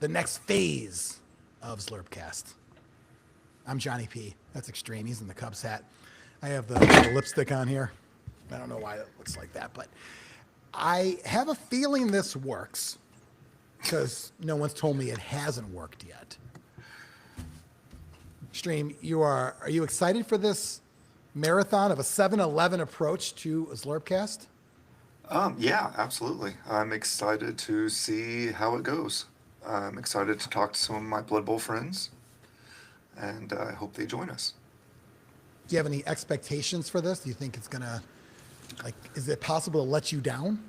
the next phase of Zlurpcast. I'm Johnny P. That's Extreme. He's in the Cubs hat. I have the lipstick on here. I don't know why it looks like that, but I have a feeling this works because no one's told me it hasn't worked yet. Extreme, are you excited for this marathon of a 7-11 approach to Zlurpcast? Yeah, absolutely. I'm excited to see how it goes. I'm excited to talk to some of my Blood Bowl friends, and I hope they join us. Do you have any expectations for this? Do you think it's gonna, is it possible to let you down?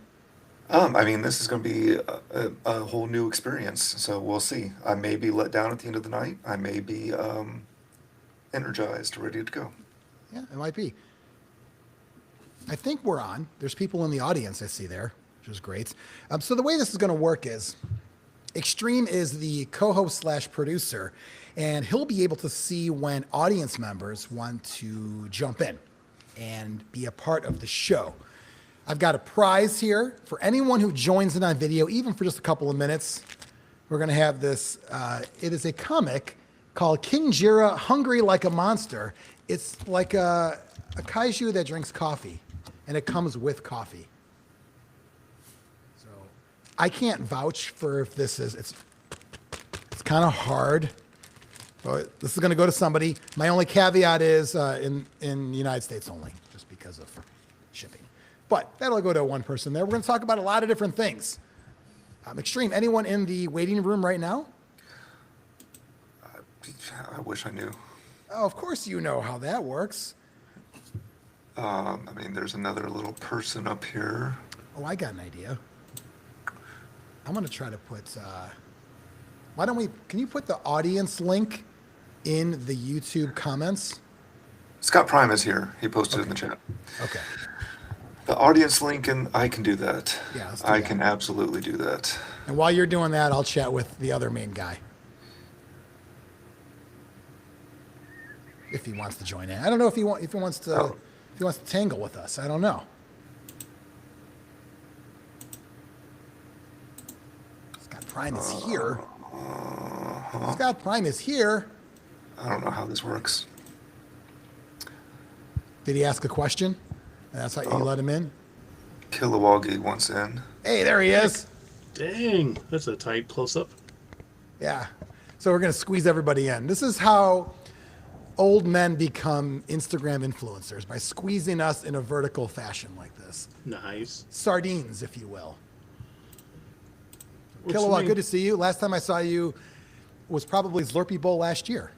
I mean, this is going to be a whole new experience, so we'll see. I may be let down at the end of the night. I may be energized, ready to go. Yeah, it might be. I think we're on. There's people in the audience I see there, which is great. So the way this is going to work is Extreme is the co-host / producer, and he'll be able to see when audience members want to jump in and be a part of the show. I've got a prize here for anyone who joins in on video, even for just a couple of minutes. We're going to have this. It is a comic called King Jira Hungry Like a Monster. It's like a kaiju that drinks coffee, and it comes with coffee. So I can't vouch for if this is, it's kind of hard. But this is going to go to somebody. My only caveat is in the United States only, just because of shipping. But that'll go to one person there. We're going to talk about a lot of different things. Extreme, anyone in the waiting room right now? I wish I knew. Oh, of course you know how that works. I mean, there's another little person up here. Oh, I got an idea. I'm going to try to put... why don't we... Can you put the audience link in the YouTube comments? Scott Prime is here. He posted it in the chat. Okay. The audience link, and I can do that. Yeah, let's do I that. can absolutely do that. And while you're doing that, I'll chat with the other main guy. If he wants to join in. I don't know if he wants to tangle with us. I don't know. Scott Prime is here. Scott Prime is here. I don't know how this works. Did he ask a question? And that's how you let him in? Kilowoggy wants in. Hey, there he is. Dang, that's a tight close-up. Yeah. So we're going to squeeze everybody in. This is how old men become Instagram influencers, by squeezing us in a vertical fashion like this. Nice. Sardines, if you will. What's Kilowatt, the good to see you. Last time I saw you was probably Zlurpee Bowl last year.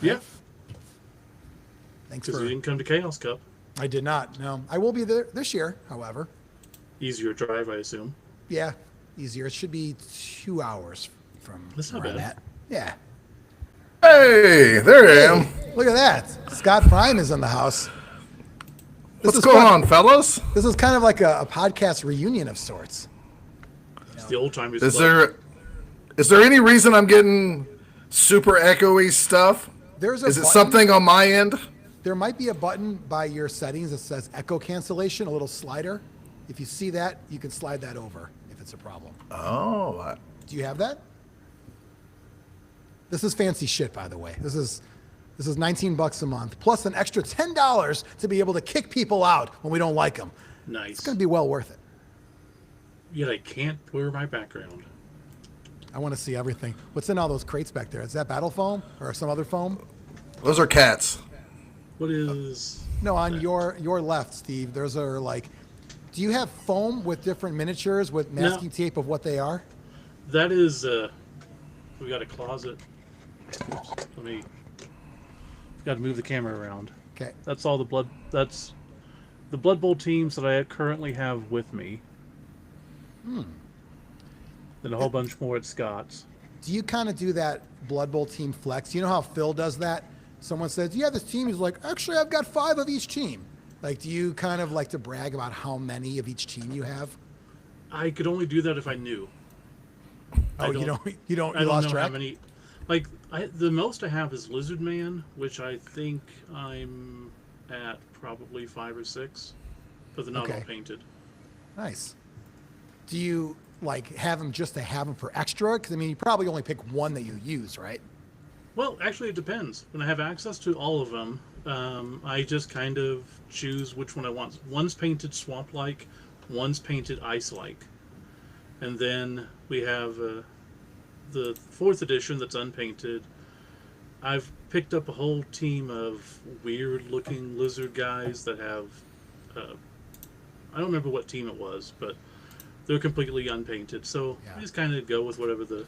Yeah. Thanks Because for... you didn't come to Chaos Cup. I did not, no. I will be there this year, however. Easier drive, I assume. Yeah, easier. It should be 2 hours from That's not where I'm bad. at. Yeah. Hey, there I am. Look at that. Scott Prime is in the house. What's going on, fellas? This is kind of like a podcast reunion of sorts. It's the old timers. Is there any reason I'm getting super echoey stuff? There's a Is it button. something on my end? There might be a button by your settings that says echo cancellation, a little slider. If you see that, you can slide that over if it's a problem. Oh, Do you have that? This is fancy shit, by the way. This is $19 a month, plus an extra $10 to be able to kick people out when we don't like them. Nice. It's going to be well worth it. Yet I can't blur my background. I want to see everything. What's in all those crates back there? Is that battle foam or some other foam? those are cats. What is... No, on your left, Steve. Those are like... Do you have foam with different miniatures with masking tape of what they are? That is... we got a closet. Oops, let me... Got to move the camera around. Okay. That's all the blood... That's the Blood Bowl teams that I currently have with me. Then a whole bunch more at Scott's. Do you kind of do that Blood Bowl team flex? You know how Phil does that? Someone says, yeah, this team is like, actually, I've got 5 of each team. Like, do you kind of like to brag about how many of each team you have? I could only do that if I knew. Oh, you don't, I you don't lost know track? how many. Like, the most I have is Lizard Man, which I think I'm at probably 5 or 6, but they're not all Okay. painted. Nice. Do you like have them just to have them for extra? Because I mean, you probably only pick one that you use, right? Well, actually, it depends. When I have access to all of them, I just kind of choose which one I want. One's painted swamp-like, one's painted ice-like. And then we have the 4th edition that's unpainted. I've picked up a whole team of weird-looking lizard guys that have... I don't remember what team it was, but they're completely unpainted. So I just kind of go with whatever the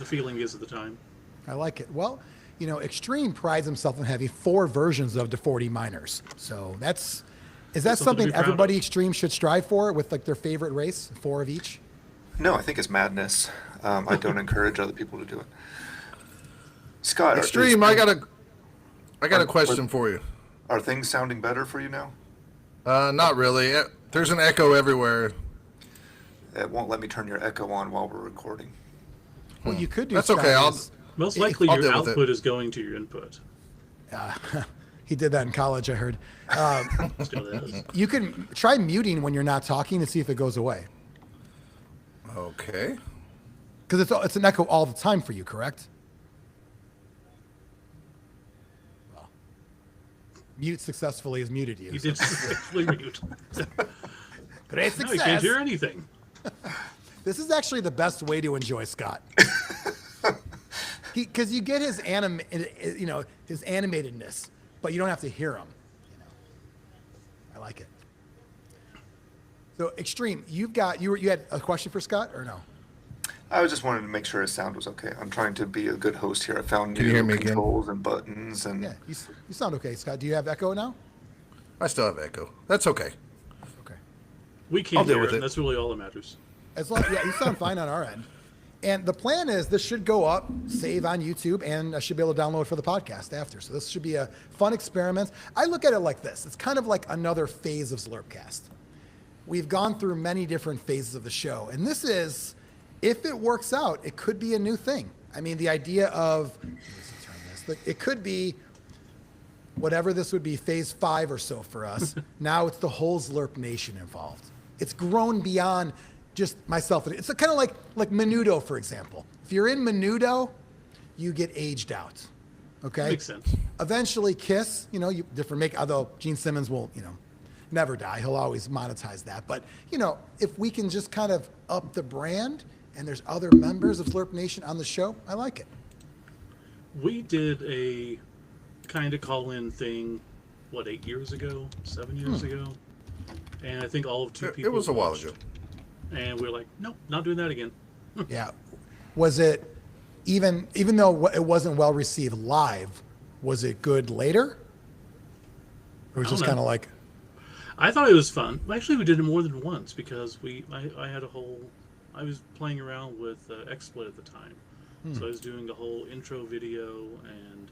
feeling is at the time. I like it. Well, you know, Extreme prides himself on having 4 versions of the 40 miners. So is that something to something be proud everybody of. Extreme should strive for with like their favorite race, 4 of each? No, I think it's madness. I don't encourage other people to do it. Scott, Extreme, I got a question for you. Are things sounding better for you now? Not really. There's an echo everywhere. It won't let me turn your echo on while we're recording. What you could do. That's Scott, okay. is- Most likely I'll your deal with it. output is going to your input. he did that in college, I heard. Still is. You can try muting when you're not talking to see if it goes away. Okay. Because it's an echo all the time for you, correct? Well, mute successfully has muted you. You did successfully mute. Great No, success. you can't hear anything. This is actually the best way to enjoy Scott. Because you get his his animatedness, but you don't have to hear him. You know, I like it. So Extreme, you had a question for Scott or no? I was just wanted to make sure his sound was okay. I'm trying to be a good host here. I found Can you new hear me again? controls and buttons and Yeah, you sound okay, Scott. Do you have echo now? I still have echo. That's okay. Okay. We I'll can't deal hear with it. it. That's really all that matters. You sound fine on our end. And the plan is this should go up, save on YouTube, and I should be able to download for the podcast after. So this should be a fun experiment. I look at it like this. It's kind of like another phase of Zlurpcast. We've gone through many different phases of the show. And this is, if it works out, it could be a new thing. I mean, the idea of, it could be whatever this would be, phase 5 or so for us. Now it's the whole Zlurp Nation involved. It's grown beyond just myself. It's kind of like Menudo, for example. If you're in Menudo, you get aged out. Okay? Makes sense. Eventually, Kiss, although Gene Simmons will, never die. He'll always monetize that. But, if we can just kind of up the brand and there's other members of Zlurp Nation on the show, I like it. We did a kind of call-in thing, 8 years ago, 7 years ago? And I think all of 2 people It was a while watched. ago. And we're like, nope, not doing that again. Yeah. Was it, even though it wasn't well received live, was it good later? Or was it I just don't kind know. of like, I thought it was fun. Actually, we did it more than once because I was playing around with XSplit at the time. So I was doing a whole intro video and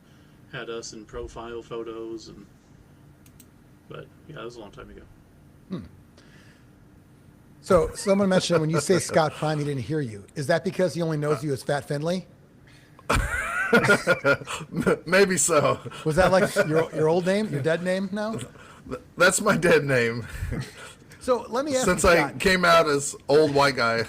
had us in profile photos. But yeah, that was a long time ago. so someone mentioned when you say Scott Prime, he didn't hear you. Is that because he only knows you as Fat Finley? Maybe so. Was that like your old name, your dead name now? That's my dead name. So let me ask Since you, I Scott, came out as old white guy.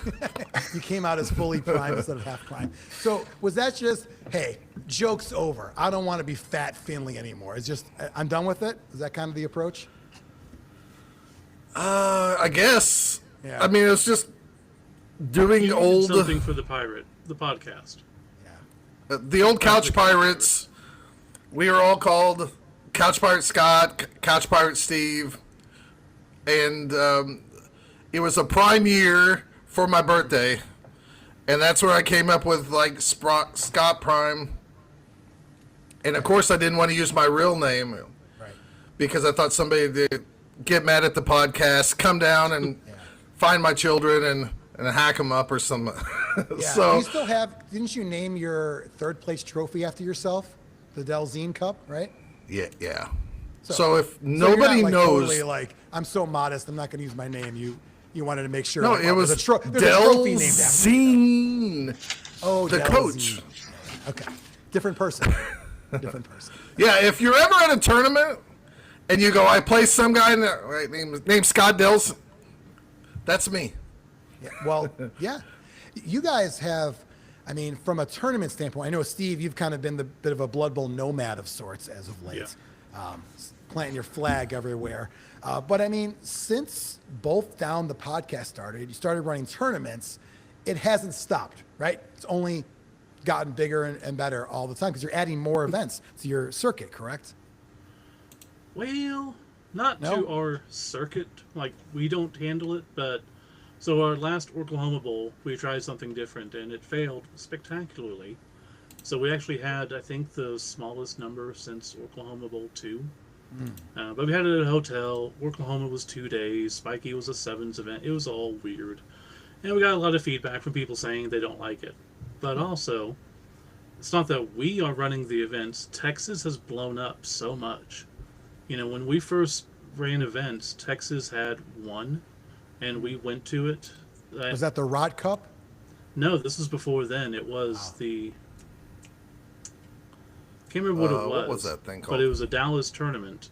you came out as fully Prime instead of half Prime. So was that just, hey, joke's over. I don't want to be Fat Finley anymore. It's just, I'm done with it? Is that kind of the approach? I guess. Yeah. I mean, it's just doing You did old, something for the podcast. the old Couch Pirates. We were all called Couch Pirate Scott, Couch Pirate Steve, and it was a prime year for my birthday, and that's where I came up with like Scott Prime. And of course, I didn't want to use my real name Right. because I thought somebody would get mad at the podcast, come down and find my children and hack them up or something. Yeah. So You still have, didn't you name your 3rd place trophy after yourself? The Delzine Cup, right? yeah. So- So if So you're not, nobody like, knows, totally like, I'm so modest, I'm not going to use my name. You wanted to make sure. no, like, it was there's a trophy named after you. Delzine. Oh, the Delzine. coach. Okay. Different person. Different person. Yeah, if you're ever at a tournament and you go, I play some guy named Scott Delzine, that's me. Yeah, well, yeah. You guys have, I mean, from a tournament standpoint, I know, Steve, you've kind of been the bit of a Blood Bowl nomad of sorts as of late, planting your flag everywhere. But I mean, since both down the podcast started, you started running tournaments, it hasn't stopped, right? It's only gotten bigger and better all the time because you're adding more events to your circuit, correct? Well, not No? to our circuit. Like, we don't handle it, but so our last Oklahoma Bowl, we tried something different, and it failed spectacularly. So we actually had, I think, the smallest number since Oklahoma Bowl 2. But we had it at a hotel. Oklahoma was 2 days. Spiky was a sevens event. It was all weird. And we got a lot of feedback from people saying they don't like it. But also, it's not that we are running the events. Texas has blown up so much. You know, when we first ran events, Texas had one, and we went to it. Was that the Rod Cup? No, this was before then. It was the... Can't remember what it was. What was that thing called? But it was a Dallas tournament,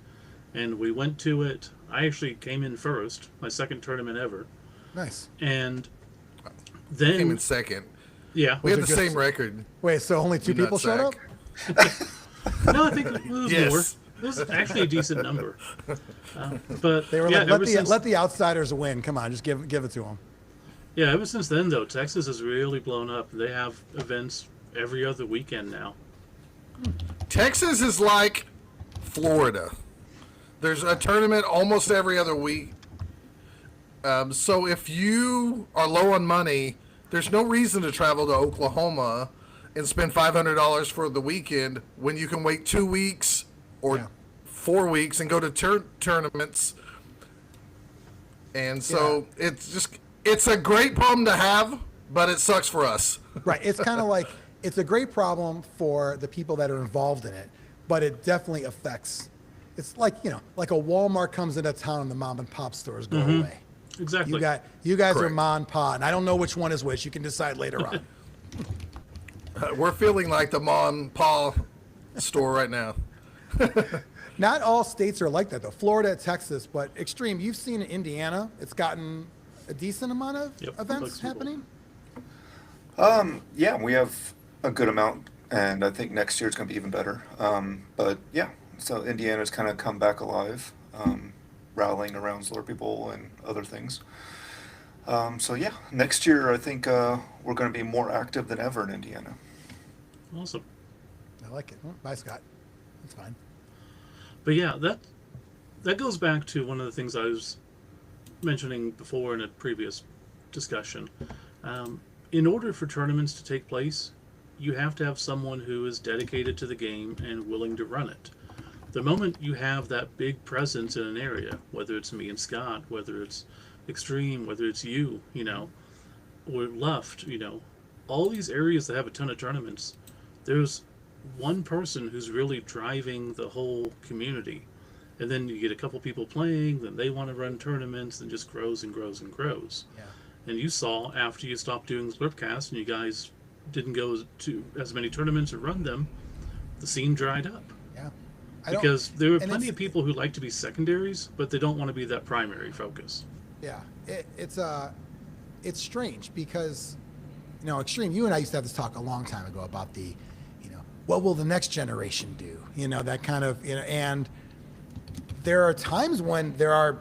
and we went to it. I actually came in first, my second tournament ever. Nice. And then... Came in second. Yeah. We had it the just- same record. Wait, so only two You people showed up? nutsack. No, I think it was Yes. more. It was actually a decent number. But They were yeah, like, let the outsiders win. Come on, just give it to them. Yeah, ever since then, though, Texas has really blown up. They have events every other weekend now. Texas is like Florida. There's a tournament almost every other week. So if you are low on money, there's no reason to travel to Oklahoma and spend $500 for the weekend when you can wait 2 weeks or Yeah. 4 weeks and go to tournaments. And so it's a great problem to have, but it sucks for us. Right. It's kind of like, it's a great problem for the people that are involved in it, but it definitely affects. It's like, you know, like a Walmart comes into town and the mom and pop stores go away. Exactly. You guys are Correct. mom and pop, and I don't know which one is which. You can decide later on. We're feeling like the mom and pop store right now. Not all states are like that, though. Florida, Texas, but Extreme, you've seen in Indiana, it's gotten a decent amount of Yep, events flexible. happening. Yeah, we have a good amount, and I think next year it's going to be even better. But yeah, so Indiana's kind of come back alive, rallying around Zlurpee Bowl and other things. So yeah, next year I think we're going to be more active than ever in Indiana. Awesome. I like it. Well, bye, Scott. That's fine. But yeah, that goes back to one of the things I was mentioning before in a previous discussion. In order for tournaments to take place, you have to have someone who is dedicated to the game and willing to run it. The moment you have that big presence in an area, whether it's me and Scott, whether it's Extreme, whether it's you, you know, or Luft, you know, all these areas that have a ton of tournaments, there's one person who's really driving the whole community. And then you get a couple people playing, then they want to run tournaments, and just grows and grows and grows. Yeah. And you saw after you stopped doing Zlurpcast and you guys didn't go to as many tournaments or run them, the scene dried up. Yeah. Because there are and plenty it's- of people who like to be secondaries, but they don't want to be that primary focus. Yeah, it's strange because, you know, Extreme, you and I used to have this talk a long time ago about the, you know, what will the next generation do? You know, that kind of, you know, and there are times when there are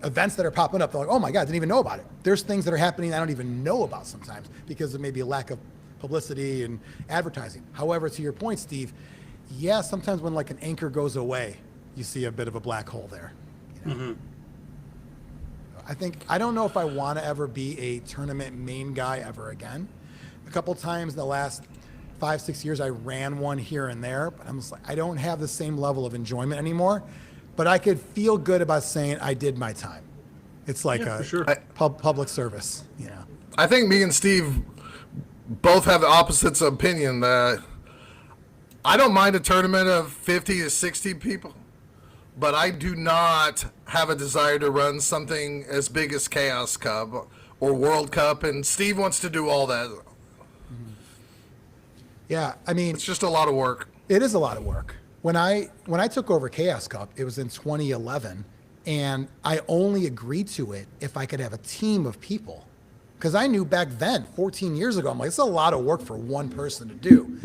events that are popping up. They're like, oh my God, I didn't even know about it. There's things that are happening I don't even know about sometimes because of maybe a lack of publicity and advertising. However, to your point, Steve, yeah, sometimes when like an anchor goes away, you see a bit of a black hole there. You know? I don't know if I want to ever be a tournament main guy ever again. A couple times in the last 5-6 years, I ran one here and there, but I'm just like, I don't have the same level of enjoyment anymore, but I could feel good about saying I did my time. It's like Yeah, a for sure. public service, you know? I think me and Steve both have the opposites opinion that I don't mind a tournament of 50 to 60 people, but I do not have a desire to run something as big as Chaos Cup or World Cup, and Steve wants to do all that. Yeah, I mean, It's just a lot of work. it is a lot of work. When I took over Chaos Cup, it was in 2011, and I only agreed to it if I could have a team of people because I knew back then, 14 years ago, I'm like, it's a lot of work for one person to do.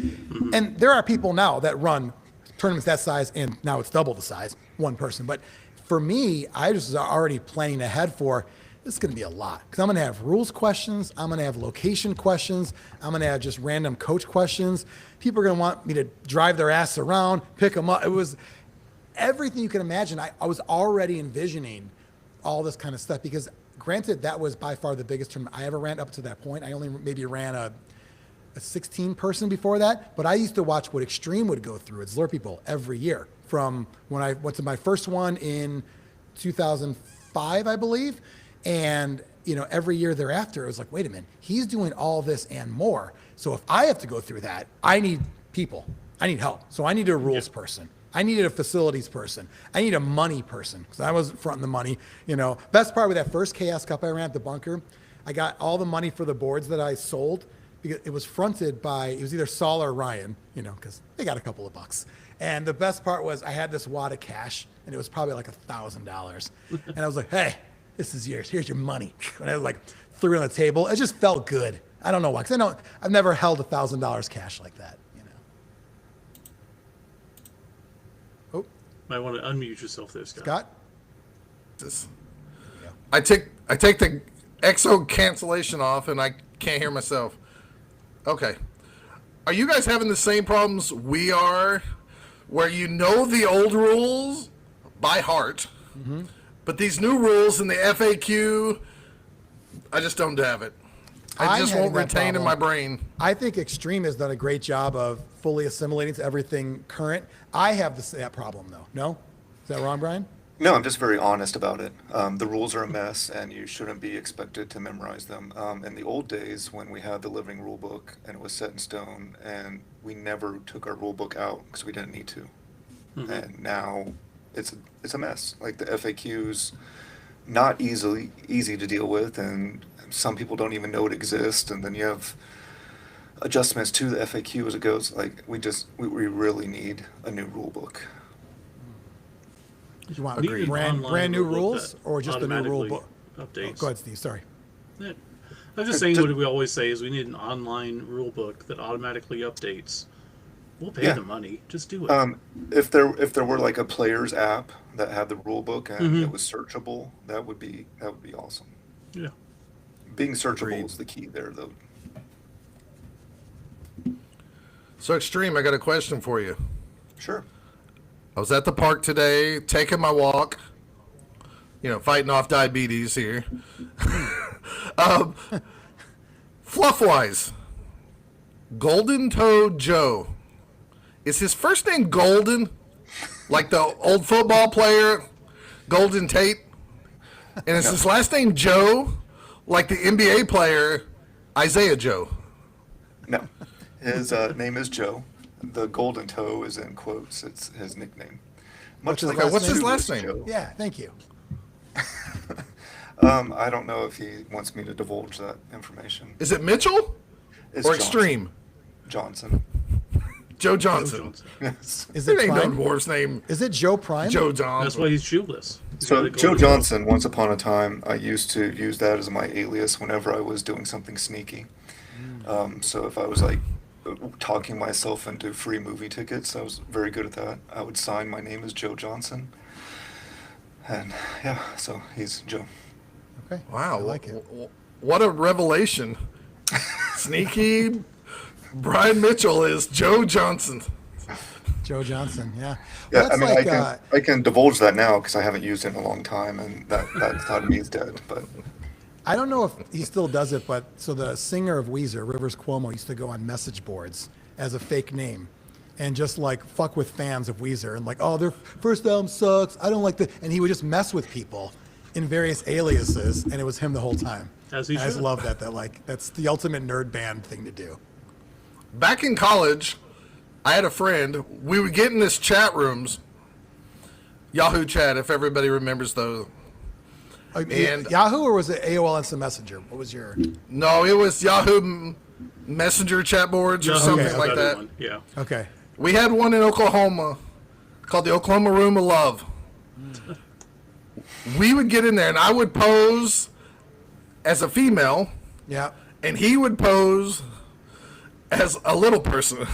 And there are people now that run tournaments that size, and now it's double the size, one person. But for me, I just was already planning ahead for, this is going to be a lot, because I'm going to have rules questions, I'm going to have location questions, I'm going to have just random coach questions. People are going to want me to drive their ass around, pick them up. It was everything you can imagine. I was already envisioning all this kind of stuff, because granted, that was by far the biggest tournament I ever ran up to that point. I only maybe ran a 16 person before that, but I used to watch what Extreme would go through at Zlurpee Bowl every year, from when I went to my first one in 2005, I believe. And, every year thereafter, it was like, wait a minute, he's doing all this and more. So if I have to go through that, I need people. I need help. So I needed a rules person. I needed a facilities person. I need a money person, because I wasn't fronting the money. Best part with that first Chaos Cup I ran at the bunker, I got all the money for the boards that I sold, because it was fronted by, it was either Saul or Ryan, because they got a couple of bucks. And the best part was I had this wad of cash, and it was probably like $1,000. And I was like, hey, this is yours. Here's your money. And I like threw it on the table. It just felt good. I don't know why, because I've never held $1,000 cash like that. Oh, Might want to unmute yourself there, Scott. Scott. I take the exo cancellation off, and I can't hear myself. Okay. Are you guys having the same problems we are, where the old rules by heart, but these new rules in the FAQ, I just don't have it. I just won't retain in my brain. I think Extreme has done a great job of fully assimilating to everything current. I have that problem, though. No? Is that wrong, Brian? No, I'm just very honest about it. The rules are a mess, and you shouldn't be expected to memorize them. In the old days, when we had the living rule book and it was set in stone, and we never took our rule book out because we didn't need to, and now it's a mess. Like the FAQs, not easy to deal with, and some people don't even know it exists. And then you have adjustments to the FAQ as it goes. Like we really need a new rule book. Do you want Agreed. brand new Rule book rules, that or just a new rule automatically book? updates. Oh, go ahead, Steve. Sorry. Yeah. I'm just saying what we always say is we need an online rule book that automatically updates. We'll pay the money. Just do it. If there were like a player's app that had the rule book and it was searchable, that would be awesome. Yeah. Being searchable is the key there, though. So Extreme, I got a question for you. Sure. I was at the park today, taking my walk, fighting off diabetes here. Fluff-wise, Golden Toe Joe. Is his first name Golden? Like the old football player, Golden Tate? And is his last name Joe? Like the NBA player, Isaiah Joe? No. His name is Joe. The golden toe is in quotes. It's his nickname. What's his like last what's his name? last name? Joe. Yeah, thank you. I don't know if he wants me to divulge that information. Is it Mitchell It's or Johnson. Extreme? Johnson. Joe Johnson. Yes. Is There it ain't no Prime? dwarf's name. Is it Joe Prime? Joe That's Johnson. why he's shoeless. He's So got a Joe golden- Johnson, once upon a time, I used to use that as my alias whenever I was doing something sneaky. So if I was like talking myself into free movie tickets, I was very good at that. I would sign my name as Joe Johnson. And yeah, so he's Joe. Okay. Wow. I like it. What a revelation. Sneaky Brian Mitchell is Joe Johnson. Joe Johnson. Yeah. Yeah, Well, I mean, that's I can divulge that now because I haven't used it in a long time, and that side of me is dead. But I don't know if he still does it, but so the singer of Weezer, Rivers Cuomo, used to go on message boards as a fake name and just like fuck with fans of Weezer and like, oh, their first album sucks. I don't like the, and he would just mess with people in various aliases, and it was him the whole time. As he And I just should. love that like that's the ultimate nerd band thing to do. Back in college, I had a friend. We would get in this chat rooms, Yahoo chat, if everybody remembers those. And- Yahoo, or was it AOL Instant Messenger? What was your? No, it was Yahoo Messenger chat boards or Yahoo something is a like better that. one. Yeah. Okay. We had one in Oklahoma called the Oklahoma Room of Love. We would get in there, and I would pose as a female, Yeah. and he would pose as a little person.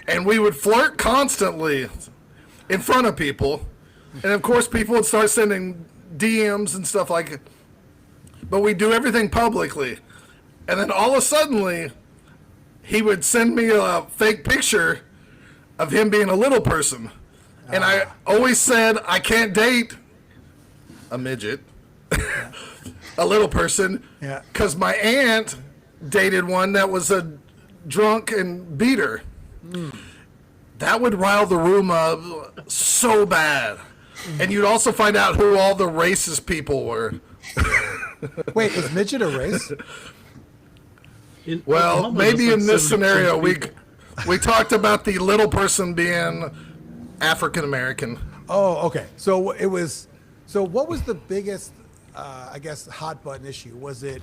And we would flirt constantly in front of people. And of course, people would start sending DMs and stuff like it. But we do everything publicly. And then all of a sudden, he would send me a fake picture of him being a little person. And I always said, I can't date a midget, a little person, because my aunt dated one that was a drunk and beat her. That would rile the room up so bad. And you'd also find out who all the racist people were. Wait, is midget a race? Well, maybe in this scenario, we talked about the little person being African American. Oh, okay. So it was. So what was the biggest, I guess, hot button issue? Was it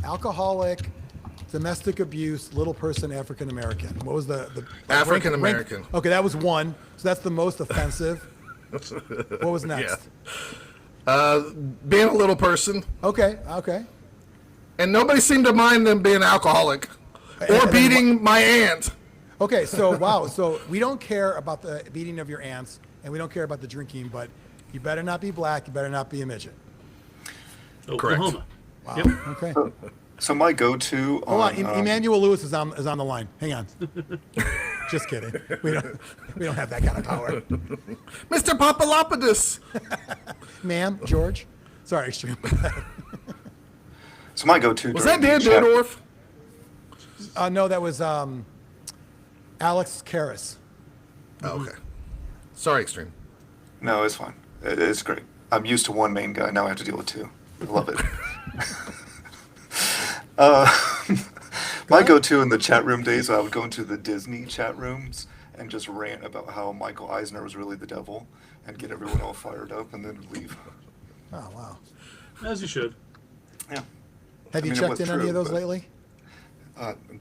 alcoholic, domestic abuse, little person, African American? What was the African American? Okay, that was one. So that's the most offensive. What was next? Being a little person. Okay. And nobody seemed to mind them being alcoholic or beating my aunt. Okay, so wow. So we don't care about the beating of your aunts, and we don't care about the drinking, but you better not be black. You better not be a midget. Oklahoma. Wow. Yep. Okay. So my go-to Hold on. on Emmanuel Lewis is on the line. Hang on. Just kidding. We don't have that kind of power. Mr. Papalopoulos. Ma'am, George. Sorry, extreme. so my go-to Was during that Dan the chat- Dierdorf? No, that was Alex Karras. Oh, okay. Sorry, Extreme. No, it's fine. It's great. I'm used to one main guy. Now I have to deal with two. I love it. My go-to in the chat room days, I would go into the Disney chat rooms and just rant about how Michael Eisner was really the devil and get everyone all fired up and then leave. Oh, wow. As you should. Yeah. Have you mean, it checked was in any true, of those but- lately?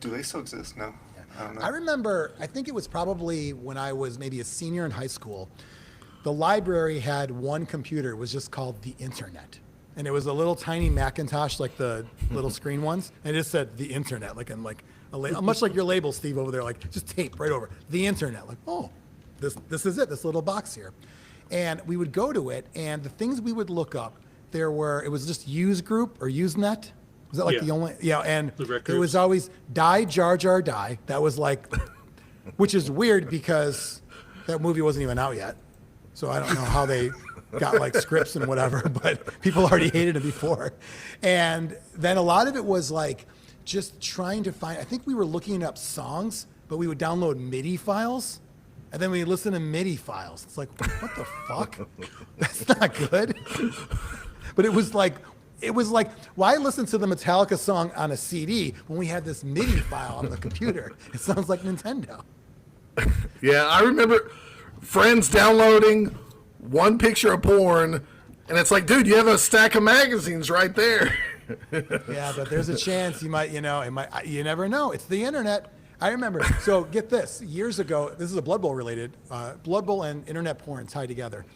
Do they still exist? No. I don't know. I remember, I think it was probably when I was maybe a senior in high school, the library had one computer. It was just called the Internet. And it was a little tiny Macintosh, like the little screen ones. And it just said the Internet, like in like much like your label, Steve, over there, like just tape right over the Internet. Like, oh, this is it, this little box here. And we would go to it, and the things we would look up, it was just Use Group or Usenet. Was that like the only, and it was always Die Jar Jar Die. That was like, which is weird because that movie wasn't even out yet. So I don't know how they got like scripts and whatever, but people already hated it before. And then a lot of it was like just trying to find, I think we were looking up songs, but we would download MIDI files. And then we listen to MIDI files. It's like, what the fuck? That's not good. But it was like, why listen to the Metallica song on a CD when we had this MIDI file on the computer? It sounds like Nintendo. Yeah, I remember friends downloading one picture of porn, and it's like, dude, you have a stack of magazines right there. Yeah, but there's a chance you might, you never know. It's the internet. I remember. So get this. Years ago, this is a Blood Bowl related. Blood Bowl and internet porn tied together.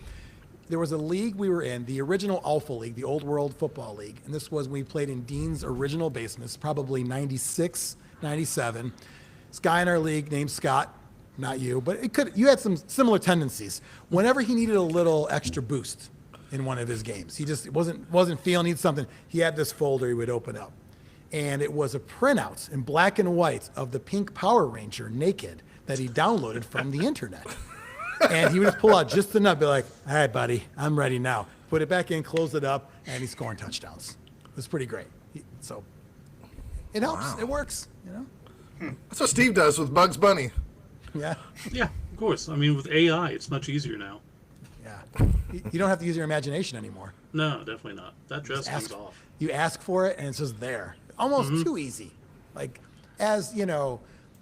There was a league we were in, the original Alpha League, the Old World Football League. And this was when we played in Dean's original basements, probably 96, 97. This guy in our league named Scott, not you, but you had some similar tendencies. Whenever he needed a little extra boost in one of his games, he just wasn't feeling, needed something, he had this folder he would open up. And it was a printout in black and white of the pink Power Ranger naked that he downloaded from the internet. And he would just pull out just enough, be like, all right, buddy, I'm ready now. Put it back in, close it up, and he's scoring touchdowns. It was pretty great. So it helps. Wow. It works, That's what Steve does with Bugs Bunny. Yeah. Yeah, of course. I mean, with AI, it's much easier now. Yeah. You don't have to use your imagination anymore. No, definitely not. That dress comes off. You ask for it, and it's just there. Almost too easy. Like, as,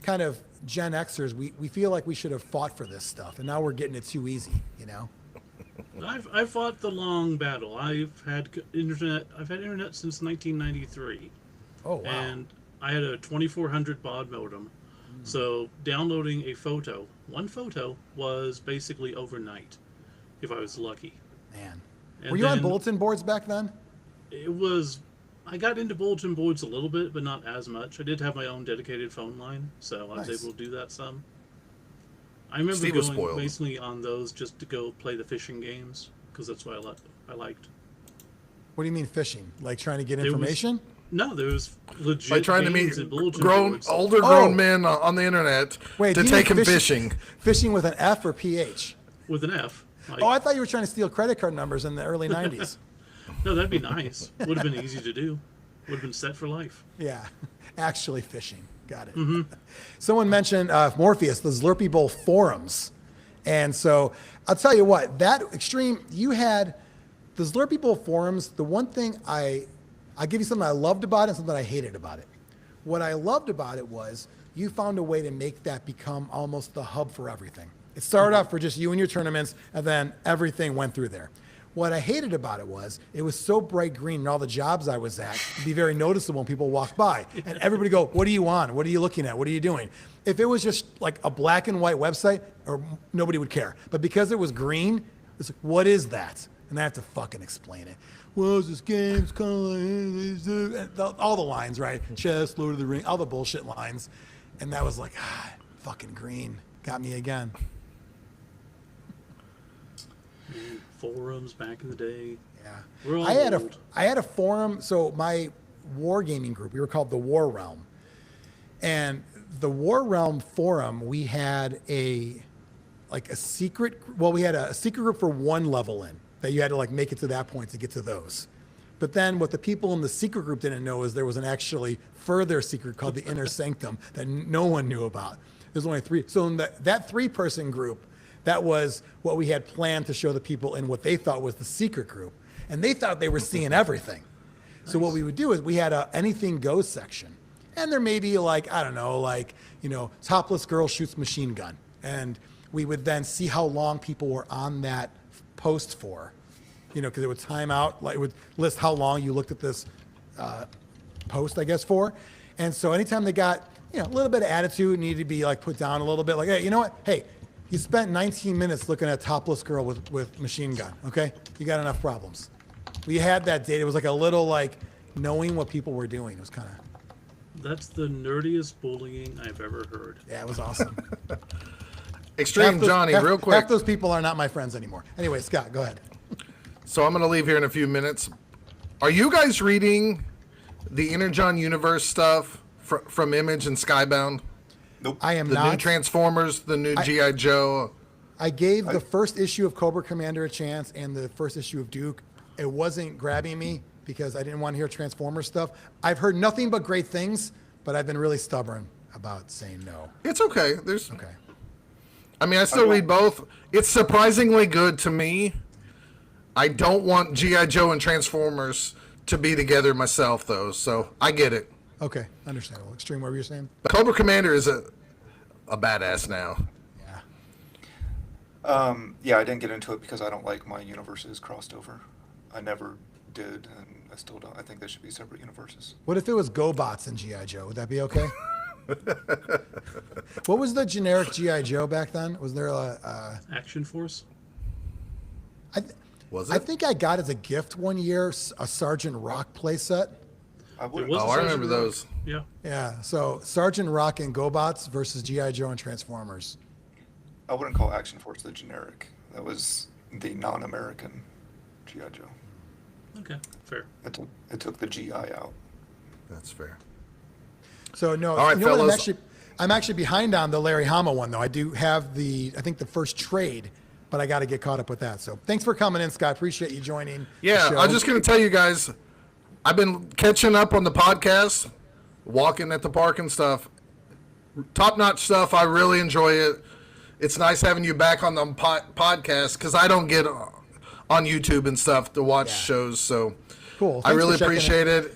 kind of Gen Xers, we feel like we should have fought for this stuff, and now we're getting it too easy, I've fought the long battle. I've had internet since 1993. Oh, wow. And I had a 2400 baud modem. So downloading one photo was basically overnight, if I was lucky. Man. And Were you on then bulletin boards back then? It was, I got into bulletin boards a little bit, but not as much. I did have my own dedicated phone line, so I was Nice. able to do that some. I remember Steve was going spoiled. basically on those just to go play the fishing games because that's what I liked. What do you mean fishing? Like trying to get There was- information? No, there was legit Like trying to meet games and bulletin boards. older Oh. grown men on the internet Wait, to do you take mean them fishing. Fishing with an F or PH? with an F. Like, Oh, I thought you were trying to steal credit card numbers in the early 90s. no, that'd be nice. Would have been easy to do. Would have been set for life. Yeah, actually fishing. Got it. Someone mentioned Morpheus, the Zlurpee Bowl forums. And so I'll tell you what, that extreme, you had the Zlurpee Bowl forums. The one thing I'll give you something I loved about it and something I hated about it. What I loved about it was you found a way to make that become almost the hub for everything. It started off for just you and your tournaments, and then everything went through there. What I hated about it was so bright green, and all the jobs I was at, it'd be very noticeable when people walk by. And everybody go, what are you on? What are you looking at? What are you doing? If it was just like a black and white website, or nobody would care. But because it was green, it's like, what is that? And I have to fucking explain it. Well, this game's kind of all the lines, right? Chess, Lord of the Ring, all the bullshit lines. And that was like, fucking green. Got me again. Forums back in the day. Yeah. We're all I old. had a forum. So my wargaming group, we were called the War Realm. And the War Realm forum, we had a secret, we had a secret group for one level in that you had to like make it to that point to get to those. But then what the people in the secret group didn't know is there was an actually further secret called the Inner Sanctum that no one knew about. There's only 3. So in that 3-person group, that was what we had planned to show the people in what they thought was the secret group. And they thought they were seeing everything. So what we would do is we had a anything goes section. And there may be like, I don't know, like, topless girl shoots machine gun. And we would then see how long people were on that post for, because it would time out, like it would list how long you looked at this post, I guess, for. And so anytime they got, a little bit of attitude, needed to be like put down a little bit, like, hey, you know what? Hey, you spent 19 minutes looking at a topless girl with machine gun, okay? You got enough problems. We had that data. It was like a little like knowing what people were doing. It was kind of, That's the nerdiest bullying I've ever heard. yeah, it was awesome. Extreme Johnny, real quick. Half those people are not my friends anymore. Anyway, Scott, go ahead. So I'm going to leave here in a few minutes. Are you guys reading the Energon Universe stuff from Image and Skybound? Nope. I am The not. new Transformers, the new G.I. Joe. I gave the first issue of Cobra Commander a chance and the first issue of Duke. It wasn't grabbing me because I didn't want to hear Transformers stuff. I've heard nothing but great things, but I've been really stubborn about saying no. It's okay. Okay. I mean, I still read both. It's surprisingly good to me. I don't want G.I. Joe and Transformers to be together myself, though, so I get it. Okay. Understandable. Extreme, what were you saying? But Cobra Commander is a badass now. Yeah. Yeah, I didn't get into it because I don't like my universes crossed over. I never did, and I still don't. I think they should be separate universes. What if it was GoBots and G.I. Joe? Would that be okay? What was the generic G.I. Joe back then? Was there Action Force? Was I it? think I got as a gift one year a Sergeant Rock playset. I would. It was- Oh, I remember those. Yeah. Yeah, so Sergeant Rock and GoBots versus G.I. Joe and Transformers. I wouldn't call Action Force the generic. That was the non-American GI Joe. Okay. Fair. It took the GI out. That's fair. So no, All right, you know what, fellas. I'm actually behind on the Larry Hama one though. I do have the first trade, but I got to get caught up with that. So thanks for coming in, Scott. Appreciate you joining. Yeah, the show. I'm just going to tell you guys, I've been catching up on the podcast, walking at the park and stuff. Top-notch stuff. I really enjoy it. It's nice having you back on the podcast because I don't get on YouTube and stuff to watch shows. So Cool. I Thanks really for checking appreciate it.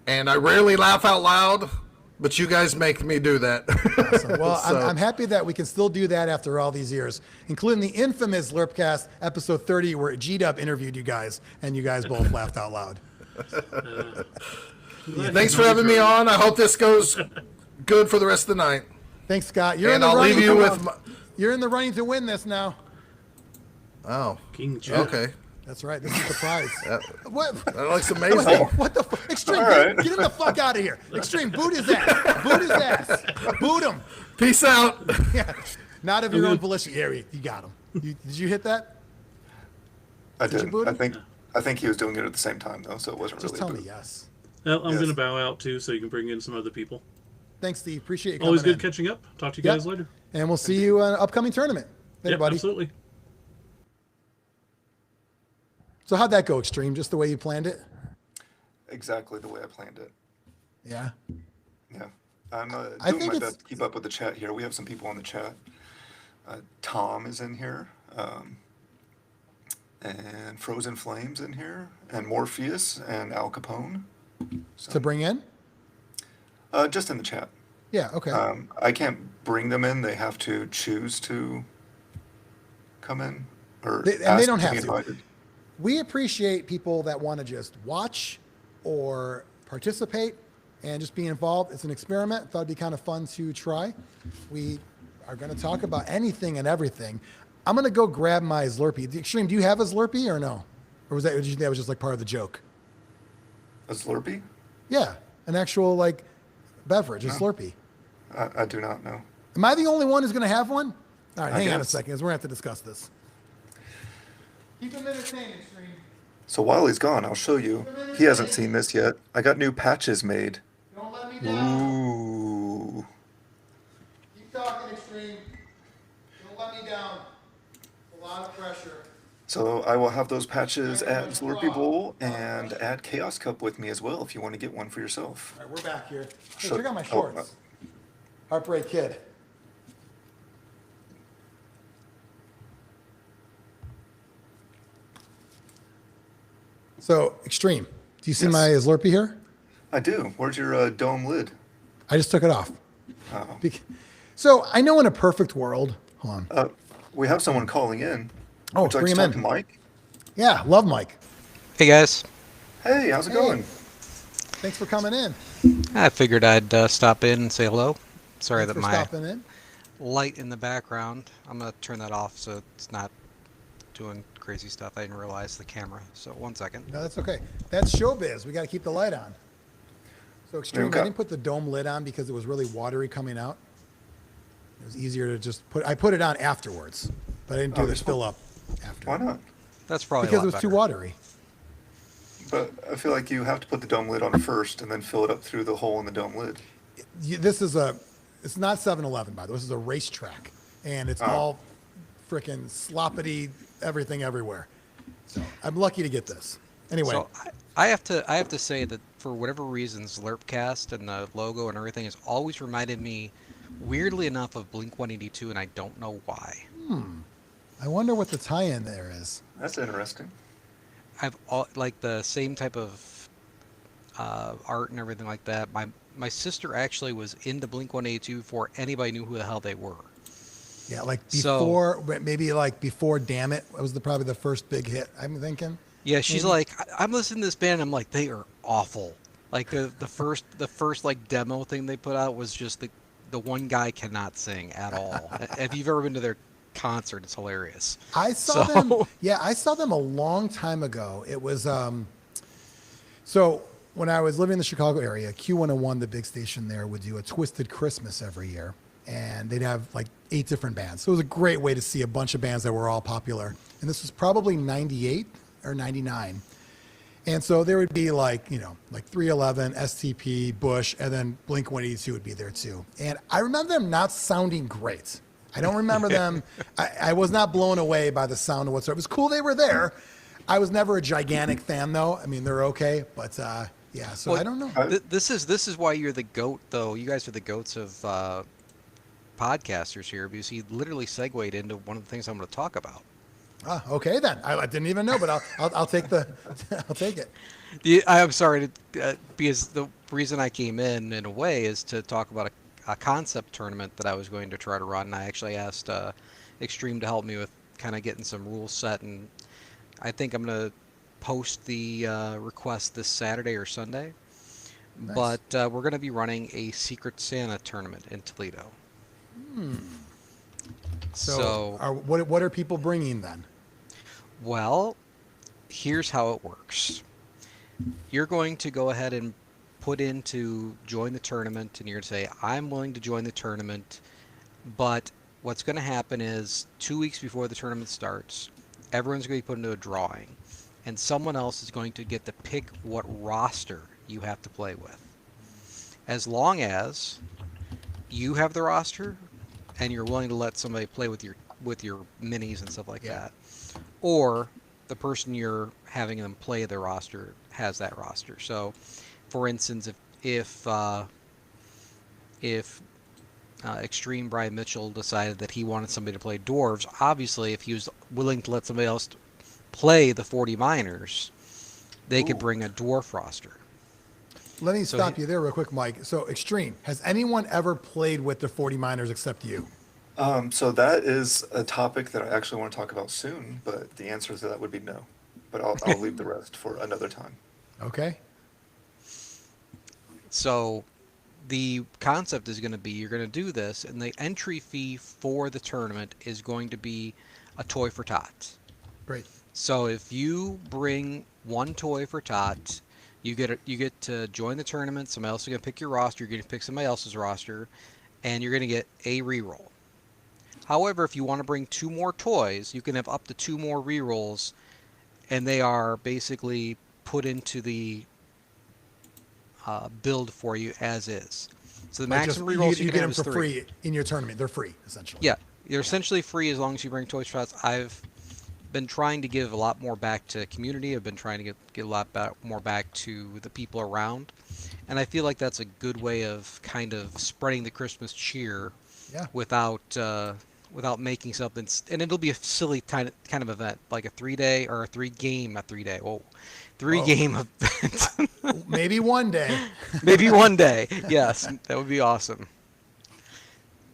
And I rarely laugh out loud, but you guys make me do that. Awesome. Well, So- I'm happy that we can still do that after all these years, including the infamous Zlurpcast episode 30 where G-Dub interviewed you guys and you guys both laughed out loud. Thanks for having me on. I hope this goes good for the rest of the night. Thanks, Scott. You're in And the I'll running leave you to- with my... You're in the running to win this now. Oh, King Joe. okay. That's right. This is the prize. What? That looks amazing. What the fuck? Extreme, All right. get him the fuck out of here. Extreme, boot his ass. Boot his ass. Boot him. Peace out. Yeah. Not of your own volition. Here, you got him. Did you hit that? I Did you did. boot him? I think he was doing it at the same time though, so it wasn't Just really. tell a me boot. yes. Well, I'm Yes. going to bow out too, so you can bring in some other people. Thanks, Steve. Appreciate you coming Always good in. catching up. Talk to you Yep. guys later. And we'll see you in an upcoming tournament. Later, Yeah, buddy. absolutely. So how'd that go, Extreme? Just the way you planned it? Exactly the way I planned it. Yeah. Yeah, I'm I doing think my it's- best to keep up with the chat here. We have some people on the chat. Tom is in here, and Frozen Flames in here, and Morpheus and Al Capone. So, To bring in? just in the chat. Yeah, okay. I can't bring them in. They have to choose to come in, or They ask don't to have be to. invited. We appreciate people that want to just watch or participate and just be involved. It's an experiment. Thought it'd be kind of fun to try. We are going to talk about anything and everything. I'm going to go grab my Zlurpee. Extreme, do you have a Zlurpee or no? Or was that, did you think that was just like part of the joke? A Zlurpee? Yeah, an actual like beverage, a No. Zlurpee. I do not know. Am I the only one who's going to have one? All right, I hang on a guess. second, 'cause we're going to have to discuss this. Keep him entertained, Extreme. So while he's gone, I'll show you. He hasn't seen this yet. I got new patches made. Don't let me down. Ooh. Keep talking, Extreme. Don't let me down. A lot of pressure. So I will have those patches at Zlurpee Bowl and at Chaos Cup with me as well if you want to get one for yourself. All right, we're back here. Hey, So- check out my oh, shorts. Heartbreak Kid. So, Extreme, do you see Yes. my Zlurpee here? I do. Where's your dome lid? I just took it off. Oh. So, I know in a perfect world, hold on. We have someone calling in. Oh, Would you like bring to him talk in. to Mike? Yeah, love Mike. Hey guys, Hey, how's it Hey. going? Thanks for coming in. I figured I'd stop in and say hello. Sorry Thanks that for my stopping in. light in the background, I'm going to turn that off so it's not doing crazy stuff. I didn't realize the camera. So 1 second. No, that's okay. That's showbiz. We got to keep the light on. So Extreme, Okay. I didn't put the dome lid on because it was really watery coming out. It was easier to just put. I put it on afterwards, but I didn't do Oh, the that's fill up after Why not? That's probably because a it lot was too better. watery. But I feel like you have to put the dome lid on first and then fill it up through the hole in the dome lid. This is it's not 7-Eleven, by the way. This is a racetrack, and it's Oh. all freaking sloppity everything everywhere. So I'm lucky to get this. Anyway, So I have to say that for whatever reason, Zlurpcast and the logo and everything has always reminded me, weirdly enough, of Blink-182, and I don't know why. I wonder what the tie-in there is. That's interesting. I've like the same type of art and everything like that. My sister actually was into Blink-182 before anybody knew who the hell they were. Yeah, like So- before, maybe like before "Damn It" was probably the first big hit. I'm thinking. Yeah, she's Maybe. like, I'm listening to this band. I'm like, they are awful. Like the first like demo thing they put out was just the one guy cannot sing at all. If you've ever been to their concert, it's hilarious. I saw So- them. Yeah, I saw them a long time ago. It was so when I was living in the Chicago area, Q101, the big station there, would do a Twisted Christmas every year, and they'd have like 8 different bands. So it was a great way to see a bunch of bands that were all popular. And this was probably 98 or 99. And so there would be like 311, STP, Bush, and then Blink-182 would be there too. And I remember them not sounding great. I don't remember them. I was not blown away by the sound whatsoever. It was cool they were there. I was never a gigantic fan though. I mean, they're okay, but yeah. So Well, I don't know. This is why you're the goat, though. You guys are the goats of podcasters here, because he literally segued into one of the things I'm going to talk about. Okay then. I didn't even know, but I'll take the I'll take it. I'm sorry, because the reason I came in a way, is to talk about a concept tournament that I was going to try to run. And I actually asked Extreme to help me with kind of getting some rules set, and I think I'm going to post the request this Saturday or Sunday. Nice. But we're going to be running a Secret Santa tournament in Toledo. So, what are people bringing then? Well, here's how it works. You're going to go ahead and put in to join the tournament, and you're going to say, I'm willing to join the tournament, but what's going to happen is 2 weeks before the tournament starts, everyone's going to be put into a drawing, and someone else is going to get to pick what roster you have to play with. As long as you have the roster and you're willing to let somebody play with your minis and stuff like that, or the person you're having them play the roster has that roster. So, for instance, if Extreme Brian Mitchell decided that he wanted somebody to play dwarves, obviously, if he was willing to let somebody else play the 40 miners, they could bring a dwarf roster. Let me stop you there real quick, Mike. So, Extreme, has anyone ever played with the 40 miners except you? So that is a topic that I actually want to talk about soon, but the answer to that would be no. But I'll leave the rest for another time. Okay. So the concept is going to be you're going to do this, and the entry fee for the tournament is going to be a toy for tots. Great. So if you bring one toy for tots, you get to join the tournament. Somebody else is going to pick your roster. You're going to pick somebody else's roster, and you're going to get a reroll. However, if you want to bring 2 more toys, you can have up to 2 more rerolls, and they are basically put into the build for you as is. So the maximum rerolls you can get them have for is 3. free in your tournament. They're free, essentially. Yeah, they're essentially free as long as you bring toy shots. I've been trying to give a lot more back to the community. I've been trying to get a lot more back to the people around, and I feel like that's a good way of kind of spreading the Christmas cheer without making something. And it'll be a silly kind of event, like a 3-day or a 3-game, not 3-day. Whoa. 3-game event. Maybe one day. Maybe one day. Yes, that would be awesome.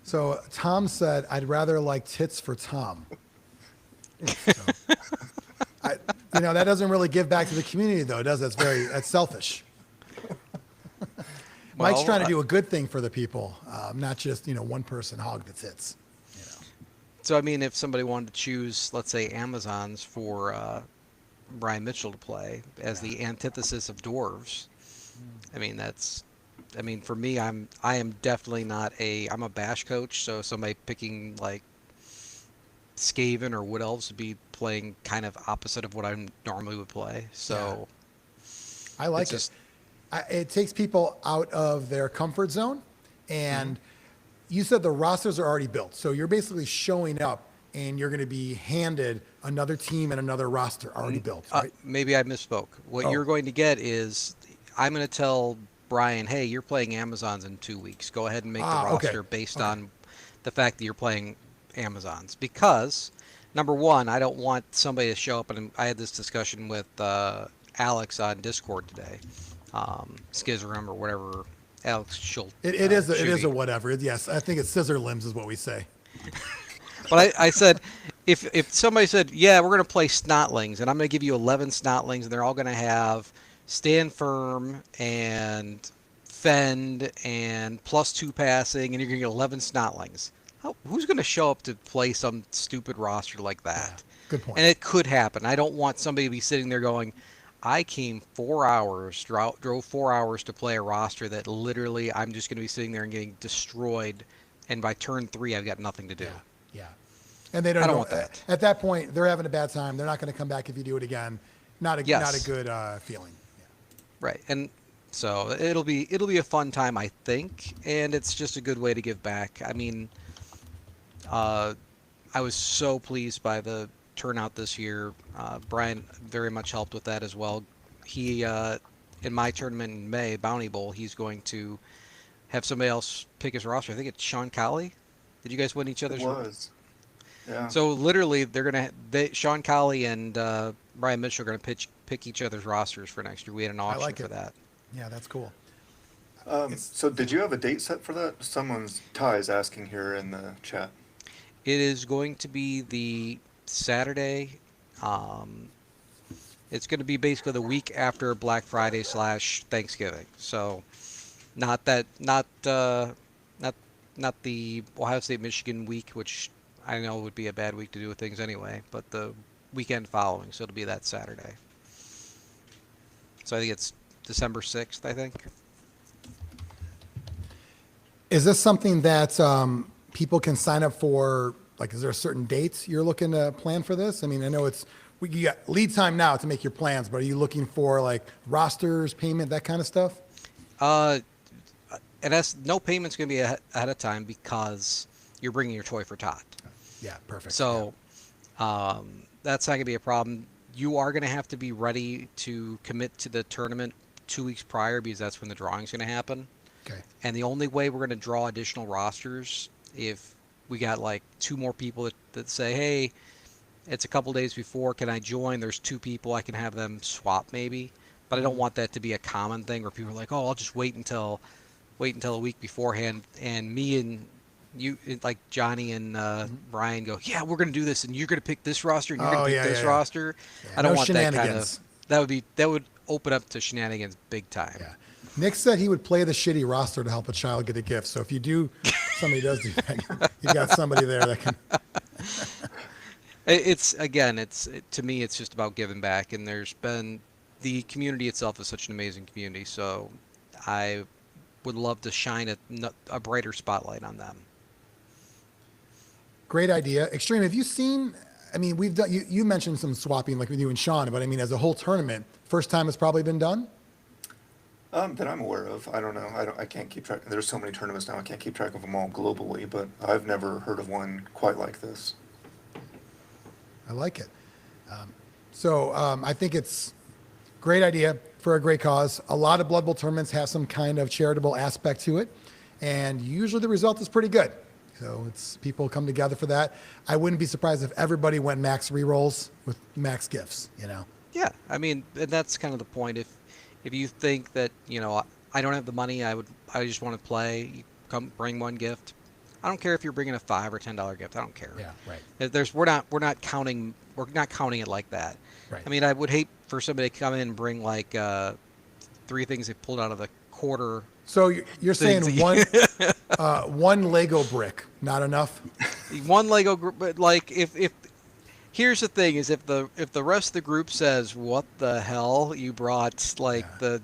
So Tom said, "I'd rather like tits for Tom." So, that doesn't really give back to the community, though, does it? That's selfish. Mike's trying to do a good thing for the people, not just one person hog the tits. So I mean, if somebody wanted to choose, let's say, Amazons for Brian Mitchell to play as the antithesis of dwarves, I mean, for me, I am definitely not I'm a bash coach, so somebody picking like Skaven or Wood Elves would be playing kind of opposite of what I normally would play. So I like it. It takes people out of their comfort zone, and you said the rosters are already built, so you're basically showing up and you're going to be handed another team and another roster already built, right? Maybe I misspoke. What you're going to get is I'm going to tell Brian, hey, you're playing Amazons in 2 weeks. Go ahead and make the roster based on the fact that you're playing Amazons. Because, number one, I don't want somebody to show up, and I had this discussion with Alex on Discord today, Skizzerum or whatever Alex Schultz. It is a whatever. Yes, I think it's scissor limbs is what we say. But I said, if somebody said, yeah, we're going to play Snotlings, and I'm going to give you 11 Snotlings, and they're all going to have Stand Firm and Fend and +2 passing, and you're going to get 11 Snotlings. Who's going to show up to play some stupid roster like that? Yeah, good point. And it could happen. I don't want somebody to be sitting there going, I came 4 hours, drove 4 hours to play a roster that literally I'm just going to be sitting there and getting destroyed, and by turn 3 I've got nothing to do. Yeah. And they don't I don't know, want that. At that point, they're having a bad time. They're not going to come back if you do it again. Not a good feeling. Yeah. Right. And so it'll be a fun time, I think, and it's just a good way to give back. I mean, I was so pleased by the turnout this year. Brian very much helped with that as well. He, in my tournament in May, Bounty Bowl, he's going to have somebody else pick his roster. I think it's Sean Colley. Did you guys win each other's? It was. Yeah. So literally, Sean Colley and Brian Mitchell are going to pick each other's rosters for next year. We had an auction for that. Yeah, that's cool. So did you have a date set for that? Ty is asking here in the chat. It is going to be the Saturday. It's going to be basically the week after Black Friday / Thanksgiving. So, not the Ohio State Michigan week, which I know would be a bad week to do with things anyway, but the weekend following. So it'll be that Saturday. So I think it's December 6th, I think. Is this something that people can sign up for? Like, is there a certain dates you're looking to plan for this? I mean, I know you got lead time now to make your plans, but are you looking for like rosters, payment, that kind of stuff? And that's no payment's going to be ahead of time because you're bringing your toy for Todd. Yeah, perfect. So that's not going to be a problem. You are going to have to be ready to commit to the tournament 2 weeks prior because that's when the drawing's going to happen. Okay. And the only way we're going to draw additional rosters if we got like 2 more people that say, hey, it's a couple days before, can I join? There's 2 people, I can have them swap maybe. But I don't want that to be a common thing where people are like, oh, I'll just wait until a week beforehand. And me and you, like Johnny and Brian go, yeah, we're going to do this. And you're going to pick this roster and you're going to pick this roster. Yeah, I don't no want that kind shenanigans. of, that would open up to shenanigans big time. Yeah. Nick said he would play the shitty roster to help a child get a gift. So if somebody does do that, you got somebody there that can. To me, it's just about giving back. And the community itself is such an amazing community. So I would love to shine a brighter spotlight on them. Great idea. Extreme. Have you seen, I mean, we've done, you mentioned some swapping like with you and Sean, but I mean, as a whole tournament, first time it's probably been done? That I'm aware of. I don't know. I can't keep track. There's so many tournaments now. I can't keep track of them all globally, but I've never heard of one quite like this. I like it. I think it's a great idea for a great cause. A lot of Blood Bowl tournaments have some kind of charitable aspect to it, and usually the result is pretty good. So it's people come together for that. I wouldn't be surprised if everybody went max rerolls with max gifts, you know? Yeah, I mean, and that's kind of the point. If you think that, I don't have the money, I just want to play, you come bring one gift. I don't care if you're bringing a $5 or $10 gift. I don't care. Yeah, right. We're not counting it like that. Right. I mean, I would hate for somebody to come in and bring like 3 things they pulled out of the quarter. So you're saying one Lego brick, not enough? One Lego group, but like if here's the thing is if the rest of the group says, what the hell, you brought the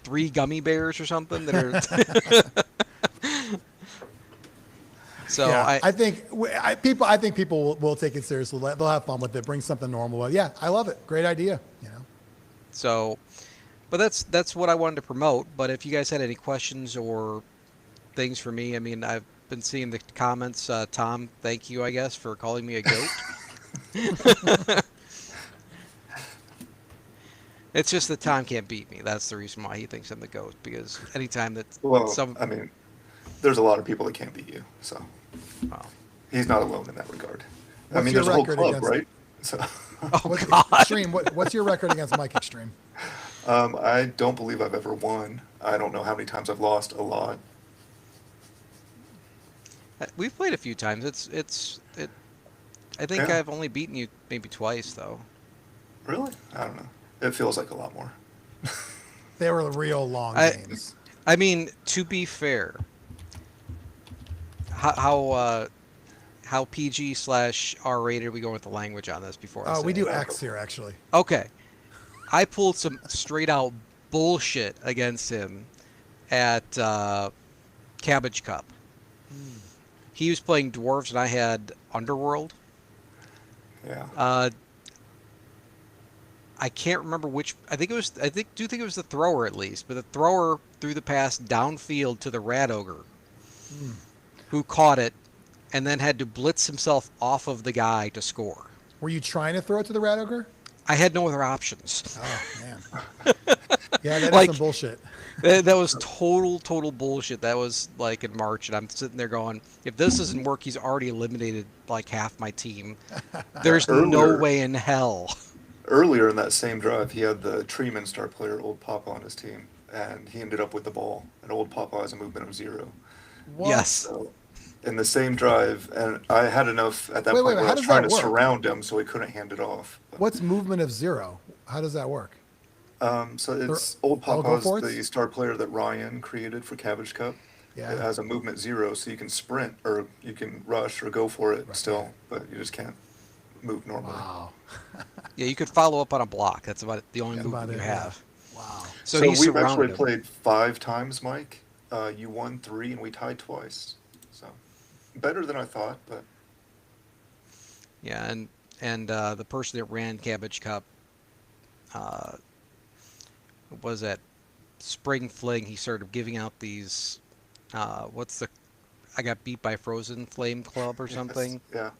3 gummy bears or something that are so yeah, I think people will take it seriously. They'll have fun with it. Bring something normal. Yeah, I love it. Great idea. So, but that's what I wanted to promote. But if you guys had any questions or things for me, I mean, I've been seeing the comments. Tom, thank you, I guess, for calling me a goat. It's just that Tom can't beat me. That's the reason why he thinks I'm the goat. Because anytime that I mean, there's a lot of people that can't beat you, so well, he's not alone in that regard. What's I mean, your there's a whole record club, against- right? So God. Extreme. What's your record against Mike Extreme? I don't believe I've ever won. I don't know how many times I've lost. A lot. We've played a few times. I think Yeah. I've only beaten you maybe twice though. Really? I don't know. It feels like a lot more. They were real long games. I mean, to be fair, how PG/R rated are we going with the language on this before? We do X here, actually. Okay. I pulled some straight out bullshit against him at Cabbage Cup. He was playing dwarves and I had Underworld. Yeah. I can't remember which. I think it was the thrower at least, but the thrower threw the pass downfield to the Rat Ogre, who caught it, and then had to blitz himself off of the guy to score. Were you trying to throw it to the Rat Ogre? I had no other options. Oh man. Yeah, that is Like- some bullshit. That was total bullshit. That was like in March, and I'm sitting there going, if this doesn't work, he's already eliminated like half my team. There's no Earlier. way in hell. Earlier in that same drive, he had the Treeman star player, Old Papa, on his team, and he ended up with the ball. And Old Papa has a movement of 0. What? Yes. So, in the same drive, and I had enough at that Wait, point wait, where how I was does trying that to work? surround him so he couldn't hand it off. What's movement of 0? How does that work? So it's Old I'll go Papa's for it. the star player that Ryan created for Cabbage Cup. Yeah. It has a movement 0, so you can sprint or you can rush or go for it Right. still, but you just can't move normally. Wow. Yeah, you could follow up on a block. That's about the only That's movement about you it, have. Wow. So, So he we've actually surrounded him. played 5 times, Mike. You won 3 and we tied twice. So better than I thought, but Yeah, and the person that ran Cabbage Cup uh, was at Spring Fling. He started giving out these. I got beat by Frozen Flame Club or yes, something. yeah.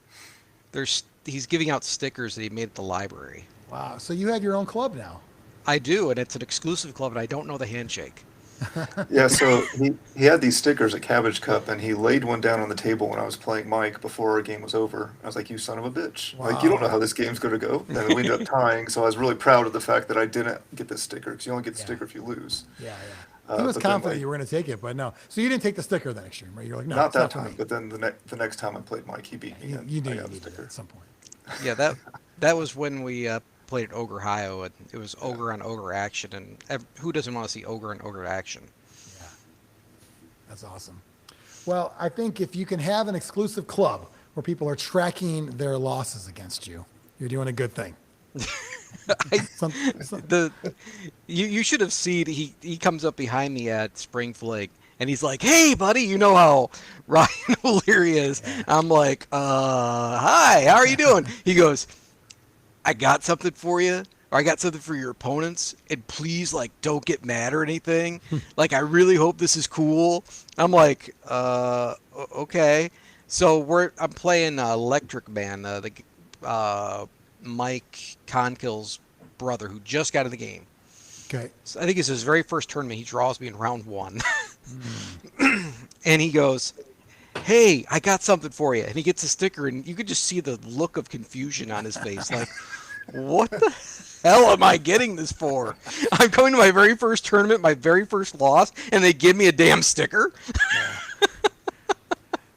He's giving out stickers that he made at the library. Wow. So you have your own club now. I do, and it's an exclusive club, and I don't know the handshake. Yeah, so he had these stickers at Cabbage Cup, and he laid one down on the table when I was playing Mike before our game was over. I was like, "You son of a bitch! Like, you don't know how this game's going to go." And we ended up tying, so I was really proud of the fact that I didn't get this sticker, because you only get the sticker if you lose. Yeah, yeah. He was but then, confident like, you were going to take it, but no. So you didn't take the sticker then, Extreme, right? You're like, no, not it's that not for time, me. but then the next time I played Mike, he beat me. and You knew I you got the needed it sticker. at some point. Yeah, that was when we played at Ogre Hio, and it was Ogre on Ogre action, and who doesn't want to see Ogre on Ogre action? Yeah. That's awesome. Well, I think if you can have an exclusive club where people are tracking their losses against you, you're doing a good thing. Some- You should have seen he comes up behind me at Spring Fling and he's like, "Hey buddy, you know how Ryan O'Leary is." I'm like, "Hi, how are you doing?" He goes, "I got something for you, or I got something for your opponents, and please, like, don't get mad or anything. Like, I really hope this is cool." I'm like, okay." So I'm playing Electric Man, Mike Conkill's brother, who just got in the game. Okay. So I think it's his very first tournament. He draws me in round 1. And he goes, "Hey, I got something for you." And he gets a sticker, and you could just see the look of confusion on his face. Like, what the hell am I getting this for? I'm going to my very first tournament, my very first loss, and they give me a damn sticker?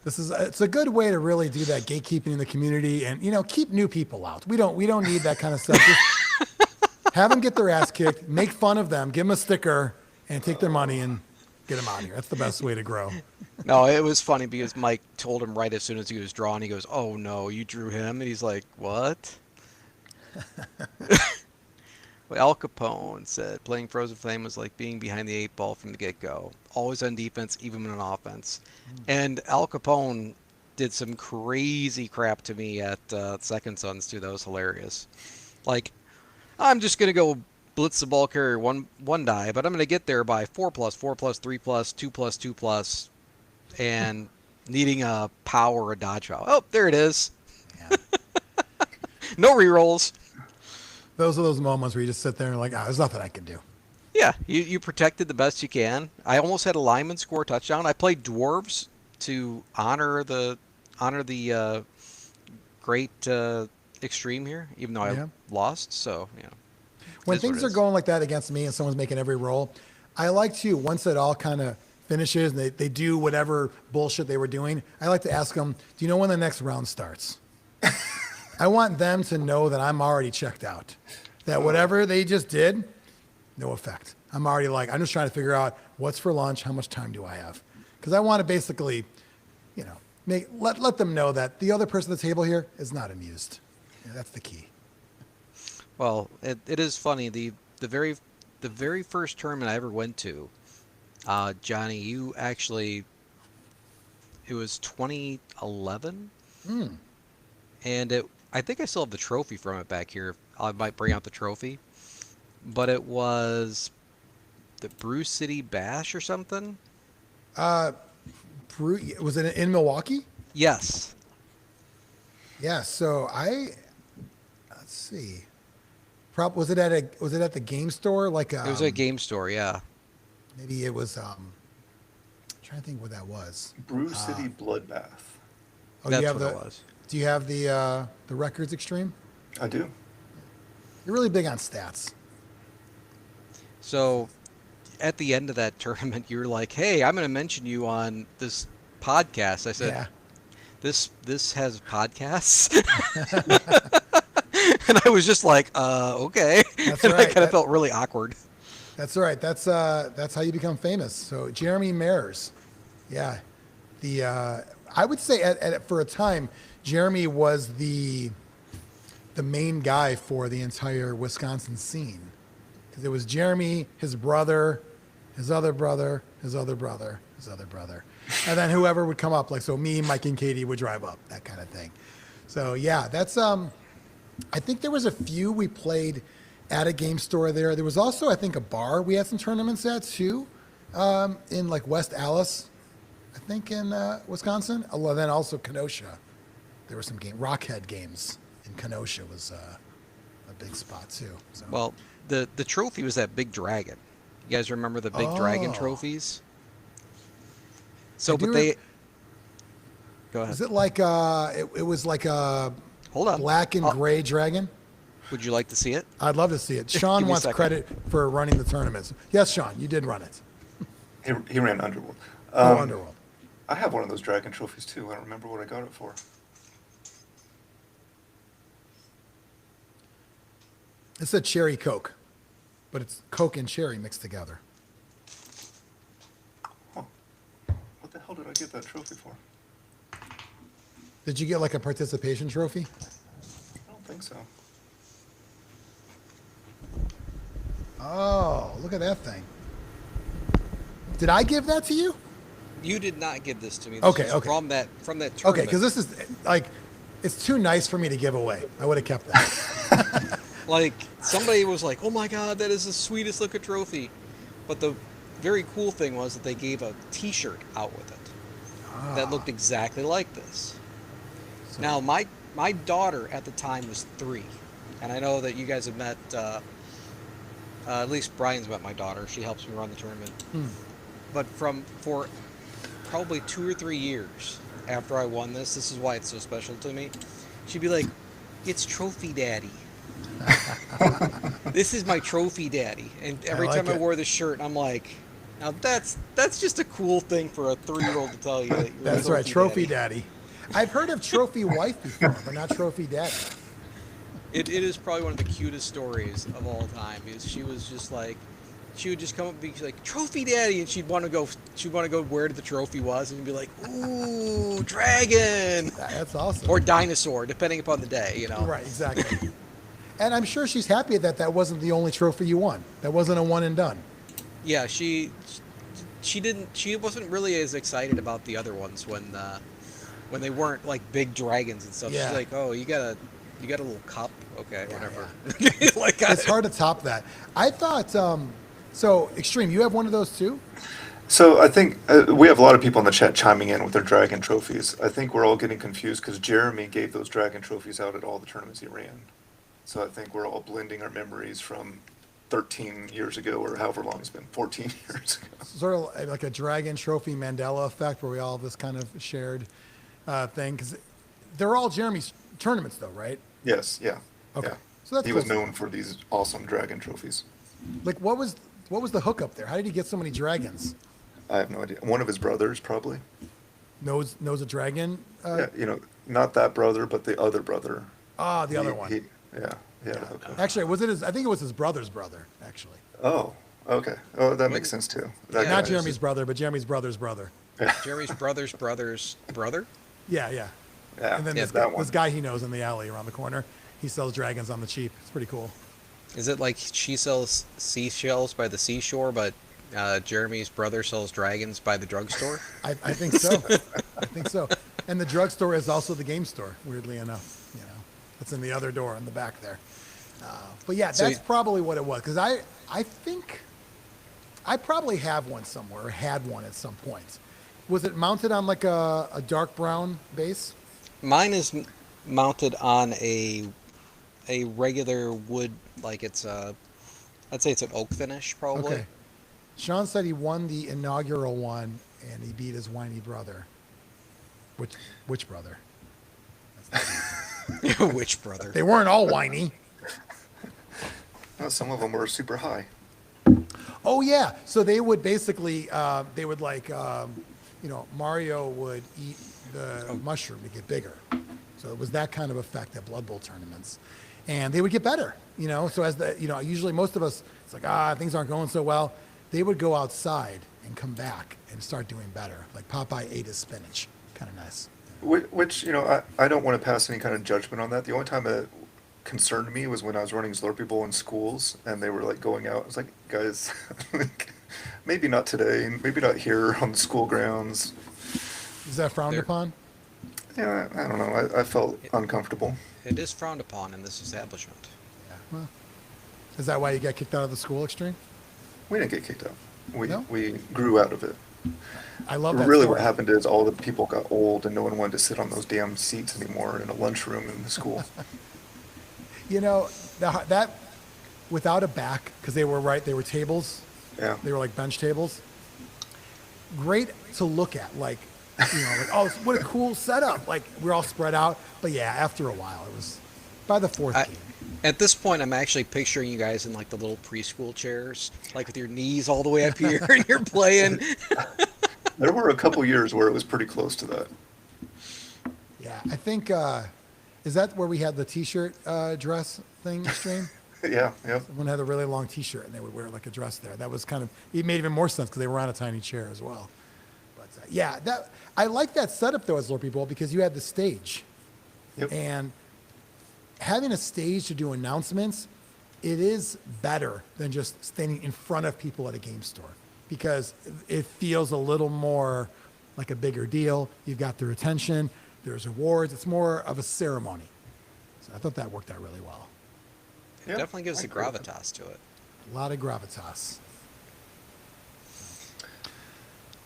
It's a good way to really do that gatekeeping in the community and, keep new people out. We don't need that kind of stuff. Just have them get their ass kicked, make fun of them, give them a sticker, and take their money and get them out of here. That's the best way to grow. No, it was funny because Mike told him right as soon as he was drawn, he goes, "Oh no, you drew him?" And he's like, "What?" Well, Al Capone said, "Playing Frozen Flame was like being behind the 8 ball from the get-go. Always on defense, even on offense." And Al Capone did some crazy crap to me at Second Sons, too. That was hilarious. Like, I'm just going to go blitz the ball carrier one die, but I'm going to get there by 4+, 4+, 3+, 2+, 2+, and needing a power or a dodge foul. Oh, there it is. Yeah. No rerolls. Those are those moments where you just sit there and like, there's nothing I can do. Yeah, you protected the best you can. I almost had a lineman score a touchdown. I played dwarves to honor the great extreme here, even though I lost. So When is what things it are is. going like that against me and someone's making every roll, I like to, once it all kind of finishes and they do whatever bullshit they were doing, I like to ask them, "Do you know when the next round starts?" I want them to know that I'm already checked out. That whatever they just did, no effect. I'm already like, I'm just trying to figure out what's for lunch, how much time do I have? Because I want to basically, let them know that the other person at the table here is not amused. Yeah, that's the key. Well, it is funny. The very first tournament I ever went to, Johnny, you actually, it was 2011, and I think I still have the trophy from it back here. I might bring out the trophy, but it was the Brew City Bash or something. Was it in Milwaukee? Yes. Yeah. So let's see. Was it at the game store? Like It was a game store, yeah. maybe it was. Trying to think what that was. Brew City Bloodbath. Oh, That's you have what it was. Do you have the records Extreme? I do. You're really big on stats. So at the end of that tournament, you were like, "Hey, I'm going to mention you on this podcast." I said, Yeah. This has podcasts? And I was just like, okay. That's And I right. kind of felt really awkward. That's right. That's how you become famous. So Jeremy Mares, yeah, I would say for a time, Jeremy was the the main guy for the entire Wisconsin scene. Because it was Jeremy, his brother, his other brother, his other brother, his other brother. And then whoever would come up, like, so me, Mike, and Katie would drive up, that kind of thing. So, yeah, that's, I think there was a few we played at a game store there. There was also, I think, a bar we had some tournaments at, too, in, like, West Allis, I think, in Wisconsin. And then also Kenosha. There were some Rockhead games in Kenosha was a big spot, too. So. Well, the trophy was that big dragon. You guys remember the big dragon trophies? So, but they... Go ahead. Is it like it was like a Hold on. black and gray dragon? Would you like to see it? I'd love to see it. Give Sean me a wants second. credit for running the tournaments. Yes, Sean, you did run it. He ran Underworld. Underworld. I have one of those dragon trophies too. I don't remember what I got it for. It's a cherry Coke, but it's Coke and cherry mixed together. Huh. What the hell did I get that trophy for? Did you get like a participation trophy? I don't think so. Oh, look at that thing. Did I give that to you? You did not give this to me. This Okay, was okay. From that tournament. Okay, because this is like, it's too nice for me to give away. I would have kept that. Like, somebody was like, oh my god, that is the sweetest looking trophy. But the very cool thing was that they gave a t-shirt out with it that looked exactly like this. So- Now, my daughter at the time was 3. And I know that you guys have met, at least Brian's met my daughter. She helps me run the tournament. But for probably 2 or 3 years after I won this is why it's so special to me. She'd be like, it's Trophy Daddy. This is my Trophy Daddy. And every like time I it. wore this shirt, I'm like, now that's just a cool thing for a 3-year-old to tell you that you're That's a right, Trophy Daddy. Daddy. I've heard of Trophy Wife before, but not Trophy Daddy. It is probably one of the cutest stories of all time because she was just like, she would just come up and be like, Trophy Daddy, and she'd want to go where the trophy was and be like, ooh, dragon, That's awesome. or dinosaur, depending upon the day, you know. Right, exactly. And I'm sure she's happy that that wasn't the only trophy you won. That wasn't a one and done. Yeah, she wasn't really as excited about the other ones when they weren't like big dragons and stuff. Yeah. She's like, oh, you got a little cup, okay, Yeah, whatever. yeah. Like, It's hard to top that. I thought, so Extreme, you have one of those too? So I think we have a lot of people in the chat chiming in with their dragon trophies. I think we're all getting confused because Jeremy gave those dragon trophies out at all the tournaments he ran. So I think we're all blending our memories from 13 years ago or however long it's been, 14 years ago. Sort of like a dragon trophy Mandela effect where we all have this kind of shared thing. Because they're all Jeremy's tournaments though, right? Yes, yeah. Okay. Yeah. So that's He cool. was known for these awesome dragon trophies. Like what was the hookup there? How did he get so many dragons? I have no idea. One of his brothers, probably. Knows a dragon? Yeah, not that brother, but the other brother. The other one. Yeah. Okay. Actually, was it his? I think it was his brother's brother. Actually, Oh, okay. Oh, that makes sense too. That not guy Jeremy's is- brother, but Jeremy's brother's brother. Jeremy's brother's brother. Yeah, yeah. Yeah, And then Yeah, this guy he knows in the alley around the corner, he sells dragons on the cheap. It's pretty cool. Is it like she sells seashells by the seashore, but Jeremy's brother sells dragons by the drugstore? I think so. I think so. And the drugstore is also the game store. Weirdly enough, it's in the other door in the back there. But yeah, So that's probably what it was. Because I think I probably have one somewhere, or had one at some point. Was it mounted on like a dark brown base? Mine is mounted on a regular wood, like it's I'd say it's an oak finish probably. Okay. Sean said he won the inaugural one and he beat his whiny brother. Which brother? Which brother? They weren't all whiny. No, some of them were super high. Oh yeah. So they would basically Mario would eat the mushroom to get bigger. So it was that kind of effect at Blood Bowl tournaments. And they would get better, so as usually most of us, it's like, things aren't going so well. They would go outside and come back and start doing better. Like Popeye ate his spinach. Kind of nice. Which I don't want to pass any kind of judgment on that. The only time concerned me was when I was running Zlurpee Bowl in schools and they were like going out. I was like, guys, like, maybe not today, maybe not here on the school grounds. Is that frowned There- upon? Yeah, I don't know. I felt uncomfortable. It is frowned upon in this establishment. Yeah. Well, is that why you got kicked out of the school, Extreme? We didn't get kicked out. No? We grew out of it. I love that. Really, story. what happened is all the people got old and no one wanted to sit on those damn seats anymore in a lunchroom in the school. You know, that without a back, because they were tables. Yeah. They were like bench tables. Great to look at, like, you know, like, oh, what a cool setup. Like, we're all spread out. But yeah, after a while, it was by the fourth game. At this point, I'm actually picturing you guys in like the little preschool chairs, like with your knees all the way up here, and you're playing. There were a couple years where it was pretty close to that. Yeah, I think, is that where we had the T-shirt dress thing, Extreme? Yeah, yeah. Someone had a really long T-shirt and they would wear like a dress there. That was kind of, it made even more sense because they were on a tiny chair as well. But yeah, I like that setup though as Zlurpee Bowl because you had the stage. Yep. And having a stage to do announcements, it is better than just standing in front of people at a game store because it feels a little more like a bigger deal. You've got their attention, there's awards, it's more of a ceremony. So I thought that worked out really well. It Yeah, definitely gives I the agree with gravitas to it. A lot of gravitas.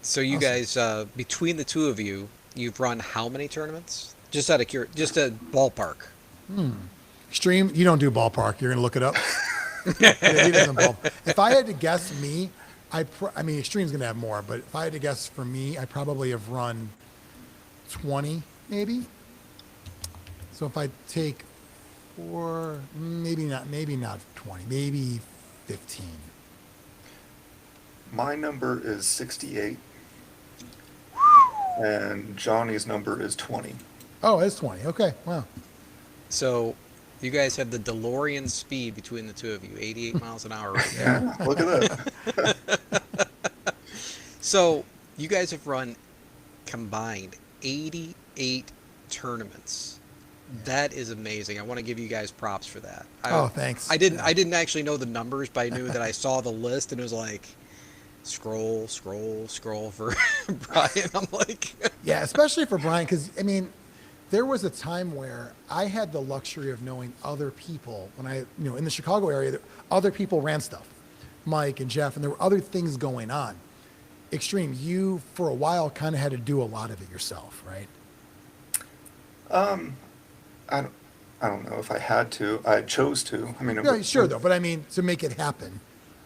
So you Awesome. guys, between the two of you, you've run how many tournaments? Just out of just a ballpark. Extreme, you don't do ballpark. You're going to look it up. Yeah, he doesn't ball. If I had to guess me, I mean, Extreme's going to have more, but if I had to guess for me, I probably have run 20, maybe. So if I take four, maybe not 20, maybe 15. My number is 68. And Johnny's number is 20. Oh, it's 20. Okay, wow. So you guys have the DeLorean speed between the two of you, 88 miles an hour right now. Yeah, look at that. So you guys have run combined 88 tournaments. That is amazing. I want to give you guys props for that. Oh, thanks. I didn't. Yeah. I didn't actually know the numbers, but I knew that I saw the list and it was like, scroll for Brian. I'm like, Yeah, especially for Brian, because, I mean, there was a time where I had the luxury of knowing other people when in the Chicago area, other people ran stuff, Mike and Jeff, and there were other things going on. Extreme, you, for a while, kind of had to do a lot of it yourself, right? I don't know if I had to. I chose to. I mean, Yeah, sure, though, but I mean, to make it happen,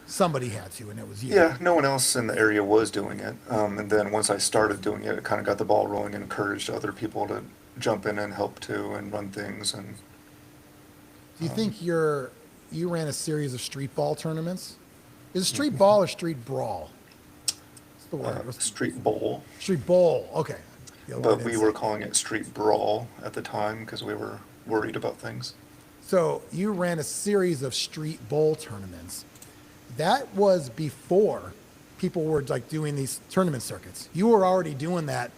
somebody had to, and it was you. yeah, no one else in the area was doing it. And then once I started doing it, it kind of got the ball rolling and encouraged other people to jump in and help too and run things. And Do you think you ran a series of street ball tournaments? Is it street ball or street brawl? What's the word? What's Street Bowl. street bowl? Okay. The other But one we is- were calling it Street Brawl at the time because we were worried about things. So you ran a series of street bowl tournaments. That was before people were like doing these tournament circuits. You were already doing that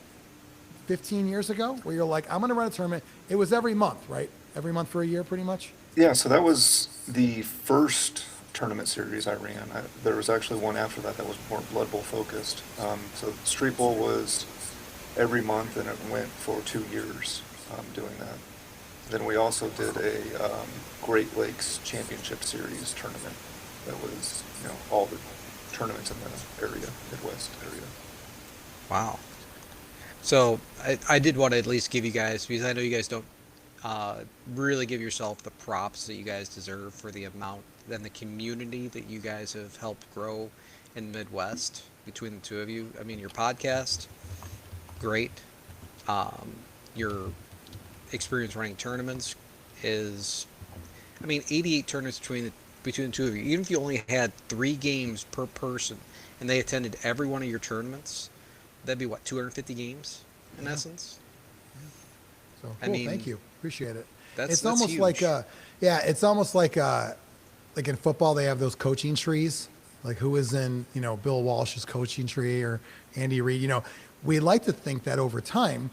15 years ago, where you're like, I'm going to run a tournament. It was every month, right? Every month for a year, pretty much. Yeah, so that was the first tournament series I ran. There was actually one after that that was more Blood Bowl focused. So Street Bowl was every month, and it went for 2 years doing that. Then we also did a Great Lakes Championship Series tournament. That was, all the tournaments in the area, Midwest area. wow. So I did want to at least give you guys, because I know you guys don't really give yourself the props that you guys deserve for the amount and the community that you guys have helped grow in the Midwest between the two of you. I mean, your podcast, great. Your experience running tournaments is, 88 tournaments between the two of you. Even if you only had 3 games per person and they attended every one of your tournaments, that'd be what, 250 games in essence? So cool. I mean, Thank you. Appreciate it. That's It's almost huge. like it's almost like in football they have those coaching trees, like who is in Bill Walsh's coaching tree or Andy Reid. We like to think that over time,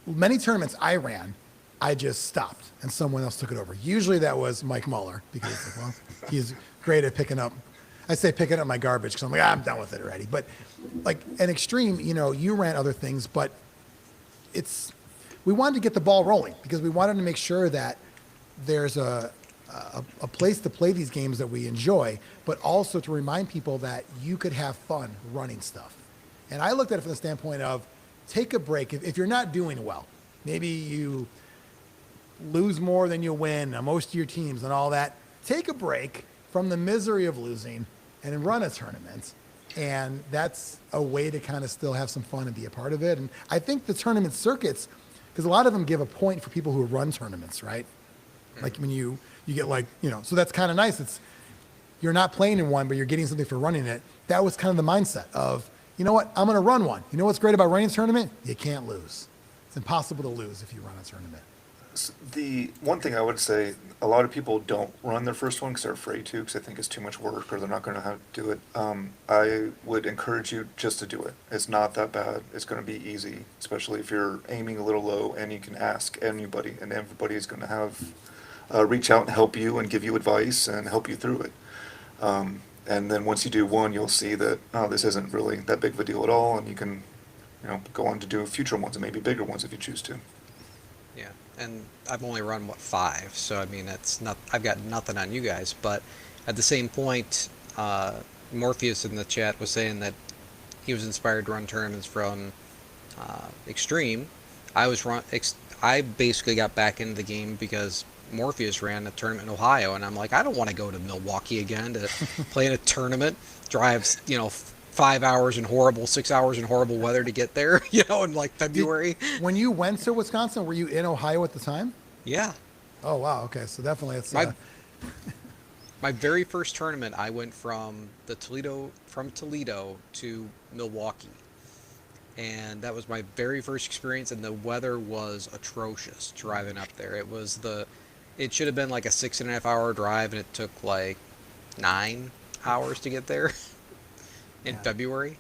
many tournaments I ran, I just stopped and someone else took it over. Usually that was Mike Muller because it's like, well, he's great at picking up. I say picking up my garbage because I'm like, I'm done with it already. But like an extreme, you ran other things, but we wanted to get the ball rolling because we wanted to make sure that there's a place to play these games that we enjoy, but also to remind people that you could have fun running stuff. And I looked at it from the standpoint of take a break. If you're not doing well, maybe you lose more than you win on most of your teams and all that, take a break from the misery of losing and run a tournament. And that's a way to kind of still have some fun and be a part of it. And I think the tournament circuits, because a lot of them give a point for people who run tournaments, right? Like when you get like, so that's kind of nice. You're not playing in one, but you're getting something for running it. That was kind of the mindset of, you know what, I'm going to run one. You know what's great about running a tournament? You can't lose. It's impossible to lose if you run a tournament. The one thing I would say, a lot of people don't run their first one because they're afraid to, because they think it's too much work or they're not going to know how to do it. I would encourage you just to do it. It's not that bad. It's going to be easy, especially if you're aiming a little low and you can ask anybody, and everybody is going to have reach out and help you and give you advice and help you through it. And then once you do one, you'll see that, this isn't really that big of a deal at all, and you can, go on to do future ones and maybe bigger ones if you choose to. Yeah, and I've only run 5, so I mean I've got nothing on you guys. But at the same point, Morpheus in the chat was saying that he was inspired to run tournaments from Extreme. I basically got back into the game because Morpheus ran a tournament in Ohio, and I'm like, I don't want to go to Milwaukee again to play in a tournament. Drives 5 hours in horrible, 6 hours in horrible weather to get there, in like February. When you went to Wisconsin, were you in Ohio at the time? Yeah. Oh, wow. Okay. So definitely it's my very first tournament, I went from Toledo to Milwaukee. And that was my very first experience, and the weather was atrocious driving up there. It should have been like a 6.5 hour drive, and it took like 9 hours to get there. In February.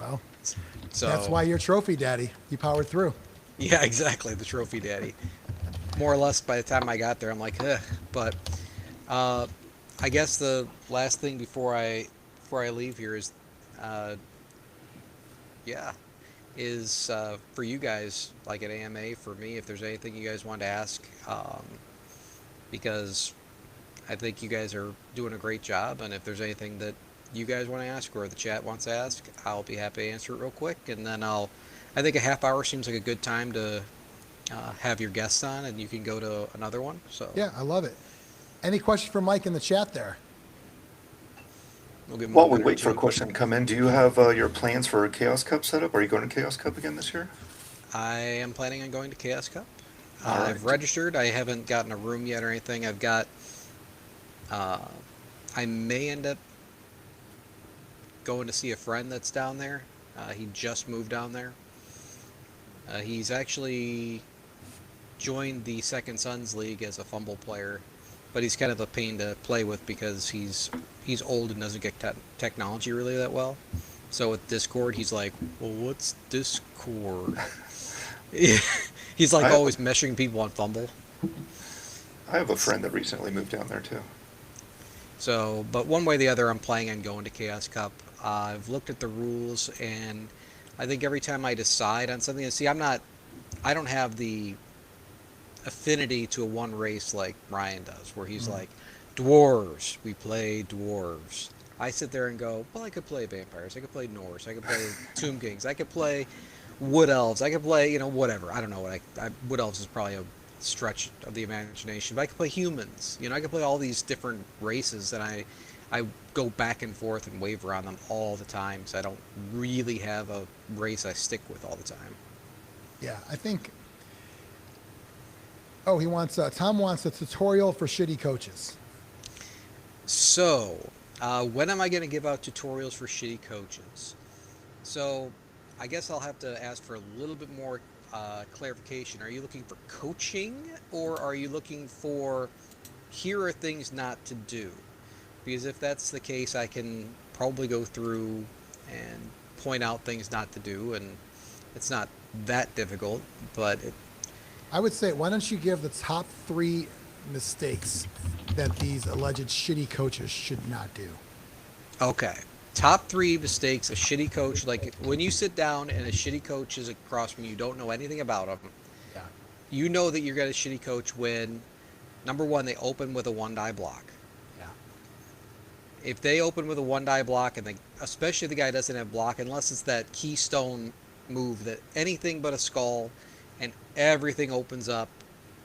Well, so that's why you're trophy daddy. You powered through. Yeah, exactly. The trophy daddy. More or less by the time I got there, I'm like, ugh. But I guess the last thing before I leave here is, for you guys, like at AMA, for me, if there's anything you guys want to ask, because I think you guys are doing a great job, and if there's anything that you guys want to ask or the chat wants to ask, I'll be happy to answer it real quick, and then I think a half hour seems like a good time to have your guests on, and you can go to another one. So yeah, I love it. Any questions for Mike in the chat there? While we wait for a question to come in, do you have your plans for a Chaos Cup set up? Are you going to Chaos Cup again this year? I am planning on going to Chaos Cup. All right. I've registered. I haven't gotten a room yet or anything. I've got I may end up going to see a friend that's down there. He just moved down there. He's actually joined the Second Sons League as a fumble player, but he's kind of a pain to play with because he's old and doesn't get technology really that well. So with Discord, he's like, well, what's Discord? He's like always meshing people on fumble. I have a friend that recently moved down there too. So, but one way or the other, I'm planning on going to Chaos Cup. I've looked at the rules, and I think every time I decide on something, I don't have the affinity to a one race like Ryan does, where he's like, dwarves, we play dwarves. I sit there and go, well, I could play vampires, I could play Norse, I could play Tomb Kings, I could play Wood Elves, I could play, whatever. I don't know what Wood Elves is probably a stretch of the imagination, but I could play humans. I could play all these different races, and I go back and forth and waver on them all the time, so I don't really have a race I stick with all the time. Yeah, I think. Oh, Tom wants a tutorial for shitty coaches. So, when am I going to give out tutorials for shitty coaches? So, I guess I'll have to ask for a little bit more clarification. Are you looking for coaching, or are you looking for, here are things not to do? Because if that's the case, I can probably go through and point out things not to do, and it's not that difficult, but I would say, why don't you give the top 3 mistakes that these alleged shitty coaches should not do? Okay. Top 3 mistakes a shitty coach, like when you sit down and a shitty coach is across from you, you don't know anything about them. Yeah. You know that you're going to shitty coach when, number 1, they open with a 1-die block. Yeah. If they open with a 1-die block, and especially the guy doesn't have block, unless it's that keystone move that anything but a skull and everything opens up,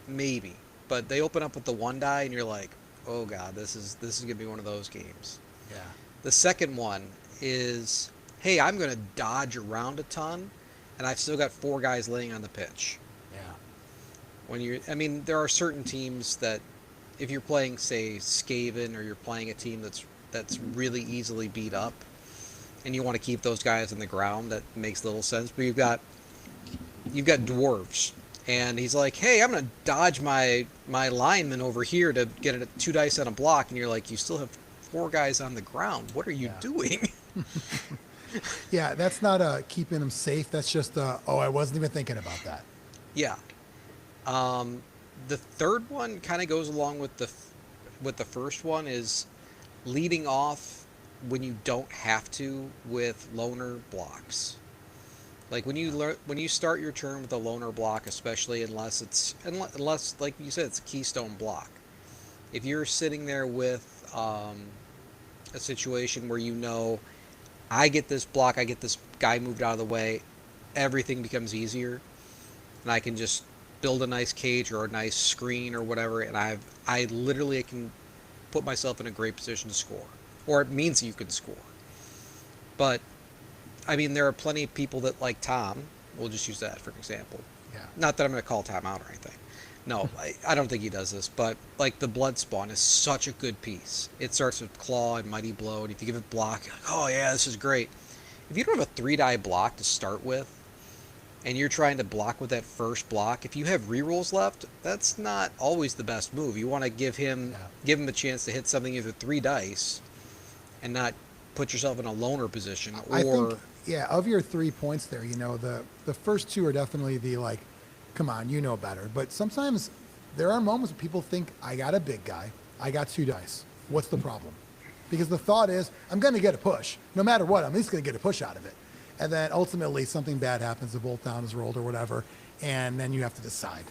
maybe. But they open up with the 1-die, and you're like, oh god, this is gonna be one of those games. Yeah. The second one is, hey, I'm gonna dodge around a ton, and I've still got 4 guys laying on the pitch. Yeah. There are certain teams that, if you're playing, say, Skaven, or you're playing a team that's really easily beat up, and you want to keep those guys on the ground, that makes little sense. But you've got dwarves, and he's like, hey, I'm gonna dodge my lineman over here to get a 2 dice on a block, and you're like, you still have 4 guys on the ground. What are you doing? Yeah, that's not keeping them safe. That's just I wasn't even thinking about that. Yeah. The third one kind of goes along with the first one, is leading off when you don't have to with loner blocks. Like when you start your turn with a loner block, especially unless like you said, it's a keystone block. If you're sitting there with a situation where I get this block, I get this guy moved out of the way, everything becomes easier, and I can just build a nice cage or a nice screen or whatever, and I literally can put myself in a great position to score, or it means you can score. But there are plenty of people that, like Tom, we'll just use that for an example. Yeah. Not that I'm going to call Tom out or anything. No, I don't think he does this, but like the Blood Spawn is such a good piece. It starts with Claw and Mighty Blow, and if you give it block, you're like, oh yeah, this is great. If you don't have a 3-die block to start with, and you're trying to block with that first block, if you have rerolls left, that's not always the best move. You want to give him a chance to hit something with 3 dice, and not put yourself in a loner position. I think, of your 3 points there, the first 2 are definitely the like, come on, you know better. But sometimes there are moments where people think, I got a big guy, I got 2 dice. What's the problem? Because the thought is, I'm going to get a push. No matter what, I'm at least going to get a push out of it. And then ultimately something bad happens, the bolt down is rolled or whatever, and then you have to decide.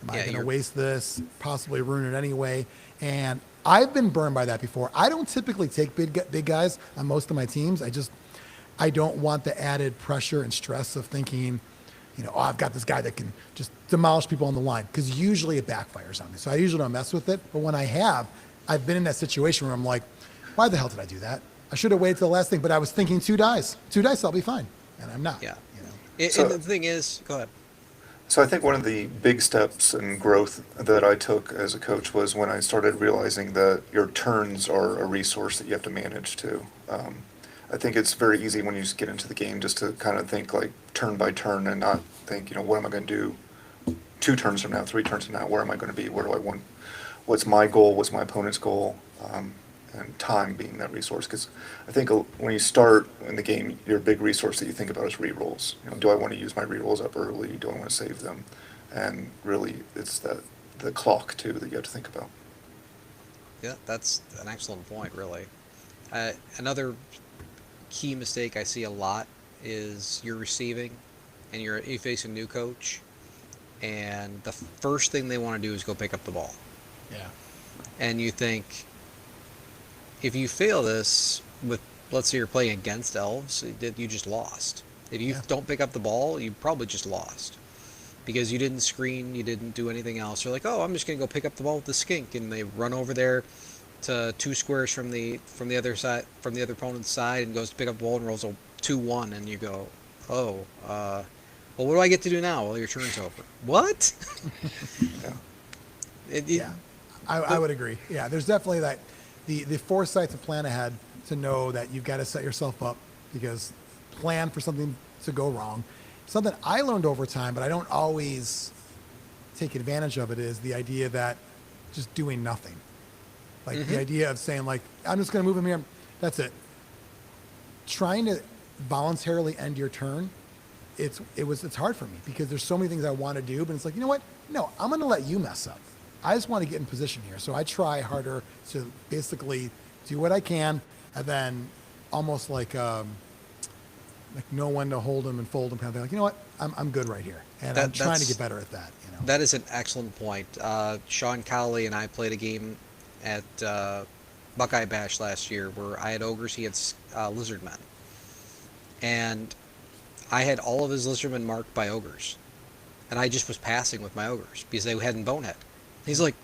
Am I going to waste this, possibly ruin it anyway? And I've been burned by that before. I don't typically take big guys on most of my teams. I don't want the added pressure and stress of thinking, I've got this guy that can just demolish people on the line, because usually it backfires on me. So I usually don't mess with it. But when I've been in that situation where I'm like, why the hell did I do that? I should have waited till the last thing, but I was thinking 2 dice. 2 dice, I'll be fine. And I'm not. Yeah. So- and the thing is, go ahead. So I think one of the big steps in growth that I took as a coach was when I started realizing that your turns are a resource that you have to manage too. I think it's very easy when you just get into the game just to kind of think like turn by turn and not think, what am I going to do 2 turns from now, 3 turns from now? Where am I going to be? Where do I want? What's my goal? What's my opponent's goal? And time being that resource. Because I think when you start in the game, your big resource that you think about is rerolls. Do I want to use my rerolls up early? Do I want to save them? And really, it's the clock too that you have to think about. Yeah, that's an excellent point, really. Another key mistake I see a lot is you're receiving, and you face a new coach, and the first thing they want to do is go pick up the ball. Yeah. And you think, if you fail this with, let's say you're playing against elves, you just lost. If you don't pick up the ball, you probably just lost. Because you didn't screen, you didn't do anything else. You're like, I'm just going to go pick up the ball with the skink. And they run over there to 2 squares from the other side, from the other opponent's side, and goes to pick up the ball and rolls a 2-1. And you go, well, what do I get to do now? Well, your turn's over. What? I would agree. Yeah, there's definitely that. The foresight to plan ahead, to know that you've got to set yourself up, because plan for something to go wrong. Something I learned over time, but I don't always take advantage of it, is the idea that just doing nothing. Like the idea of saying, like, I'm just going to move him here. That's it. Trying to voluntarily end your turn it's hard for me because there's so many things I want to do, but it's like, you know what? No, I'm going to let you mess up. I just want to get in position here. So I try harder to basically do what I can, and then almost like know when to hold them and fold them, kind of thing. Like, you know what? I'm good right here, and I'm trying to get better at that. You know, That is an excellent point. Sean Cowley and I played a game at Buckeye Bash last year where I had ogres, he had lizardmen, and I had all of his lizardmen marked by ogres, and I just was passing with my ogres because they hadn't bonehead. He's like,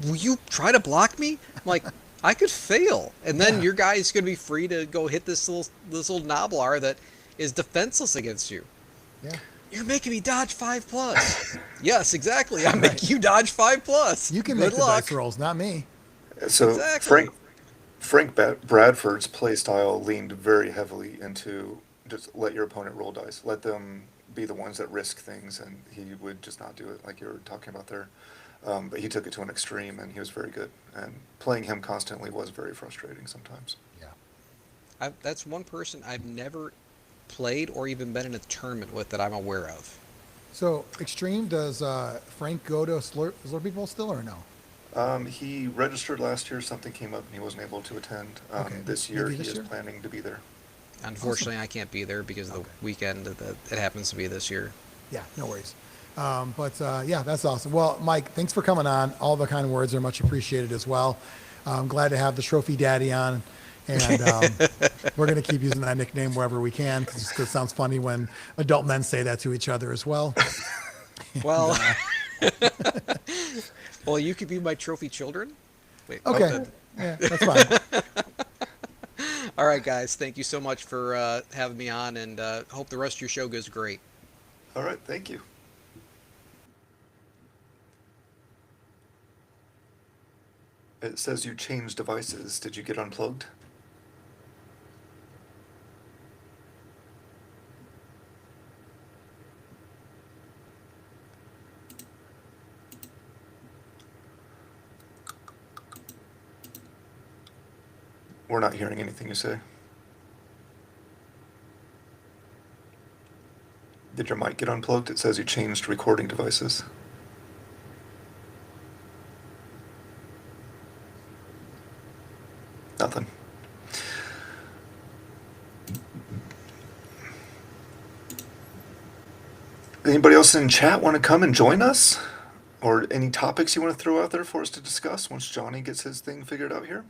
"Will you try to block me?" I'm like, "I could fail, and then your guy's gonna be free to go hit this little Noblar that is defenseless against you." yeah. You're making me dodge 5+. Yes, exactly. I'm making you dodge 5+. You can Good make the luck. dice rolls, not me. So Exactly. Frank Bradford's play style leaned very heavily into just let your opponent roll dice, let them be the ones that risk things, and he would just not do it like you were talking about there. But he took it to an extreme, and he was very good. And playing him constantly was very frustrating sometimes. Yeah. That's one person I've never played or even been in a tournament with that I'm aware of. So extreme, does Frank go to Zlurpee Bowl still or no? He registered last year. Something came up, and he wasn't able to attend. Okay. This year, Maybe he this is year? planning to be there. Unfortunately, I can't be there because of the weekend that it happens to be this year. Yeah, no worries. Yeah, that's awesome. Well, Mike, thanks for coming on. All the kind words are much appreciated as well. I'm glad to have the Trophy Daddy on. And we're going to keep using that nickname wherever we can because it sounds funny when adult men say that to each other as well. Well, well, you could be my trophy children. Wait, Okay. Yeah, that's fine. All right, guys. Thank you so much for having me on, and hope the rest of your show goes great. All right, thank you. It says you changed devices. Did you get unplugged? We're not hearing anything you say. Did your mic get unplugged? It says you changed recording devices. Nothing. Anybody else in chat want to come and join us? Or any topics you want to throw out there for us to discuss once Johnny gets his thing figured out here?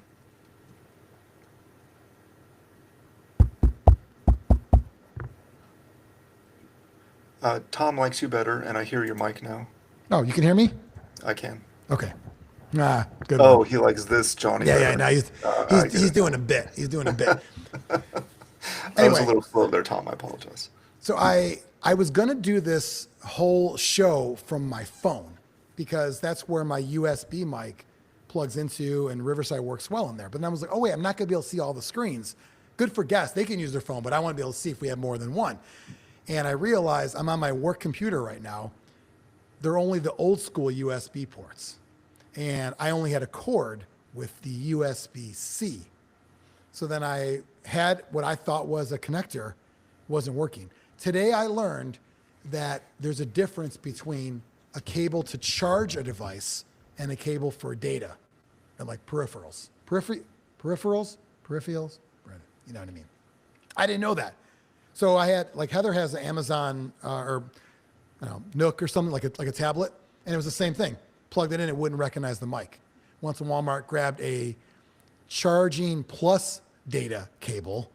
Tom likes you better, and I hear your mic now. Oh, you can hear me? I can. Okay. Good. Oh, one. he likes this Johnny Yeah, better. no, I get he's it. doing a bit. He's doing a bit. I was Anyway. a little slow there, Tom. I apologize. So I was gonna do this whole show from my phone because that's where my USB mic plugs into, and Riverside works well in there. But then I was like, oh wait, I'm not gonna be able to see all the screens. Good for guests, they can use their phone, but I want to be able to see if we have more than one. And I realized I'm on my work computer right now. They're only the old school USB ports, and I only had a cord with the USB-C. So then I had what I thought was a connector, wasn't working. Today I learned that there's a difference between a cable to charge a device and a cable for data, and like peripherals. Peripherals? You know what I mean? I didn't know that. So I had, like Heather has an Amazon or I don't know, Nook or something like a tablet, and it was the same thing. Plugged it in, it wouldn't recognize the mic. Once in Walmart, grabbed a charging plus data cable,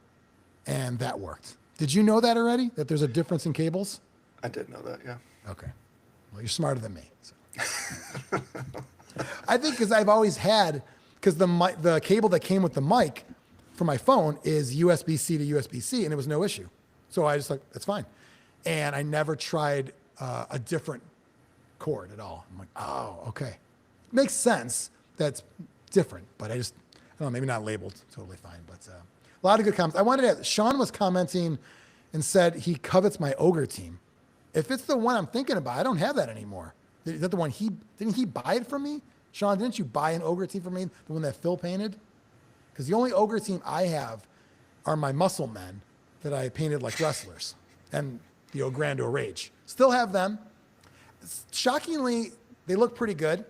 and that worked. Did you know that already? That there's a difference in cables? I did know that, yeah. Okay. Well, you're smarter than me. So. I think because I've always had, because the cable that came with the mic for my phone is USB-C to USB-C, and it was no issue. So I just like, that's fine. And I never tried a different cord at all. I'm like, oh, okay. Makes sense. That's different, but I don't know, maybe not labeled totally fine, but a lot of good comments. I wanted to, Sean was commenting and said he covets my ogre team. If it's the one I'm thinking about, I don't have that anymore. Is that the one didn't he buy it from me? Sean, didn't you buy an ogre team from me? The one that Phil painted? Because the only ogre team I have are my muscle men that I painted like wrestlers. And the Ogrando Rage. Still have them. Shockingly, they look pretty good.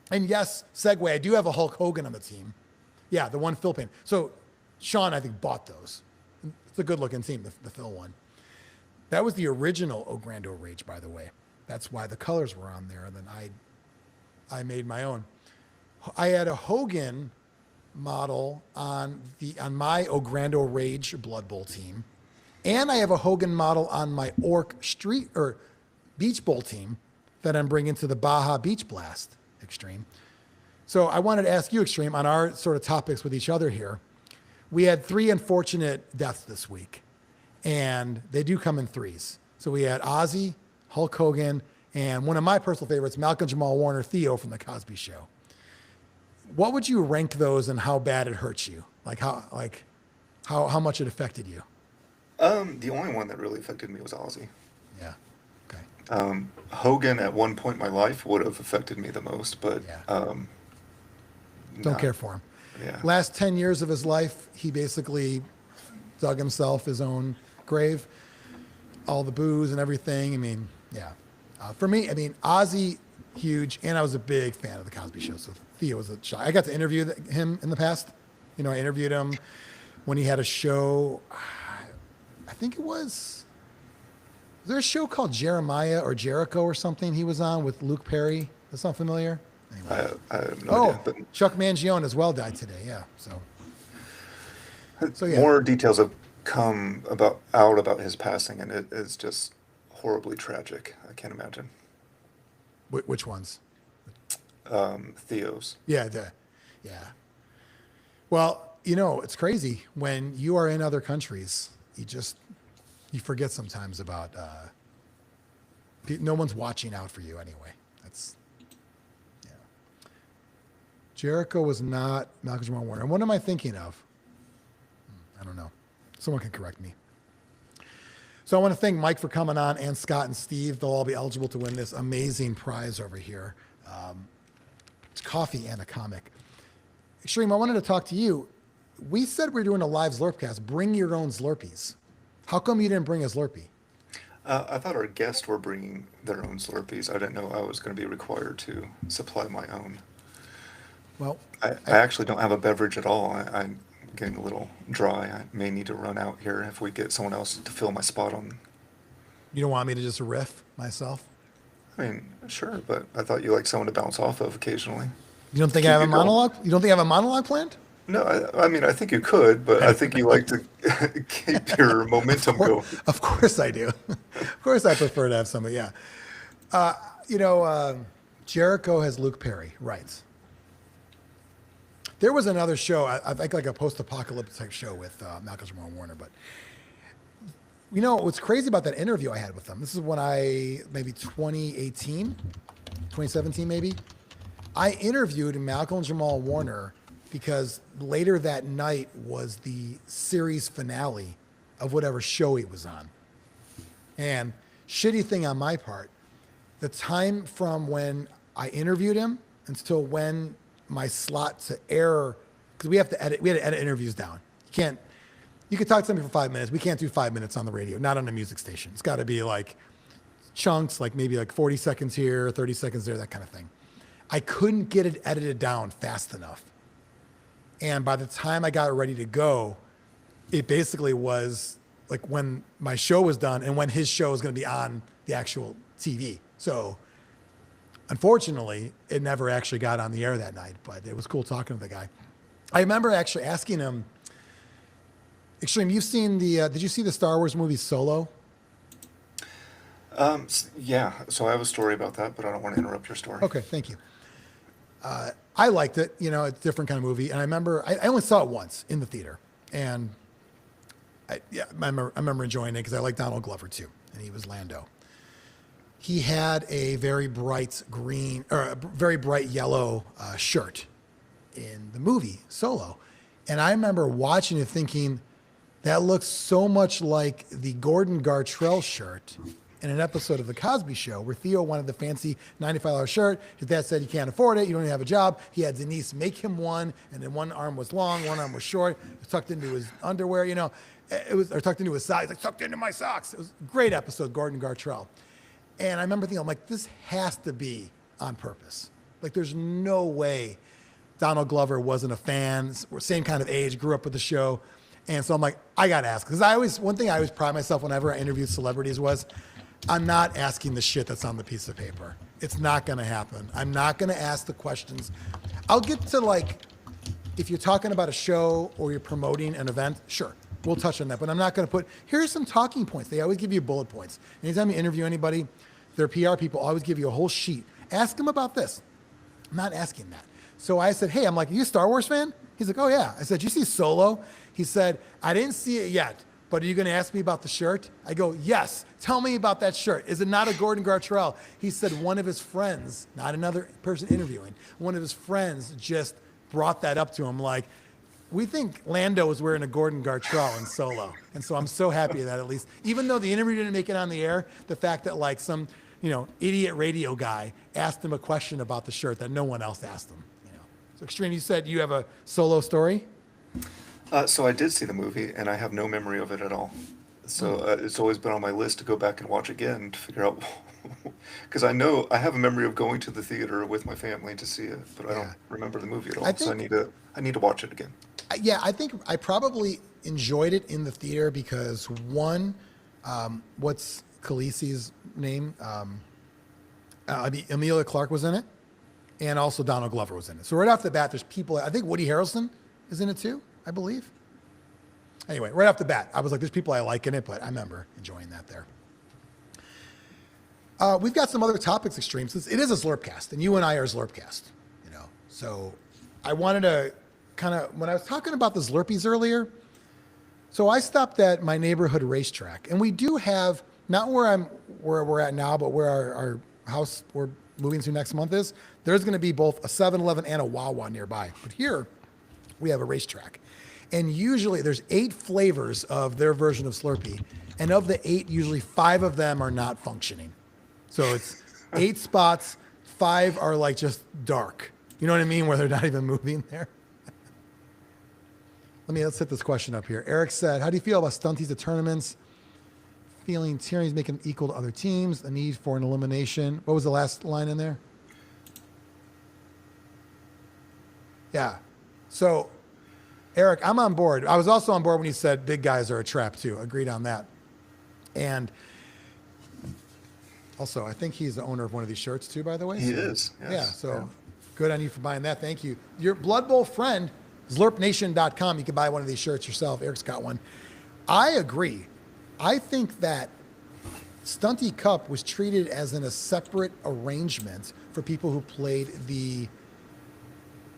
And yes, segue, I do have a Hulk Hogan on the team. Yeah, the one Phil paint. So Sean, I think, bought those. It's a good-looking team, the Phil one. That was the original Ogrando Rage, by the way. That's why the colors were on there. And then I made my own. I had a Hogan model on my Ogrando Rage Blood Bowl team. And I have a Hogan model on my Orc Street or Beach Bowl team that I'm bringing to the Baja Beach Blast Extreme. So I wanted to ask you, Extreme, on our sort of topics with each other here. We had 3 unfortunate deaths this week, and they do come in threes. So we had Ozzy, Hulk Hogan, and one of my personal favorites, Malcolm Jamal Warner, Theo from The Cosby Show. What would you rank those and how bad it hurts you? How much it affected you? The only one that really affected me was Ozzy. Yeah. Okay. Hogan at one point in my life would have affected me the most, but Don't no. care for him. Yeah. Last 10 years of his life, he basically dug himself his own grave. All the booze and everything. I mean, yeah. For me, I mean, Ozzy, huge, and I was a big fan of The Cosby Show, so Theo was a shock. I got to interview him in the past. You know, I interviewed him when he had a show. I think it was there a show called Jeremiah or Jericho or something he was on with Luke Perry? That sound familiar? Anyway. I have no idea. But Chuck Mangione as well died today. Yeah. So yeah. more details have come out about his passing, and it is just horribly tragic. I can't imagine. Which ones? Theo's. Yeah. Well, you know, it's crazy when you are in other countries. You forget sometimes about no one's watching out for you anyway. Jericho was not Malcolm Jamal Warner. And what am I thinking of? I don't know. Someone can correct me. So I want to thank Mike for coming on, and Scott and Steve. They'll all be eligible to win this amazing prize over here. It's coffee and a comic. Extreme, I wanted to talk to you. We said we were doing a live Zlurpcast. Bring your own Zlurpees. How come you didn't bring a Zlurpee? I thought our guests were bringing their own Slurpees. I didn't know I was going to be required to supply my own. Well, I actually don't have a beverage at all. I'm getting a little dry. I may need to run out here if we get someone else to fill my spot on. you don't want me to just riff myself? I mean, sure, but I thought you liked someone to bounce off of occasionally. You don't think Keep I have a it going. monologue? You don't think I have a monologue planned? No, I mean, I think you could, but I think you like to keep your momentum going. Of course I do. Of course I prefer to have somebody, yeah. Jericho has Luke Perry, right. There was another show, I think like a post-apocalyptic type show with Malcolm Jamal Warner, but you know, what's crazy about that interview I had with them, this is when maybe 2018, 2017 maybe, I interviewed Malcolm Jamal Warner because later that night was the series finale of whatever show he was on. And shitty thing on my part, the time from when I interviewed him until when my slot to air, because we had to edit interviews down. You could talk to somebody for 5 minutes. We can't do 5 minutes on the radio, not on a music station. It's got to be like chunks, like maybe like 40 seconds here, 30 seconds there, that kind of thing. I couldn't get it edited down fast enough. And by the time I got it ready to go, it basically was like when my show was done and when his show was going to be on the actual TV. So unfortunately, it never actually got on the air that night, but it was cool talking to the guy. I remember actually asking him, Extreme, you've seen did you see the Star Wars movie Solo? Yeah, so I have a story about that, but I don't want to interrupt your story. Okay, thank you. I liked it. You know, it's a different kind of movie. And I remember, I only saw it once in the theater. And I remember enjoying it because I like Donald Glover too. And he was Lando. He had a very bright green, or a very bright yellow shirt in the movie Solo. And I remember watching it thinking, that looks so much like the Gordon Gartrell shirt in an episode of The Cosby Show where Theo wanted the fancy $95 shirt. His dad said, you can't afford it. You don't even have a job. He had Denise make him one, and then one arm was long, one arm was short. It was tucked into his underwear, you know. It was, or tucked into his socks. Like, tucked into my socks. It was a great episode, Gordon Gartrell. And I remember thinking, I'm like, this has to be on purpose. Like, there's no way Donald Glover wasn't a fan. We're same kind of age, grew up with the show. And so I'm like, I got to ask. Because one thing I always pride myself whenever I interview celebrities was, I'm not asking the shit that's on the piece of paper. It's not going to happen. I'm not going to ask the questions. I'll get to, like, if you're talking about a show or you're promoting an event, sure, we'll touch on that. But I'm not going to put, here's some talking points. They always give you bullet points. Anytime you interview anybody, their PR people always give you a whole sheet. Ask them about this. I'm not asking that. So I said, hey, I'm like, are you a Star Wars fan? He's like, oh, yeah. I said, you see Solo? He said, I didn't see it yet, but are you going to ask me about the shirt? I go, yes. Tell me about that shirt. Is it not a Gordon Gartrell? He said one of his friends, not another person interviewing, one of his friends just brought that up to him. Like, we think Lando was wearing a Gordon Gartrell in Solo. And so I'm so happy that at least, even though the interview didn't make it on the air, the fact that like some, idiot radio guy asked him a question about the shirt that no one else asked him. So Extreme, you said you have a Solo story? So I did see the movie, and I have no memory of it at all. So it's always been on my list to go back and watch again to figure out, because I know I have a memory of going to the theater with my family to see it, but I don't remember the movie at all. So I need to watch it again. Yeah, I think I probably enjoyed it in the theater because one, what's Khaleesi's name? Emilia Clarke was in it, and also Donald Glover was in it. So right off the bat, there's people. I think Woody Harrelson is in it too, I believe. Anyway, right off the bat, I was like, there's people I like in it, but I remember enjoying that there. We've got some other topics, Extreme, since it is a Zlurpcast, and you and I are Zlurpcast, So I wanted to kind of, when I was talking about the Zlurpees earlier, so I stopped at my neighborhood racetrack, and we do have, not where we're at now, but where our house we're moving to next month is, there's going to be both a 7-Eleven and a Wawa nearby. But here, we have a racetrack. And usually there's 8 flavors of their version of Slurpee. And of the 8, usually 5 of them are not functioning. So it's 8 spots, 5 are like just dark. You know what I mean? Where they're not even moving there. Let's hit this question up here. Eric said, how do you feel about stunties at tournaments? Feeling tyrannies make them equal to other teams, the need for an elimination. What was the last line in there? Yeah. So, Eric, I'm on board. I was also on board when he said big guys are a trap too. Agreed on that. And also, I think he's the owner of one of these shirts too, by the way. He is. Yes. Yeah. So good on you for buying that. Thank you. Your Blood Bowl friend, Zlurpnation.com. You can buy one of these shirts yourself. Eric's got one. I agree. I think that Stunty Cup was treated as in a separate arrangement for people who played the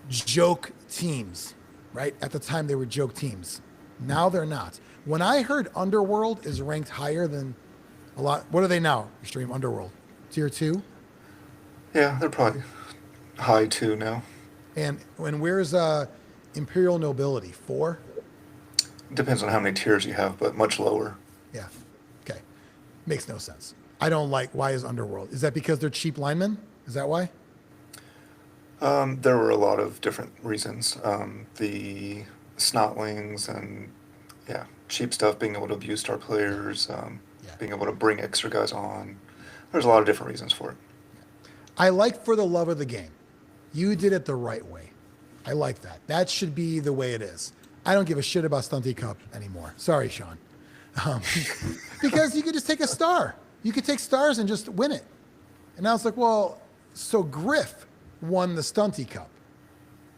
joke teams, right? At the time, they were joke teams. Now they're not. When I heard Underworld is ranked higher than a lot, what are they now? Extreme Underworld, tier 2? Yeah, they're probably high 2 now. And where's Imperial Nobility? 4? Depends on how many tiers you have, but much lower. Yeah. Okay. Makes no sense. I don't like, why is Underworld? Is that because they're cheap linemen? Is that why? There were a lot of different reasons. The snotlings and, cheap stuff, being able to abuse star players, being able to bring extra guys on. There's a lot of different reasons for it. I like for the love of the game. You did it the right way. I like that. That should be the way it is. I don't give a shit about Stunty Cup anymore. Sorry, Sean. Because you could just take a star. You could take stars and just win it. And I was like, well, so Griff won the Stunty Cup,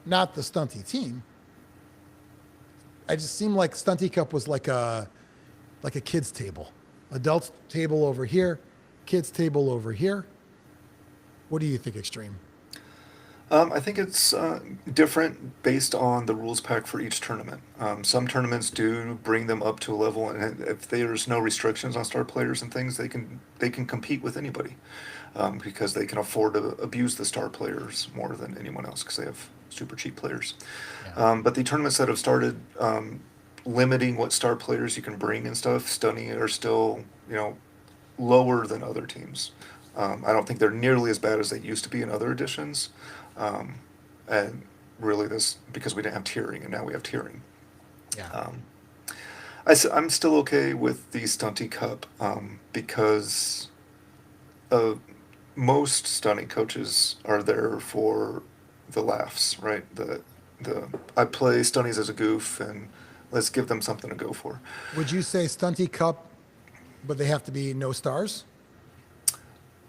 not the Stunty team. I just seemed like Stunty Cup was like a kid's table. Adults table over here, kids table over here. What do you think, Extreme? I think it's different based on the rules pack for each tournament. Some tournaments do bring them up to a level, and if there's no restrictions on star players and things, they can compete with anybody because they can afford to abuse the star players more than anyone else because they have super cheap players. Yeah. But the tournaments that have started limiting what star players you can bring and stuff, stunning, are still lower than other teams. I don't think they're nearly as bad as they used to be in other editions. And really this, because we didn't have tiering and now we have tiering. Yeah. I'm still okay with the Stunty Cup because most stunty coaches are there for the laughs, right? The I play stunties as a goof, and let's give them something to go for. Would you say Stunty Cup, but they have to be no stars?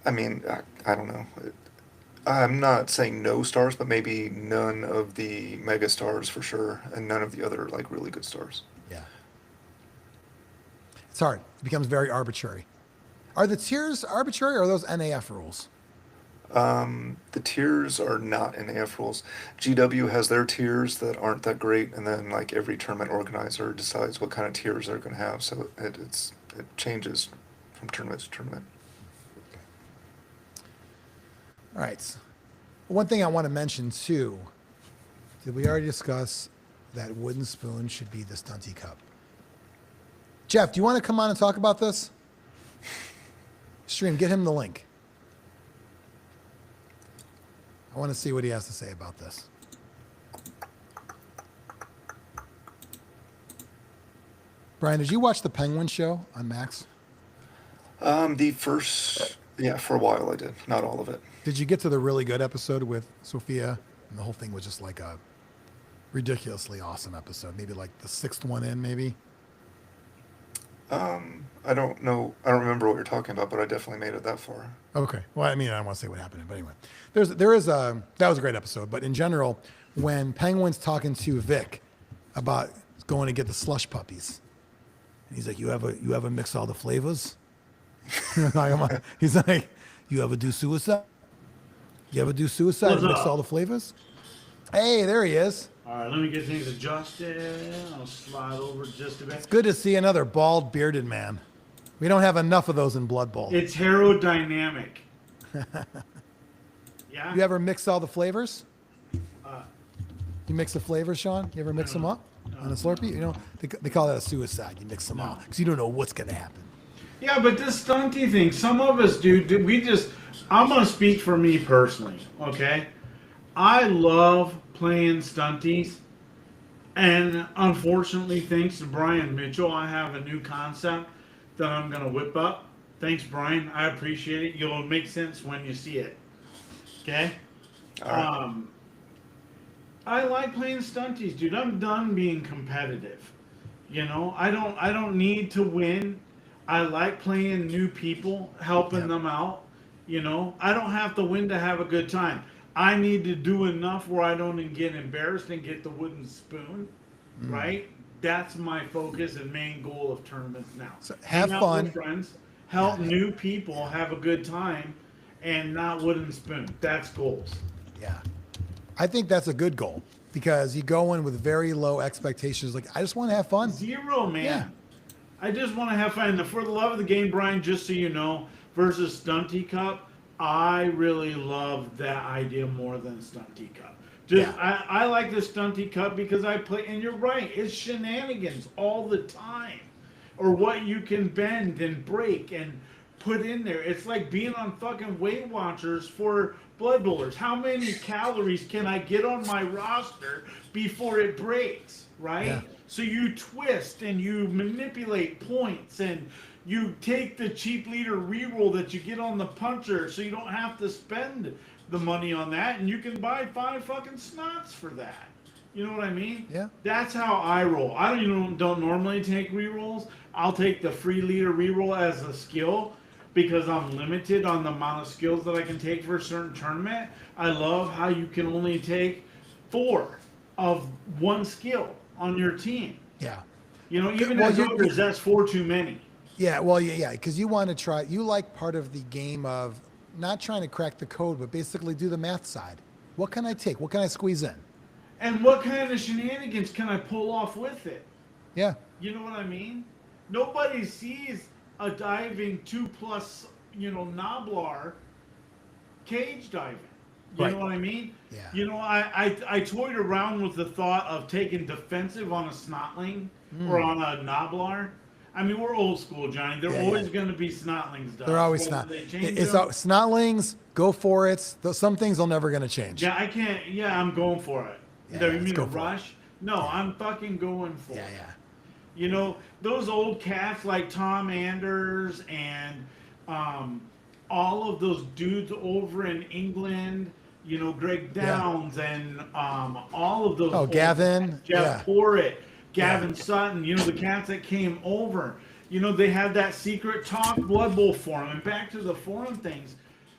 I mean, I don't know. I'm not saying no stars, but maybe none of the mega stars for sure, and none of the other like really good stars. Yeah. It's hard. It becomes very arbitrary. Are the tiers arbitrary or are those NAF rules? The tiers are not NAF rules. GW has their tiers that aren't that great, and then like every tournament organizer decides what kind of tiers they're going to have. So it changes from tournament to tournament. All right. One thing I want to mention too, did we already discuss that wooden spoon should be the Stunty Cup? Jeff, do you want to come on and talk about this? Stream, get him the link. I want to see what he has to say about this. Brian, did you watch the Penguin show on Max? The first, yeah, for a while I did, not all of it. Did you get to the really good episode with Sophia? And the whole thing was just like a ridiculously awesome episode. Maybe like the sixth one in, maybe. I don't know. I don't remember what you're talking about, but I definitely made it that far. Okay. Well, I mean, I don't want to say what happened, but anyway, that was a great episode. But in general, when Penguin's talking to Vic about going to get the slush puppies, and he's like, "You ever mix all the flavors?" He's like, "You ever do suicide? You ever do suicide and mix all the flavors?" Hey, there he is. All right, let me get things adjusted. I'll slide over just a bit. It's good to see another bald, bearded man. We don't have enough of those in Blood Bowl. It's aerodynamic. Yeah? You ever mix all the flavors? You mix the flavors, Sean? You ever mix them up on a Slurpee? You know, they call that a suicide. You mix them all because you don't know what's going to happen. Yeah, but this stunty thing, some of us do. I'm going to speak for me personally, okay? I love playing stunties. And unfortunately, thanks to Brian Mitchell, I have a new concept that I'm going to whip up. Thanks, Brian. I appreciate it. You'll make sense when you see it. Okay? All right. I like playing stunties, dude. I'm done being competitive. You know, I don't need to win. I like playing new people, helping them out. You know, I don't have to win to have a good time. I need to do enough where I don't get embarrassed and get the wooden spoon, right? That's my focus and main goal of tournaments now. So have Hang out fun. with friends, help new people have a good time, and not wooden spoon. That's goals. Yeah. I think that's a good goal because you go in with very low expectations. Like, I just want to have fun. Zero, man. Yeah. I just want to have fun. For the love of the game, Brian, just so you know, versus Stunty Cup, I really love that idea more than Stunty Cup. I like the Stunty Cup because I play, and you're right, it's shenanigans all the time. Or what you can bend and break and put in there. It's like being on fucking Weight Watchers for Blood Bowlers. How many calories can I get on my roster before it breaks, right? Yeah. So you twist and you manipulate points and you take the cheap leader reroll that you get on the puncher so you don't have to spend the money on that, and you can buy 5 fucking snots for that. You know what I mean? Yeah. That's how I roll. I don't normally take rerolls. I'll take the free leader reroll as a skill because I'm limited on the amount of skills that I can take for a certain tournament. I love how you can only take 4 of one skill on your team. Yeah. You know, even Well, as ogres, that's 4 too many. Yeah. Well, yeah, because you want to try, you like part of the game of not trying to crack the code, but basically do the math side. What can I take? What can I squeeze in? And what kind of shenanigans can I pull off with it? Yeah. You know what I mean? Nobody sees a diving 2+, Noblar cage diving. You Right. know what I mean? Yeah. You know, I toyed around with the thought of taking defensive on a snotling or on a Noblar. I mean, we're old school, Johnny. They're Yeah, always yeah. going to be snotlings. They're always Whether snot. they change It's them. snotlings. Go for it. Some things are never going to change. Yeah, I can't. Yeah, I'm going for it. Yeah, You let's mean go a for it. rush? No, I'm fucking going for Yeah. it. Yeah. You know, those old cats like Tom Anders and all of those dudes over in England, you know, Greg Downs and all of those. Oh, old Gavin, cats, Jeff Porritt, Gavin Sutton, you know, the cats that came over. You know, they had that secret talk Blood Bowl forum. And back to the forum things.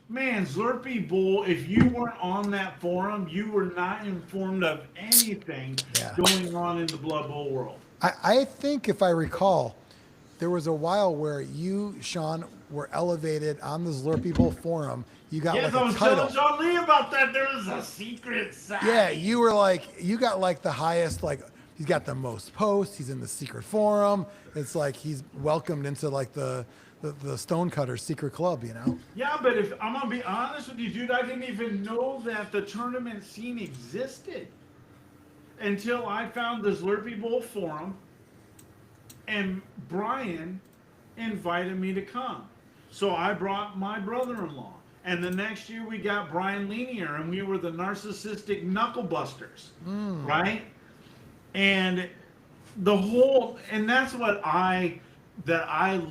Man, Zlurpee Bowl, if you weren't on that forum, you were not informed of anything going on in the Blood Bowl world. I think, if I recall, there was a while where you, Sean, were elevated on the Zlurpee Bowl forum. You got Yes, like I a was title. telling John Lee about that. There was a secret side. Yeah, you were like, you got like the highest, like, he's got the most posts. He's in the secret forum. It's like he's welcomed into like the Stonecutters secret club, you know? Yeah, but if I'm gonna be honest with you, dude, I didn't even know that the tournament scene existed until I found the Zlurpee Bowl forum, and Brian invited me to come. So I brought my brother-in-law, and the next year we got Brian Lanier, and we were the narcissistic knuckle busters, right? And the whole, and that's what I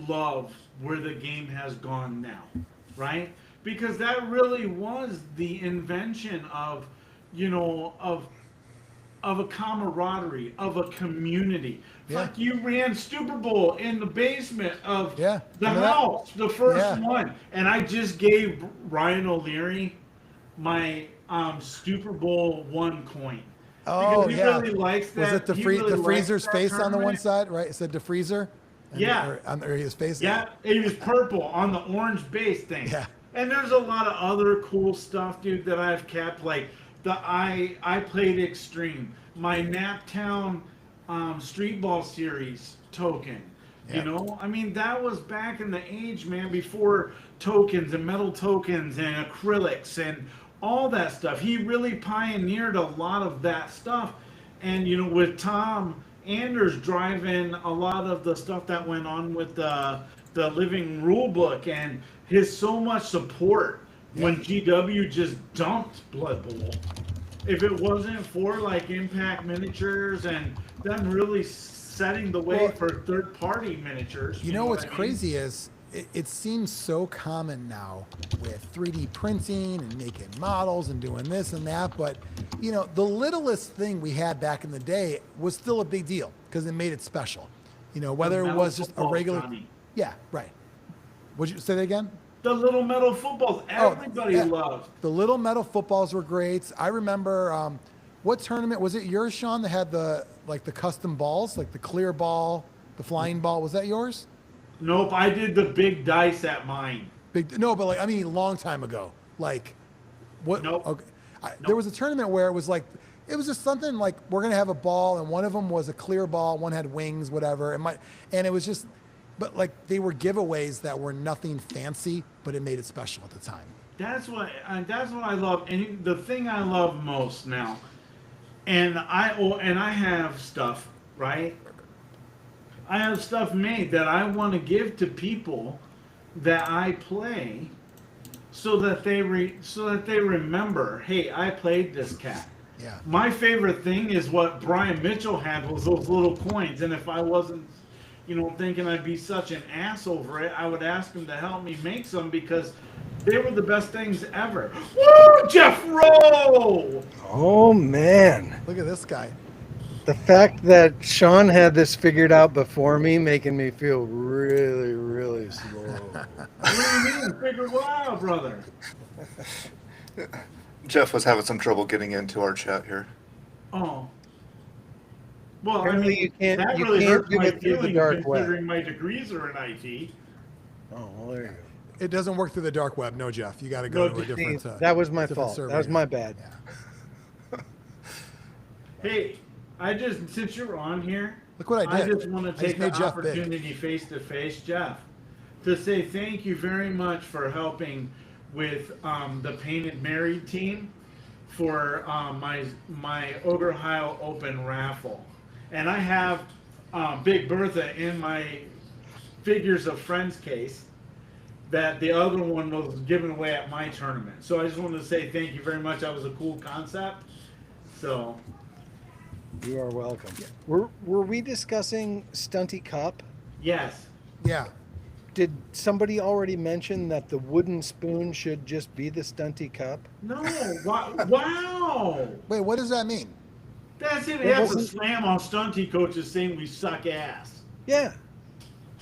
love where the game has gone now, right? Because that really was the invention of, you know, of a camaraderie, of a community. Yeah. Fuck, you ran Super Bowl in the basement of the remember that? house, the first one. And I just gave Ryan O'Leary my Super Bowl one coin. Oh, Because he yeah. really likes that. Was it the, He really the likes freezer's that face on the one tournament. side, right? It said the freezer? Yeah. Or his face? Yeah, it was purple on the orange base thing. Yeah. And there's a lot of other cool stuff, dude, that I've kept. Like I played Extreme, my Naptown Street Ball Series token. Yeah. You know, I mean, that was back in the age, man, before tokens and metal tokens and acrylics and all that stuff. He really pioneered a lot of that stuff. And, you know, with Tom Anders driving a lot of the stuff that went on with the living rule book and his so much support when GW just dumped Blood Bowl. If it wasn't for like Impact Miniatures and them really setting the way for third-party miniatures. You know what's what I mean? crazy is it seems so common now with 3D printing and making models and doing this and that, but you know, the littlest thing we had back in the day was still a big deal because it made it special. You know, whether it was just a regular, yeah, right. Would you say that again? The little metal footballs, everybody loved. The little metal footballs were great. I remember, what tournament was it yours, Sean, that had the custom balls, like the clear ball, the flying ball? Was that yours? Nope, I did the big dice at mine. No, but like, I mean, a long time ago. Like, what? Nope. Okay. There was a tournament where it was like, it was just something like, we're going to have a ball, and one of them was a clear ball, one had wings, whatever. And it was just, but like, they were giveaways that were nothing fancy, but it made it special at the time. That's what I love, and the thing I love most now, and I have stuff, right? I have stuff made that I want to give to people that I play, so that they remember, hey, I played this cat. Yeah. My favorite thing is what Brian Mitchell had was those little coins, and if I wasn't, you know, thinking I'd be such an ass over it, I would ask him to help me make some because they were the best things ever. Woo, Jeff Rowe! Oh man, Look at this guy. the fact that Sean had this figured out before me, making me feel really, really slow. What do you mean? Figure what out, brother? Jeff was having some trouble getting into our chat here. Oh. Well, Apparently I mean, you can't- that you really can't hurts do my it through the feelings dark web. considering my degrees are in IT. Oh, well, there you go. It doesn't work through the dark web. No, Jeff. You got to go No, to a different. See, that was my different fault. server That was here. my bad. Yeah. Hey, since you're on here, Look what I did. just want to just take the made Jeff big. opportunity face to face, Jeff, to say thank you very much for helping with the Painted Married team for my Ogre Heil Open raffle. And I have Big Bertha in my Figures of Friends case that the other one was given away at my tournament. So I just wanted to say thank you very much. That was a cool concept. So You are welcome. Were we discussing Stunty Cup? Yes. Yeah. Did somebody already mention that the wooden spoon should just be the Stunty Cup? No. Wow. Wait, what does that mean? That's it. It That's a wasn't- slam on stunty coaches saying we suck ass. Yeah.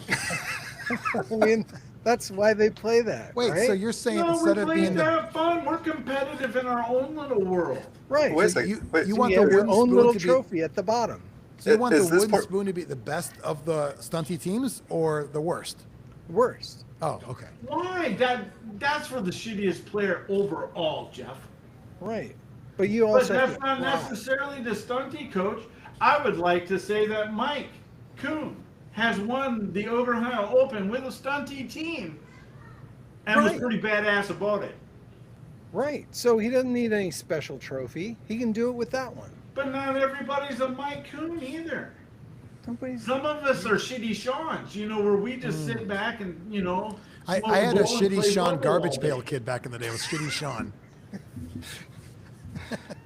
I mean, that's why they play that. Wait, right? so you're saying No, instead we're of playing being to the have fun. We're competitive in our own little world. right? Wait a so second. you, Wait, you so want you the have your wooden own spoon little to be trophy at the bottom. so you want the Is this wooden part- spoon to be the best of the stunty teams or the worst? Worst. Oh, okay. Why? That's for the shittiest player overall, Jeff. Right. But you But also that's have not to- necessarily the stunty coach. I would like to say that Mike Kuhn has won the Ohio Open with a stunty team and was Right. pretty badass about it. Right. So he doesn't need any special trophy. He can do it with that one. But not everybody's a Mike Kuhn either. Nobody's Some of us are shitty Sean's, where we just sit back and, smoke I had a bowl and shitty play Sean bubble garbage all day. pail kid back in the day. It was shitty Sean.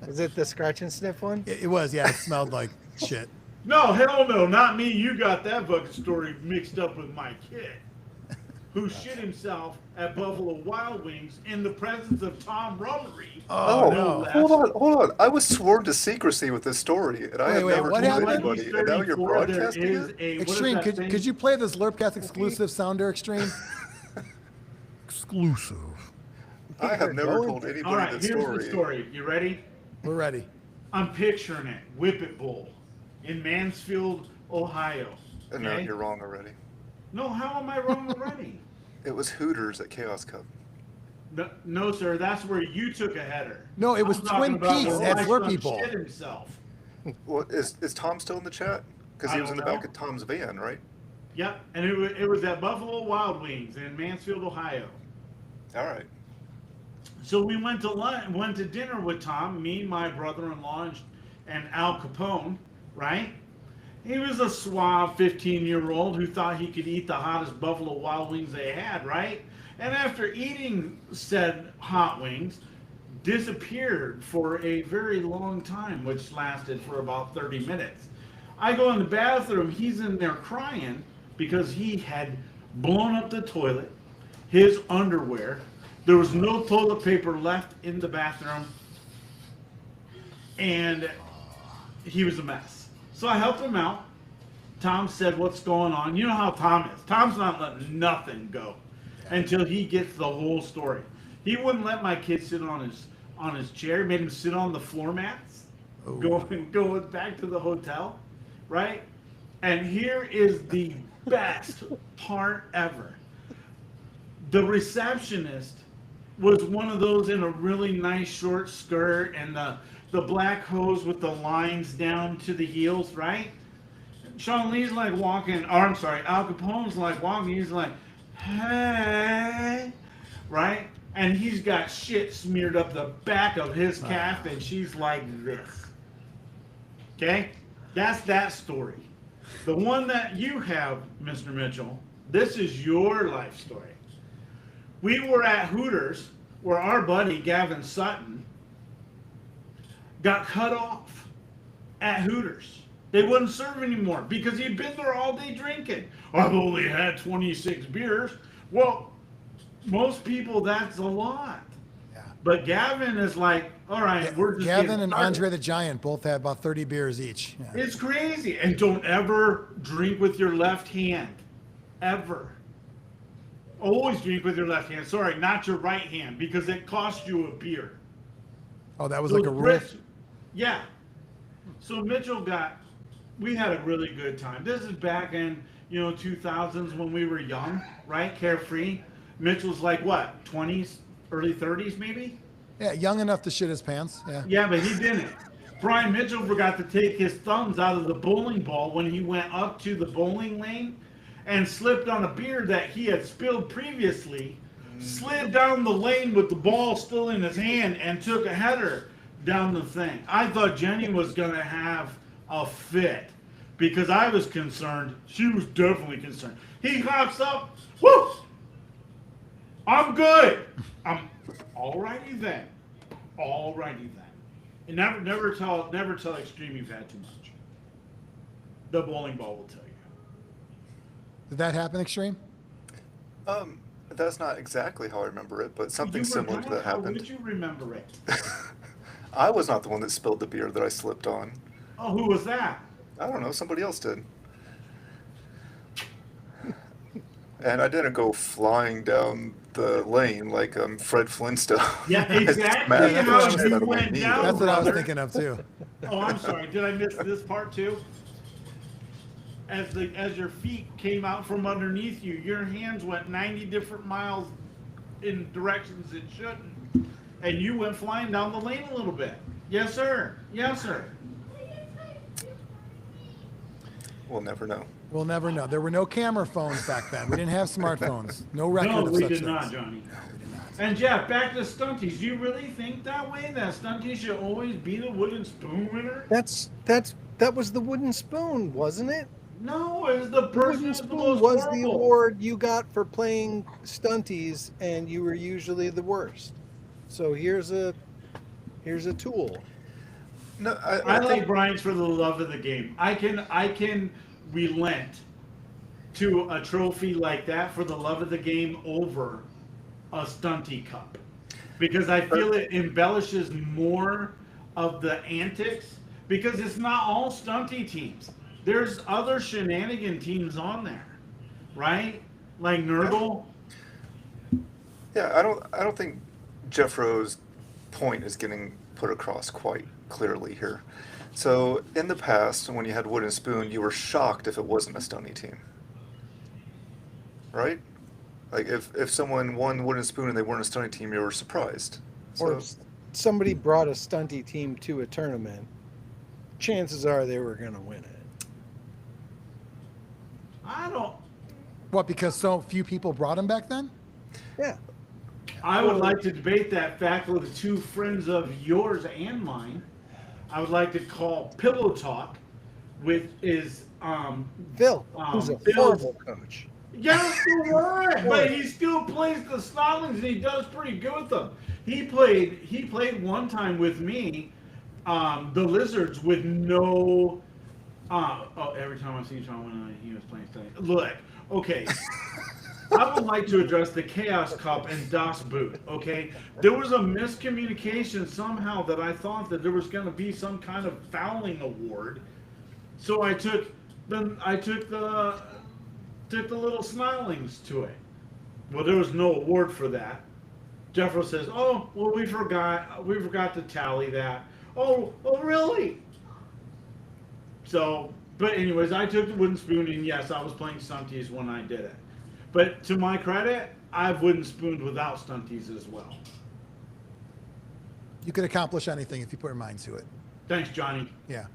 is it the scratch and sniff one? It was, yeah. It smelled like shit. No, hell no, not me. You got that bucket story mixed up with my kid, who shit himself at Buffalo Wild Wings in the presence of Tom Rummery. Oh, no. no. hold on. I was sworn to secrecy with this story, and I have Wait, never what told happened? anybody. And now you're broadcasting it? Extreme, could you play this Zlurpcast exclusive sounder, Extreme? Exclusive. I have never going told there. anybody All right, that here's story. the story. You ready? We're ready. I'm picturing it. Whippet Bowl in Mansfield, Ohio. No, okay? you're wrong already. No, how am I wrong already? It was Hooters at Chaos Cup. No, sir. That's where you took a header. No, it was I'm talking Twin about Peaks where at my Zlurpee son Bowl. shit himself. Well, is Tom still in the chat? Because I he was in the don't back know. of Tom's van, right? Yep, and it was at Buffalo Wild Wings in Mansfield, Ohio. All right. So we went to dinner with Tom, me, my brother-in-law, and Al Capone, right? He was a suave 15-year-old who thought he could eat the hottest Buffalo Wild Wings they had, right? And after eating said hot wings, disappeared for a very long time, which lasted for about 30 minutes. I go in the bathroom, he's in there crying because he had blown up the toilet, his underwear. There was no toilet paper left in the bathroom, and he was a mess. So I helped him out. Tom said, "What's going on?" You know how Tom is. Tom's not letting nothing go until he gets the whole story. He wouldn't let my kid sit on his chair. Made him sit on the floor mats. Going back to the hotel, right? And here is the best part ever. The receptionist was one of those in a really nice short skirt and the black hose with the lines down to the heels, right? Sean Lee's like walking, or I'm sorry, Al Capone's like walking, he's like, hey, right? And he's got shit smeared up the back of his calf, and she's like this. Okay? That's that story. The one that you have, Mr. Mitchell, this is your life story. We were at Hooters where our buddy Gavin Sutton got cut off at Hooters. They wouldn't serve anymore because he'd been there all day drinking. I've only had 26 beers. Well, most people, that's a lot. Yeah. But Gavin is like, all right, we're just Gavin getting and started. Andre the Giant both had about 30 beers each. Yeah. It's crazy. And don't ever drink with your left hand. Ever. Always drink with your left hand. Sorry, not your right hand, because it costs you a beer. Oh, that was So like a rule? Chris- Yeah. So Mitchell we had a really good time. This is back in, 2000s when we were young, right? Carefree. Mitchell's like what, 20s, early 30s maybe? Yeah, young enough to shit his pants. Yeah. Yeah, but he didn't. Brian Mitchell forgot to take his thumbs out of the bowling ball when he went up to the bowling lane and slipped on a beer that he had spilled previously, slid down the lane with the ball still in his hand, and took a header down the thing. I thought Jenny was going to have a fit because I was concerned. She was definitely concerned. He hops up, whoo! I'm good. I'm all righty then. All righty then. And never tell Extreme you've had too much. The bowling ball will tell you. Did that happen, Extreme? That's not exactly how I remember it, but something similar to that How happened. would you remember it? I was not the one that spilled the beer that I slipped on. Oh, who was that? I don't know, somebody else did. And I didn't go flying down the lane like Fred Flintstone. Yeah, I just exactly smashed the how shit you out of my went knee. down. That's what I was brother. thinking of too. Oh, I'm sorry. Did I miss this part too? As your feet came out from underneath you, your hands went 90 different miles in directions it shouldn't, and you went flying down the lane a little bit. Yes, sir. Yes, sir. We'll never know. We'll never know. There were no camera phones back then. We didn't have smartphones. No record No, of we such did things. not, Johnny. And Jeff, back to Stunties. Do you really think that way? That Stunties should always be the wooden spoon winner? That was the wooden spoon, wasn't it? No, it was the The person wooden who's the spoon most was the horrible. award you got for playing stunties, and you were usually the worst. So here's a tool. No, I like think Brian's for the love of the game. I can relent to a trophy like that for the love of the game over a stunty cup, because I feel it embellishes more of the antics, because it's not all stunty teams. There's other shenanigan teams on there, right? Like Nurgle. yeah, I don't think Jeff Rowe's point is getting put across quite clearly here. So in the past, when you had Wooden Spoon, you were shocked if it wasn't a stunty team, right? Like if someone won Wooden Spoon and they weren't a stunty team, you were surprised. Or So, if somebody brought a stunty team to a tournament, chances are they were going to win it. I don't. What, because so few people brought them back then? Yeah. I would like to debate that fact with two friends of yours and mine. I would like to call Pillow Talk, which is Phil, who's a Phil's- horrible coach. yes, the word, but he still plays the Snotlings and he does pretty good with them. He played one time with me, the Lizards with no. Every time I see Sean, he was playing stuff. Look, okay. I would like to address the Chaos Cup and Das Boot, okay? There was a miscommunication somehow that I thought that there was going to be some kind of fouling award. So I took the little Snarlings to it. Well, there was no award for that. Jeffro says, "Oh, well, we forgot to tally that." Oh, really? So, but anyways, I took the wooden spoon, and yes, I was playing stunties when I did it. But to my credit, I've wooden spooned without stunties as well. You could accomplish anything if you put your mind to it. Thanks, Johnny. Yeah,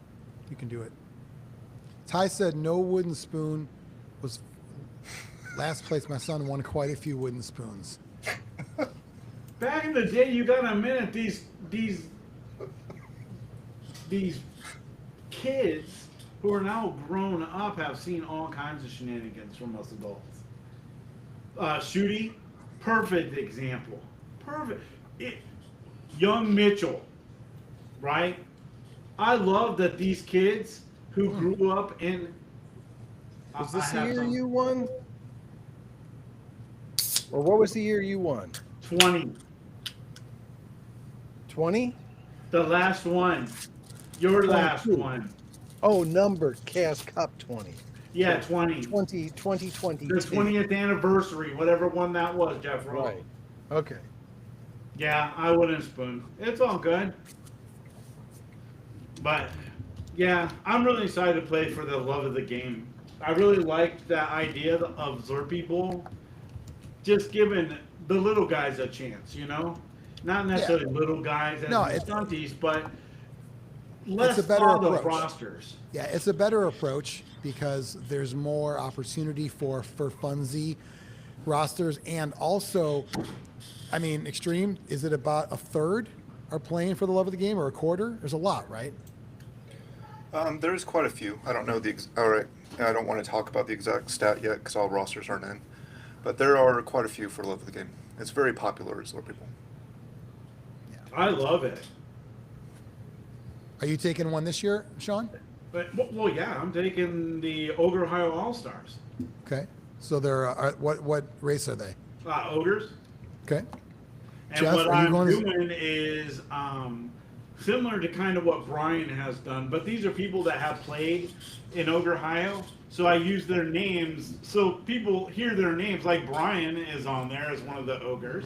you can do it. Ty said no wooden spoon was last place. My son won quite a few wooden spoons. Back in the day, you gotta admit these kids who are now grown up have seen all kinds of shenanigans from us adults. Shooty, perfect example. Perfect. Young Mitchell, right? I love that these kids who grew up in. Was this the year you won? Or what was the year you won? 20. 20? The last one. Your last 22. one. Oh, number Chaos Cup 20. Yeah, 20. 2022. The 20th anniversary, whatever one that was, Jeff Rowe. Right. Okay. Yeah, I wouldn't spoon. It's all good. But, yeah, I'm really excited to play for the love of the game. I really like that idea of Zlurpee Bowl. Just giving the little guys a chance, you know? Not necessarily little guys as No, in it's- stunties, but less a better thought of approach. rosters. Yeah, it's a better approach because there's more opportunity for funsy rosters, and also, I mean, Extreme, is it about a third are playing for the love of the game, or a quarter? There's a lot, right? there's quite a few. I don't know all right, I don't want to talk about the exact stat yet because all rosters aren't in. But there are quite a few for love of the game. It's very popular at Zlurpee Bowl. I love it. Are you taking one this year, Sean? But well, yeah, I'm taking the Ogre Ohio All Stars. Okay. So they're what race are they? Ogres. Okay. And Jeff, what are you I'm going to- doing is similar to kind of what Brian has done, but these are people that have played in Ogre Ohio. So I use their names so people hear their names. Like Brian is on there as one of the ogres,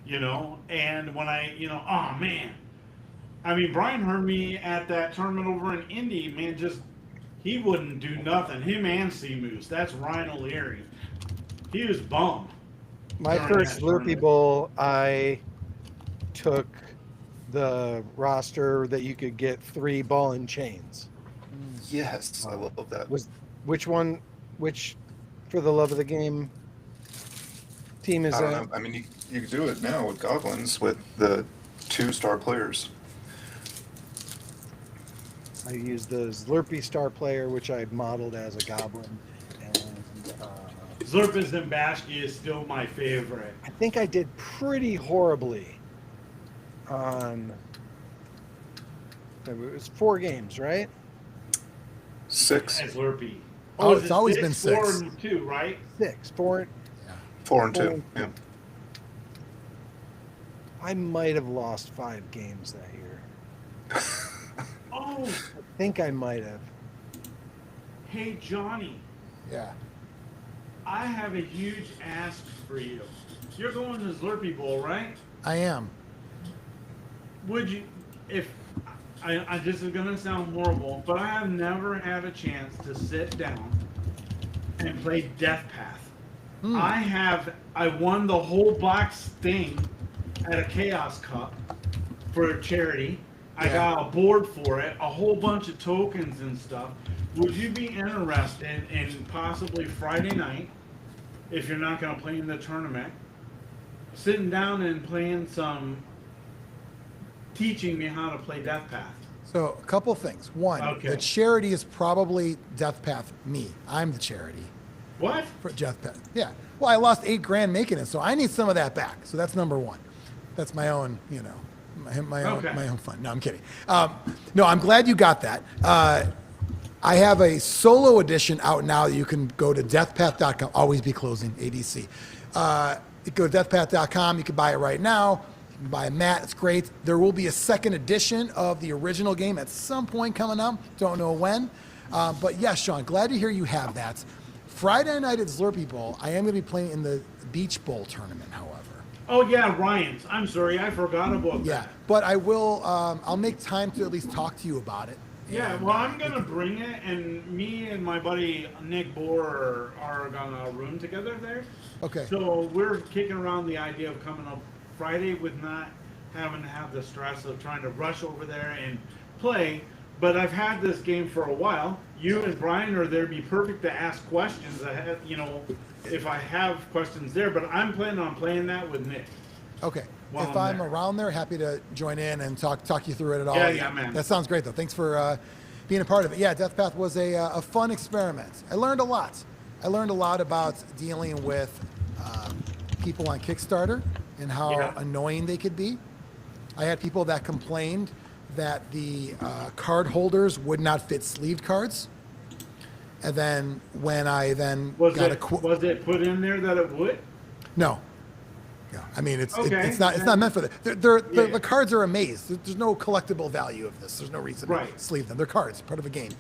you know. And when I, you know, oh man, I mean Brian heard me at that tournament over in Indy. Man, just he wouldn't do nothing. Him and Sea-Moose. That's Ryan O'Leary. He was bummed. My during first that Zlurpee tournament. Bowl, I took the roster that you could get 3 ball and chains. Yes, I love that. Was which one? Which, for the love of the game, team is I don't that? know. I mean, you can do it now with Goblins with the 2-star players. I used the Zlurpee star player, which I modeled as a goblin, and Zlurpee Zambashki is still my favorite. I think I did pretty horribly on. It was 4 games, right? 6, As Zlurpee. Oh, is it's it always been 4 6. and 2, right? 6, 4. 4 and 2. Yeah. I might have lost 5 games that year. Oh, I think I might have. hey Johnny, Yeah. I have a huge ask for you. You're going to Zlurpee Bowl, right? I am. Would you, if I this is gonna sound horrible, but I have never had a chance to sit down and play Death Path. I won the whole box thing at a Chaos Cup for a charity. I Yeah. got a board for it, a whole bunch of tokens and stuff. Would you be interested in possibly Friday night, if you're not gonna play in the tournament, sitting down and playing some, teaching me how to play Death Path? So a couple things. One, Okay. the charity is probably Death Path me. I'm the charity What? for Death Path. Yeah. Well, I lost $8,000 making it, so I need some of that back. So that's number one. That's my own, you know, my own fun. No, I'm kidding. No, I'm glad you got that. I have a solo edition out now that you can go to deathpath.com. Always be closing, ADC. You go to deathpath.com. You can buy it right now. You can buy a mat. It's great. There will be a second edition of the original game at some point coming up. Don't know when. But yes, Sean, glad to hear you have that. Friday night at Zlurpee Bowl, I am going to be playing in the Beach Bowl tournament, however. Oh yeah, Ryan's. I'm sorry, I forgot about Yeah, that. but I will. I'll make time to at least talk to you about it. Yeah, And, well, I'm gonna bring it, and me and my buddy Nick Bohr are gonna room together there. Okay. So we're kicking around the idea of coming up Friday with not having to have the stress of trying to rush over there and play. But I've had this game for a while. You and Brian are there, be perfect to ask questions. I have, you know, if I have questions there. But I'm planning on playing that with Nick. Okay. While If I'm I'm there. around there, happy to join in and talk you through it at all. Yeah, man. That sounds great, though. Thanks for being a part of it. Yeah, Death Path was a fun experiment. I learned a lot. I learned a lot about dealing with people on Kickstarter and how Yeah. annoying they could be. I had people that complained that the card holders would not fit sleeved cards. And then when I then Was got it was it put in there that it would? No. Yeah, I mean it's Okay. it's not meant for that. The cards are amazed. There's no collectible value of this. There's no reason Right. to sleeve them. They're cards, part of a game.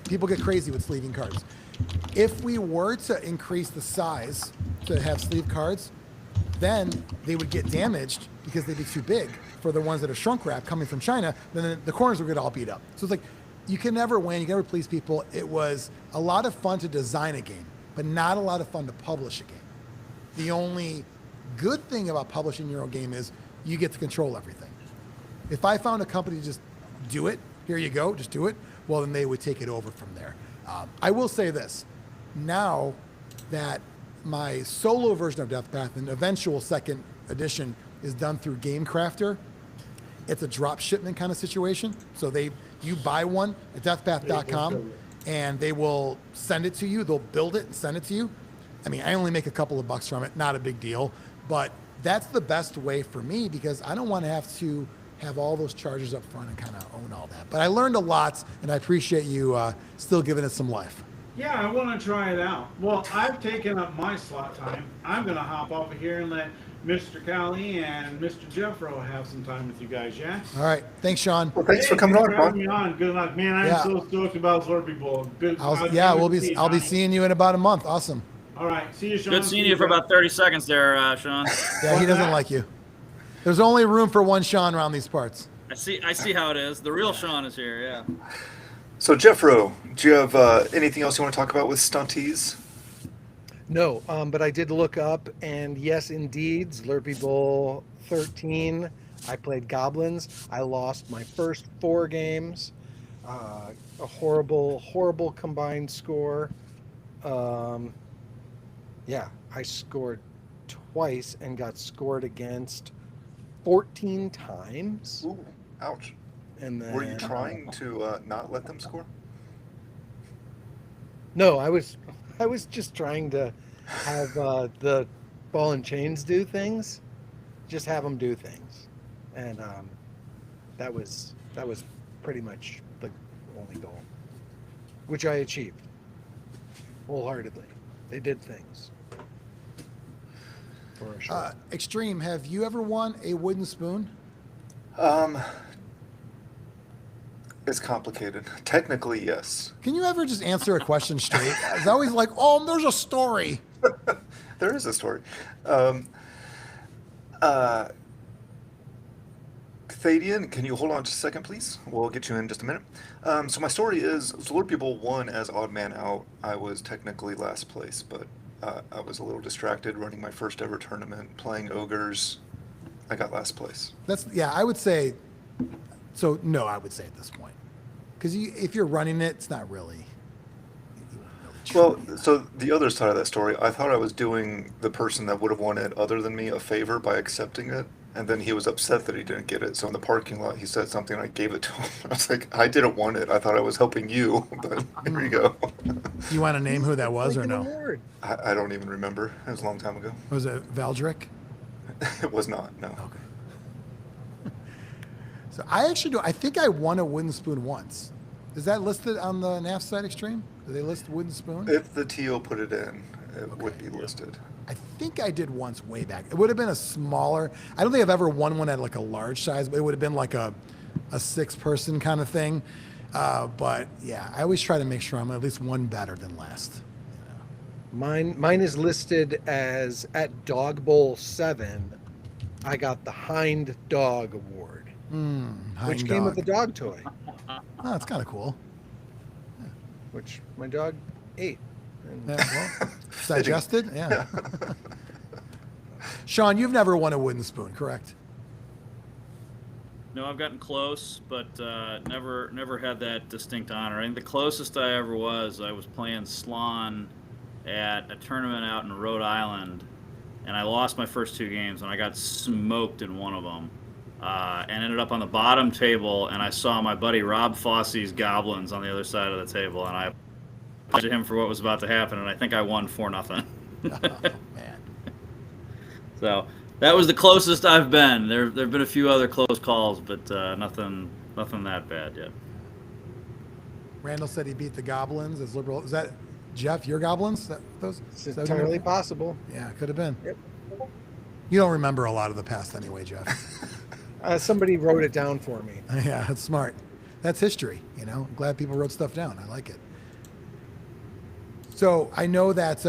People get crazy with sleeving cards. If we were to increase the size to have sleeve cards, then they would get damaged because they'd be too big for the ones that are shrunk wrap coming from China. Then the corners would get all beat up. So it's like you can never win. You can never please people. It was a lot of fun to design a game, but not a lot of fun to publish a game. The only good thing about publishing your own game is you get to control everything. If I found a company to just do it, here you go, just do it, well, then they would take it over from there. I will say this. Now that my solo version of Death Path and eventual second edition is done through Game Crafter, it's a drop shipment kind of situation. So you buy one at deathpath.com and they will send it to you. They'll build it and send it to you. I mean, I only make a couple of bucks from it, not a big deal, but that's the best way for me because I don't want to have to have all those chargers up front and kind of own all that. But I learned a lot, and I appreciate you still giving it some life. Yeah, I want to try it out. Well, I've taken up my slot time. I'm going to hop over here and let Mr. Callie and Mr. Jeffro have some time with you guys, yeah? All right. Thanks, Sean. Well, thanks for coming on, having Bob. me on. Good luck. Man, I'm Yeah. so stoked about Zlurpee Bowl. Good. I'll be Donnie. seeing you in about a month. Awesome. All right. See you, Sean. Good seeing you for about 30 seconds there, Sean. Yeah, he doesn't like you. There's only room for one Sean around these parts. I see how it is. The real Sean is here, yeah. So, Jeffro, do you have anything else you want to talk about with stunties? No, but I did look up, and yes, indeed, Zlurpee Bowl 13. I played Goblins. I lost my first 4 games. A horrible, horrible combined score. Yeah, I scored twice and got scored against 14 times. Ooh, ouch. And then, Were you trying to not let them score? No, I was just trying to have the ball and chains do things, just have them do things, and that was pretty much the only goal, which I achieved wholeheartedly. They did things for sure. Extreme, have you ever won a wooden spoon? It's complicated. Technically, yes. Can you ever just answer a question straight? It's always like, oh, there's a story. There is a story. Thadian, can you hold on just a second, please? We'll get you in just a minute. So my story is Zlurpee Bowl won as odd man out. I was technically last place, but I was a little distracted running my first ever tournament, playing ogres. I got last place. I would say, so no, I would say at this point. Because if you're running it, it's not really. Well, so the other side of that story, I thought I was doing the person that would have won it other than me a favor by accepting it. And then he was upset that he didn't get it. So in the parking lot, he said something, and I gave it to him. I was like, I didn't want it. I thought I was helping you, but here you go. You want to name who that was or no? Award. I don't even remember. It was a long time ago. Was it Valdrick? It was not, no. Okay. So I actually do. I think I won a wooden spoon once. Is that listed on the NAF site Extreme? Do they list wooden spoon? If the Theo put it in, it would be listed. I think I did once way back. It would have been a smaller. I don't think I've ever won one at like a large size, but it would have been like a 6-person kind of thing. But yeah, I always try to make sure I'm at least one better than last. Mine is listed as at Dog Bowl 7. I got the Hind Dog Award, which came with the dog toy, Oh, that's kind of cool. which my dog ate. And Yeah, well, digested? Yeah. Sean, you've never won a wooden spoon, correct? No, I've gotten close, but never had that distinct honor. I think the closest I ever was playing Slan at a tournament out in Rhode Island, and I lost my first 2 games, and I got smoked in one of them, and ended up on the bottom table, and I saw my buddy Rob Fosse's Goblins on the other side of the table, and I applauded him for what was about to happen, and I think I won 4-0. Oh, man. So that was the closest I've been. There've been a few other close calls, but nothing that bad yet. Randall said he beat the Goblins as liberal. Is that Jeff, your Goblins? it's Is that entirely possible. Yeah, it could have been. Yep. You don't remember a lot of the past anyway, Jeff. Somebody wrote it down for me. Yeah, that's smart. That's history, you know. I'm glad people wrote stuff down. I like it. So I know that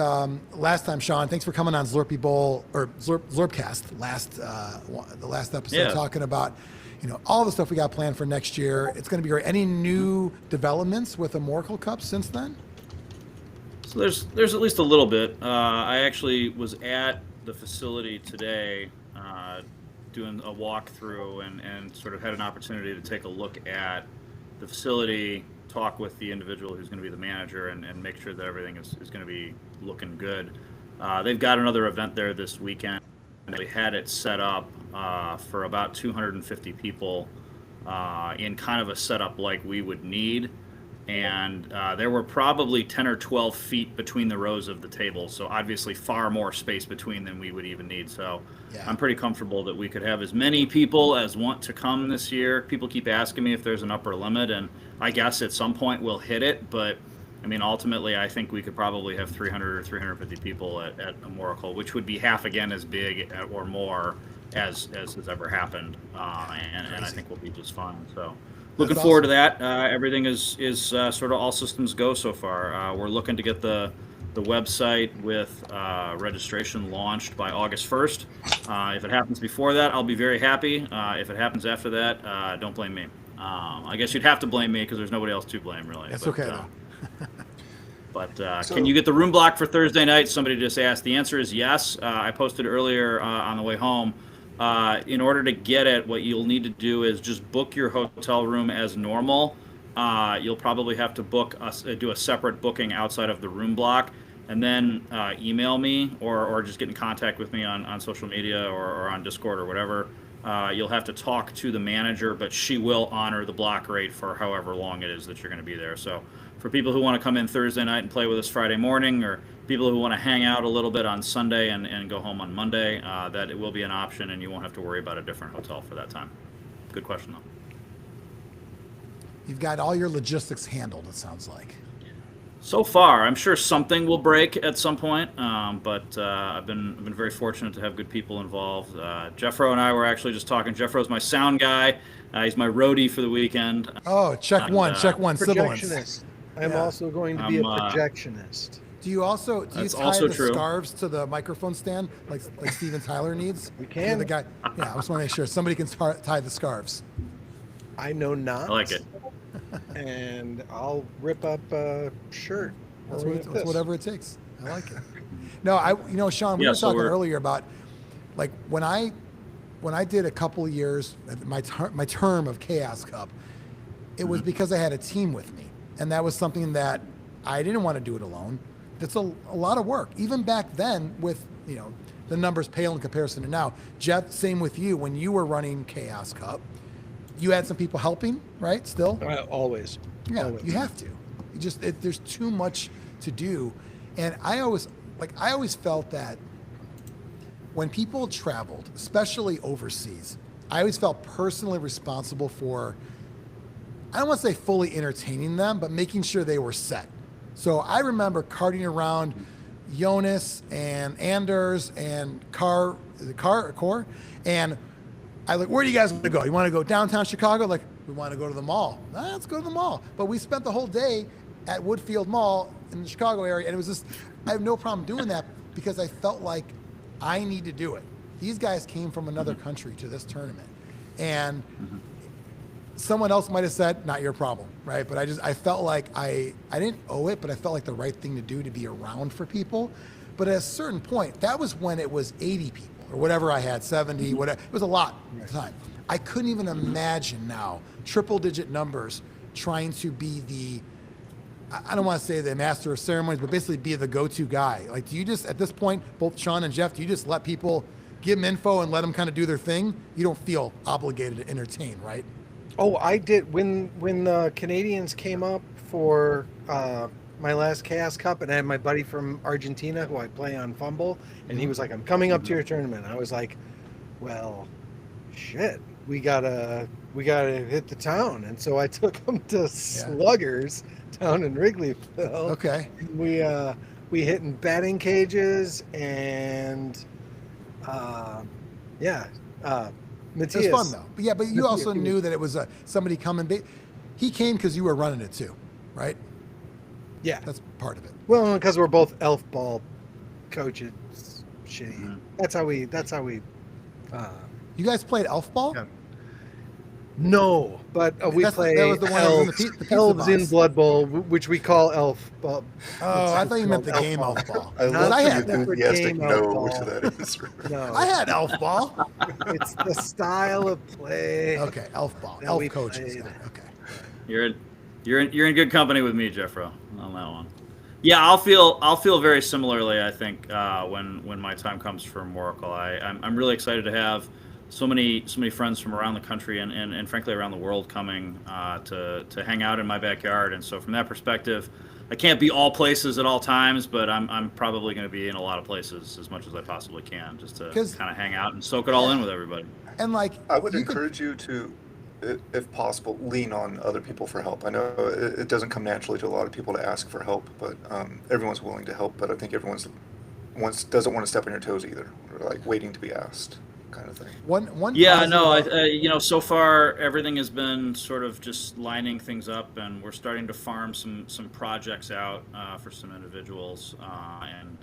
last time, Sean, thanks for coming on Zlurpee Bowl or Zlurpcast the last episode, Yeah. talking about all the stuff we got planned for next year. It's going to be great. Any new developments with the Morkel Cup since then? So there's at least a little bit. I actually was at the facility today doing a walkthrough and sort of had an opportunity to take a look at the facility, talk with the individual who's going to be the manager, and make sure that everything is going to be looking good. They've got another event there this weekend. They had it set up for about 250 people in kind of a setup like we would need. and there were probably 10 or 12 feet between the rows of the tables. So obviously far more space between than we would even need. So Yeah. I'm pretty comfortable that we could have as many people as want to come this year. People keep asking me if there's an upper limit, and I guess at some point we'll hit it. But I mean, ultimately, I think we could probably have 300 or 350 people at Oracle, which would be half again as big or more as has ever happened, and I think we'll be just fine. So, looking That's forward awesome. to that. Everything is sort of all systems go so far. We're looking to get the website with registration launched by August 1st. If it happens before that, I'll be very happy. If it happens after that, don't blame me. I guess you'd have to blame me because there's nobody else to blame, really. That's But, okay, though. But can you get the room block for Thursday night? Somebody just asked. The answer is yes. I posted earlier on the way home. In order to get it, what you'll need to do is just book your hotel room as normal. You'll probably have to do a separate booking outside of the room block, and then email me or just get in contact with me on social media or on Discord or whatever. You'll have to talk to the manager, but she will honor the block rate for however long it is that you're going to be there. So for people who want to come in Thursday night and play with us Friday morning, or people who want to hang out a little bit on Sunday and go home on Monday, that it will be an option, and you won't have to worry about a different hotel for that time. Good question, though. You've got all your logistics handled, it sounds like. So far, I'm sure something will break at some point, but I've been very fortunate to have good people involved. Jeffro and I were actually just talking. Jeffro's my sound guy. He's my roadie for the weekend. Oh, check one, sibilance. Projectionist. I'm Yeah. also going to be a I'm, projectionist. Do you also That's tie also the true. scarves to the microphone stand like Steven Tyler needs? We You're can. the guy. Yeah, I just want to make sure somebody can tie the scarves. I know not. I like it. And I'll rip up a shirt. That's, Or what this. that's whatever it takes. I like it. No, Sean, we Yeah, were so talking we're- earlier about like when I did a couple of years my term of Chaos Cup, it was because I had a team with me, and that was something that I didn't want to do it alone. That's a lot of work, even back then with the numbers pale in comparison to now. Jeff, same with you when you were running Chaos Cup. You had some people helping, right? Still, Always. yeah, Always. you have to. You just there's too much to do, and I always felt that when people traveled, especially overseas, I always felt personally responsible for, I don't want to say fully entertaining them, but making sure they were set. So I remember carting around Jonas and Anders and Core, and I like, where do you guys want to go? You want to go downtown Chicago? Like, we want to go to the mall. Let's go to the mall. But we spent the whole day at Woodfield Mall in the Chicago area, and it was just, I have no problem doing that because I felt like I need to do it. These guys came from another country to this tournament, and someone else might have said, not your problem, right? But I felt like I didn't owe it, but I felt like the right thing to do to be around for people. But at a certain point, that was when it was 80 people or whatever I had, 70, whatever. It was a lot at the time. I couldn't even imagine now triple digit numbers trying to be the, I don't want to say the master of ceremonies, but basically be the go-to guy. Like, do you just, at this point, both Sean and Jeff, do you just let people give them info and let them kind of do their thing? You don't feel obligated to entertain, right? Oh, I did when the Canadians came up for my last Chaos Cup, and I had my buddy from Argentina who I play on Fumble, and he was like, "I'm coming up to your tournament." I was like, "Well, shit, we gotta hit the town," and so I took him to Sluggers down in Wrigleyville. Okay. We hit in batting cages and Matthias. It was fun though. But yeah, but you Matthias, also he knew was- that it was he came because you were running it too, right? Yeah. That's part of it. Well, because we're both elf ball coaches. Shitty. That's how we. You guys played Elf Ball? Yeah. No, but we That play was the one that was in the elves, the pizza elves in box. Blood Bowl, which we call elf ball. Oh, I thought you meant the Elf game Ball. Elf Ball. I Not love I the had- enthusiastic game no alcohol. to that is. No, I had Elf Ball. it's the style of play. Okay, Elf Ball. That Elf we coaches. played. Okay. You're in good company with me, Jeffro, on that one. Yeah, I'll feel very similarly. I think when my time comes from Oracle, I'm really excited to have so many friends from around the country and frankly around the world coming to hang out in my backyard. And so from that perspective, I can't be all places at all times, but I'm probably going to be in a lot of places as much as I possibly can, just to kind of hang out and soak it all in with everybody. And like, I would encourage you to, if possible, lean on other people for help. I know it doesn't come naturally to a lot of people to ask for help, but everyone's willing to help. But I think everyone's doesn't want to step on your toes either, or like waiting to be asked, kind of thing. Yeah, no, so far everything has been sort of just lining things up, and we're starting to farm some projects out for some individuals, and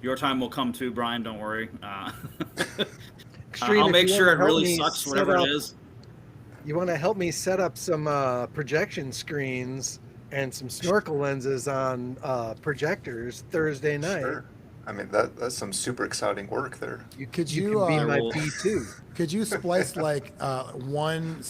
your time will come too, Brian. Don't worry. Extreme, I'll if make you sure it wanna help really me sucks, set whatever up- it is. You want to help me set up some projection screens and some snorkel lenses on projectors Thursday night? Sure. I mean, that's some super exciting work there. You Could can you, be my will- P2. Could you splice like one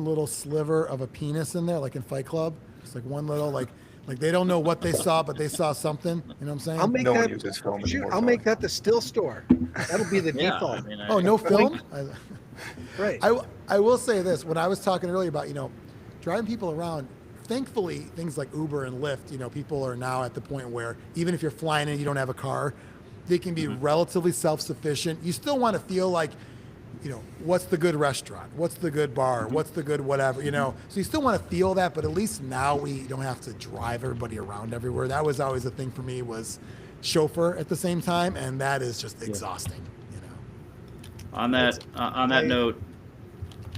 little sliver of a penis in there, like in Fight Club? Just like one little like they don't know what they saw, but they saw something. You know what I'm saying? I'll make No one that. uses film Shoot, anymore, I'll Tony. make that the still store. That'll be the Yeah, default. I mean, Oh, no film? Right. I will say this. When I was talking earlier about, driving people around, thankfully, things like Uber and Lyft, people are now at the point where even if you're flying in, you don't have a car, they can be relatively self-sufficient. You still want to feel like, what's the good restaurant? What's the good bar? What's the good whatever, So you still want to feel that, but at least now we don't have to drive everybody around everywhere. That was always the thing for me, was chauffeur at the same time, and that is just exhausting, On that note,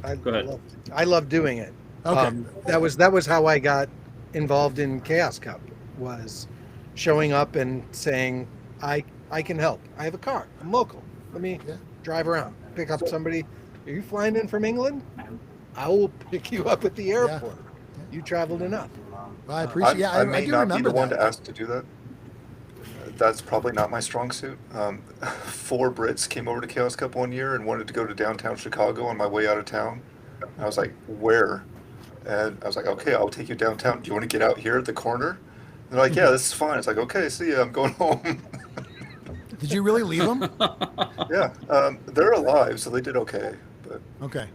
Go ahead. I love doing it. Okay. That was how I got involved in Chaos Cup, was showing up and saying, I can help. I have a car. I'm local. Let me drive around, pick up somebody. Are you flying in from England? I will pick you up at the airport. You traveled enough. Well, I appreciate. I may do not be remember the one that. to ask to do that. That's probably not my strong suit. 4 Brits came over to Chaos Cup one year and wanted to go to downtown Chicago on my way out of town. I was like, where? And I was like, okay, I'll take you downtown. Do you want to get out here at the corner? And they're like, yeah, this is fine. It's like, okay, see ya, I'm going home. Did you really leave them? Yeah, they're alive, so they did okay. But Okay.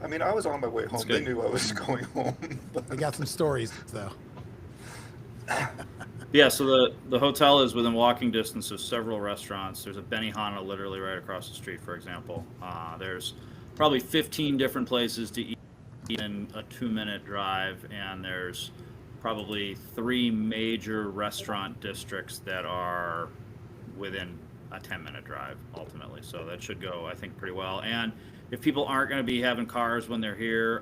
I mean, I was on my way home. They good. knew I was going home. But I got some stories, though. yeah, so the hotel is within walking distance of several restaurants. There's a Benihana literally right across the street, for example. There's probably 15 different places to eat in a 2-minute drive, and there's probably 3 major restaurant districts that are within a 10-minute drive ultimately. So that should go, I think, pretty well. And if people aren't going to be having cars when they're here,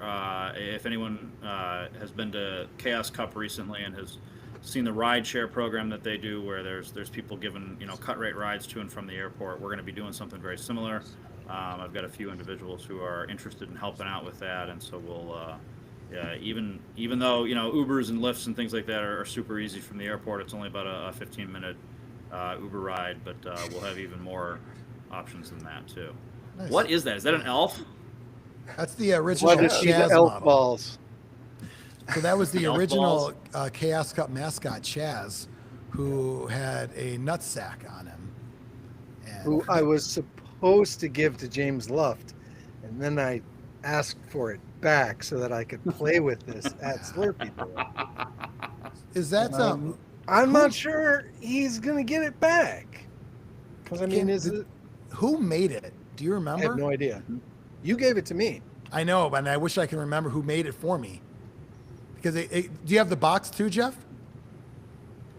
if anyone has been to Chaos Cup recently and has seen the ride share program that they do, where there's people giving cut rate rides to and from the airport, we're going to be doing something very similar. I've got a few individuals who are interested in helping out with that, and so we'll even though Ubers and Lyfts and things like that are super easy from the airport, it's only about a 15-minute Uber ride, but we'll have even more options than that too. Nice. What is that? Is that an elf? That's the original Wanted to see the Chaz elf model. balls. So that was the Elf original Chaos Cup mascot, Chaz, who had a nutsack on him. And Who I was supposed to give to James Luft, and then I asked for it back so that I could play with this at Zlurpee Bowl. is that I'm not sure he's gonna get it back. Because I mean, Can- is it? who made it? Do you I remember? have no idea. You gave it to me. I know, and I wish I can remember who made it for me. Because do you have the box too, Jeff?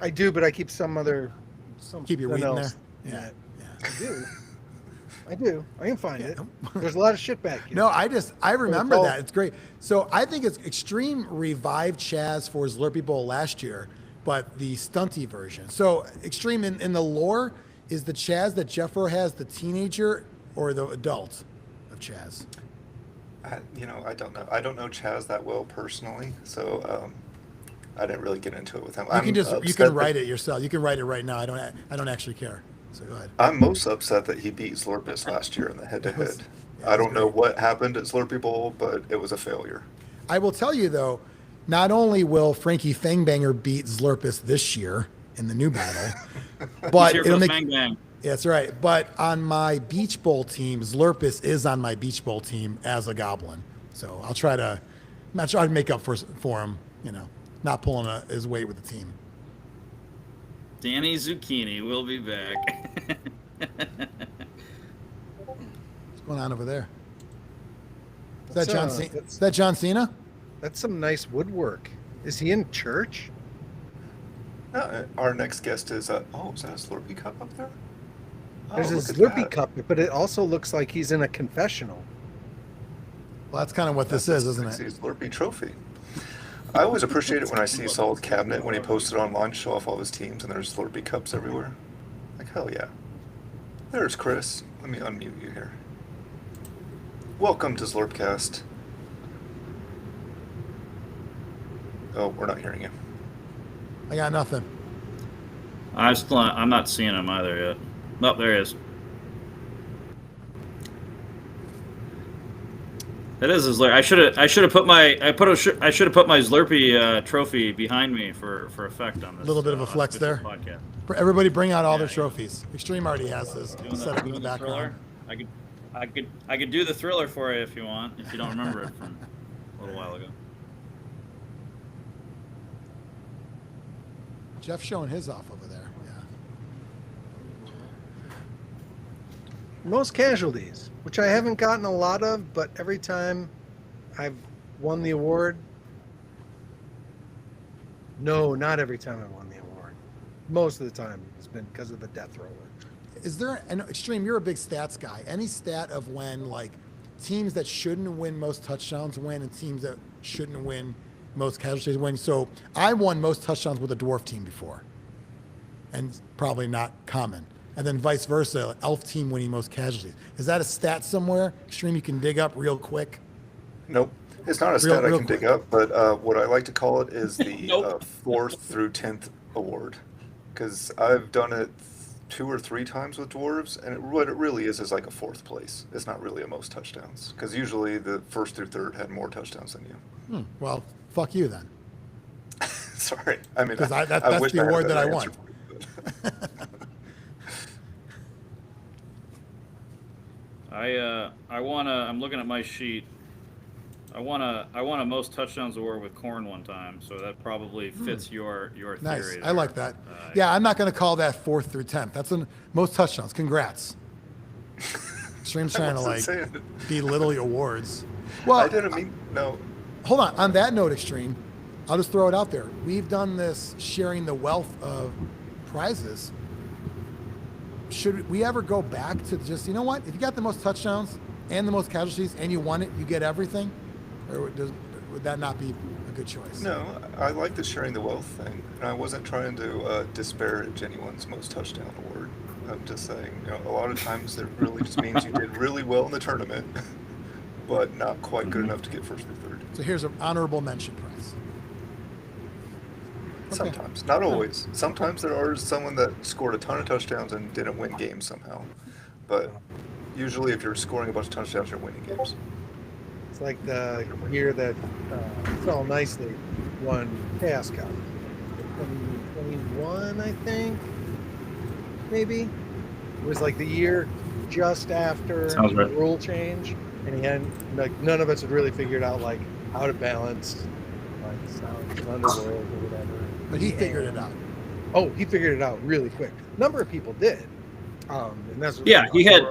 I do, but I keep some Keep your weed in there. else. Yeah. I do. I do. I can find Yeah. it. There's a lot of shit back here. No, I remember called- that. It's great. So I think it's Extreme revived Chaz for Zlurpee Bowl last year, but the stunty version. So Extreme in the lore, is the Chaz that Jeffro has the teenager or the adult of Chaz? I don't know. I don't know Chaz that well personally, so I didn't really get into it with him. You can write it yourself. You can write it right now. I don't actually care. So go ahead. I'm most upset that he beat Zlurpus last year in the head-to-head. I don't know what happened at Zlurpee Bowl, but it was a failure. I will tell you though, not only will Frankie Fangbanger beat Zlurpus this year in the new battle, but Here it'll goes make Bang Bang. That's right. But on my Beach Bowl team, Zlurpus is on my Beach Bowl team as a goblin. So I'll try to make up for him, not pulling his weight with the team. Danny Zucchini will be back. What's going on over there? Is that John Cena? Is that John Cena? That's some nice woodwork. Is he in church? Our next guest is, is that a Zlurpee cup up there? There's a look at Zlurpee that. cup, but it also looks like he's in a confessional. Well, that's kind of what this is, isn't It's it? his Zlurpee trophy. I always appreciate it when I see Solid Cabinet when he posted online, show off all his teams, and there's Zlurpee cups everywhere. Like, hell yeah. There's Chris. Let me unmute you here. Welcome to Zlurpcast. Oh, we're not hearing you. I got nothing. I'm not seeing him either yet. Oh, there he is. That is a Zlurpee. I should have put my Zlurpee trophy behind me for effect on this. A little bit of a flex there. Podcast. Everybody bring out all their trophies. Extreme already has his Doing set up in the doing background. Thriller. I could do the Thriller for you if you want. If you don't remember it from a little while ago. Jeff's showing his off over there. Yeah. Most casualties, which I haven't gotten a lot of, but every time I've won the award. No, not every time I won the award. Most of the time it's been because of the death roller. Is there an Extreme? You're a big stats guy. Any stat of when like teams that shouldn't win most touchdowns win, and teams that shouldn't win most casualties win? So I won most touchdowns with a dwarf team before, and probably not common. And then vice versa, elf team winning most casualties. Is that a stat somewhere, Extreme, you can dig up real quick? Nope. It's not a stat I can dig up, but what I like to call it is the Nope. 4th through 10th award. Because I've done it 2 or 3 times with dwarves, and what it really is like a 4th place. It's not really a most touchdowns. Because usually the 1st through 3rd had more touchdowns than you. Well, fuck you then. Sorry. I mean, Because I that's wish the I had a award that I better won. answer for you, but- I'm looking at my sheet. I won a most touchdowns award with Corn one time, so that probably fits your theory. Nice. there. I like that. Yeah, I'm not going to call that 4th through 10th. That's most touchdowns. Congrats. Extreme's trying to wasn't saying it. belittle your awards. Well, I didn't mean, no. hold on. On that note, Extreme, I'll just throw it out there. We've done this sharing the wealth of prizes. Should we ever go back to just, you know what? If you got the most touchdowns and the most casualties and you won it, you get everything? Or would that not be a good choice? No, I like the sharing the wealth thing, and I wasn't trying to disparage anyone's most touchdown award. I'm just saying, a lot of times it really just means you did really well in the tournament, but not quite good enough to get 1st or 3rd. So here's an honorable mention prize. Okay. Sometimes, not always. Sometimes there are someone that scored a ton of touchdowns and didn't win games somehow. But usually if you're scoring a bunch of touchdowns, you're winning games. It's like the year that Fell Nicely won Chaos Cup. 2021, I think, maybe. It was like the year just after Sounds right. the rule change, and he had like none of us had really figured out like how to balance like sounds of Underworld or whatever. But he figured it out. Oh, he figured it out really quick. A number of people did. And that's Yeah, he had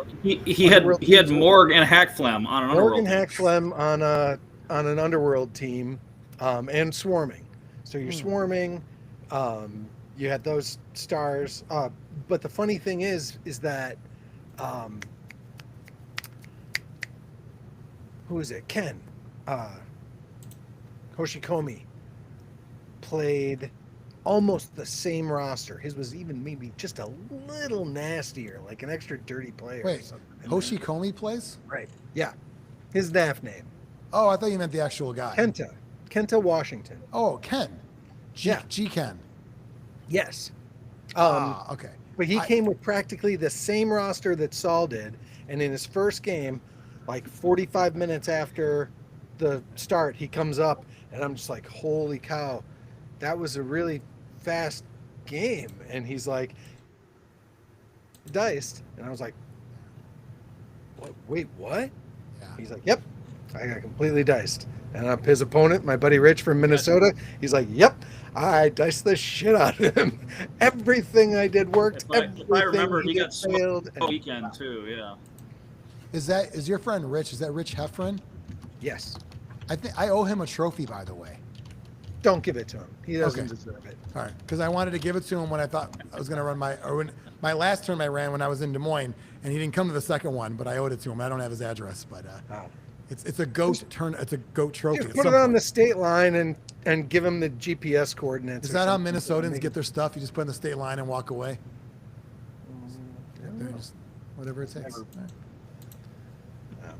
Morg and Hackflem on an Morgan Underworld. Hackflem on an Underworld team, and swarming. So you're swarming. You had those stars. But the funny thing is that who is it? Ken Hoshikomi played almost the same roster. His was even maybe just a little nastier, like an extra dirty player. Or Wait, something. Hoshikomi plays? Right. Yeah. His NAF name. Oh, I thought you meant the actual guy. Kenta Washington. Oh, Ken. Yeah. G Ken. Yes. Okay. But he came with practically the same roster that Saul did. And in his first game, like 45 minutes after the start, he comes up and I'm just like, holy cow, that was a really fast game. And he's like, diced, and I was like, what? Wait, what? Yeah. He's like, yep, I got completely diced. And his opponent, my buddy Rich from Minnesota, he's like, yep, I diced the shit out of him. Everything I did worked. If I remember, he got failed. smoked weekend too. Yeah. Is your friend Rich? Is that Rich Heffron? Yes. I think I owe him a trophy, by the way. Don't give it to him. He doesn't Okay. deserve it. All right, because I wanted to give it to him when I thought I was going to run my last term I ran when I was in Des Moines, and he didn't come to the second one, but I owed it to him. I don't have his address, but it's a goat turn. It's a goat trophy. Just at put some it on point. the state line and give him the GPS coordinates. Is or that how something. Minnesotans get their stuff? You just put in the state line and walk away. They're just whatever it takes. Never. All right.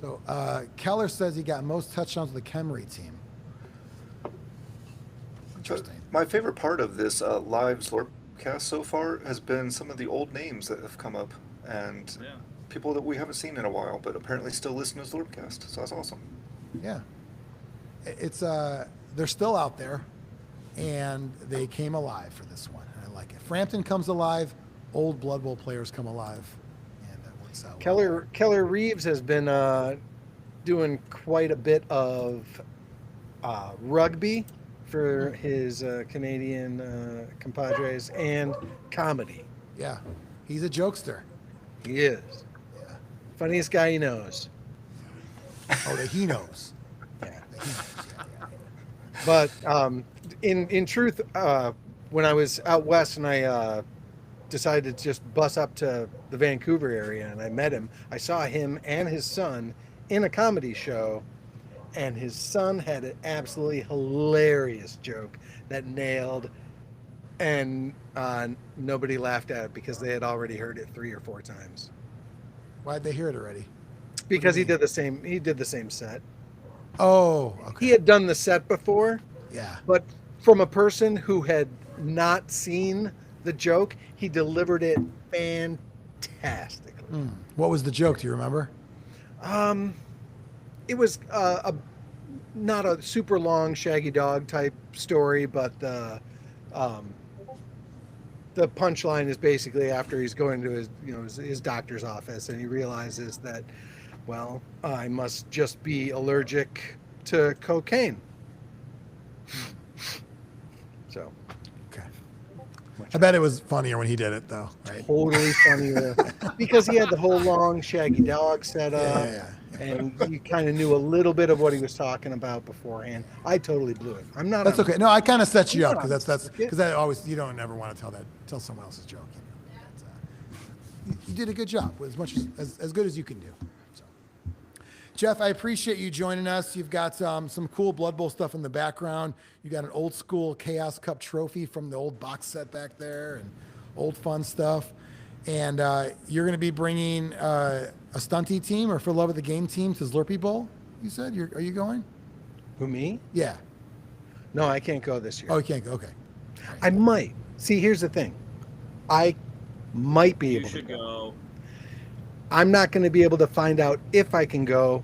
So Keller says he got most touchdowns with the Kemry team. Interesting. My favorite part of this live Zlurpcast so far has been some of the old names that have come up and Yeah. people that we haven't seen in a while, but apparently still listen to Zlurpcast. So that's awesome. Yeah, it's they're still out there, and they came alive for this one. And I like it. Frampton comes alive. Old Blood Bowl players come alive, and that works out. well. Keller Reeves has been doing quite a bit of rugby for his Canadian compadres and comedy. Yeah, he's a jokester. He is. Yeah. Funniest guy he knows. Oh, that he knows. Yeah. That he knows. Yeah. But in truth, when I was out west and I decided to just bus up to the Vancouver area and I met him, I saw him and his son in a comedy show, and his son had an absolutely hilarious joke that nailed, and nobody laughed at it because they had already heard it 3 or 4 times. Why'd they hear it already? Because you he did the same. He did the same set. Oh, okay. He had done the set before, Yeah. but from a person who had not seen the joke, he delivered it fantastically. What was the joke? Do you remember? It was not a super long Shaggy Dog type story, but the punchline is basically after he's going to his doctor's office and he realizes that, well, I must just be allergic to cocaine. So Okay. I bet it was funnier when he did it, though, right? totally funny because he had the whole long Shaggy Dog set up. Yeah. And you kind of knew a little bit of what he was talking about beforehand. I totally blew it. I'm not. That's okay. No, I kind of set you up I'm because not because that always you don't ever want to tell someone else's joke. You did a good job, as much as good as you can do. So, Jeff, I appreciate you joining us. You've got some cool Blood Bowl stuff in the background. You got an old school Chaos Cup trophy from the old box set back there, and old fun stuff. And you're going to be bringing a stunty team or for love of the game team to Zlurpee Bowl. You said are you going? Who, me? Yeah. No, I can't go this year. Oh, you can't go. Okay. I might. See, here's the thing. I might be You able to should go. go. I'm not going to be able to find out if I can go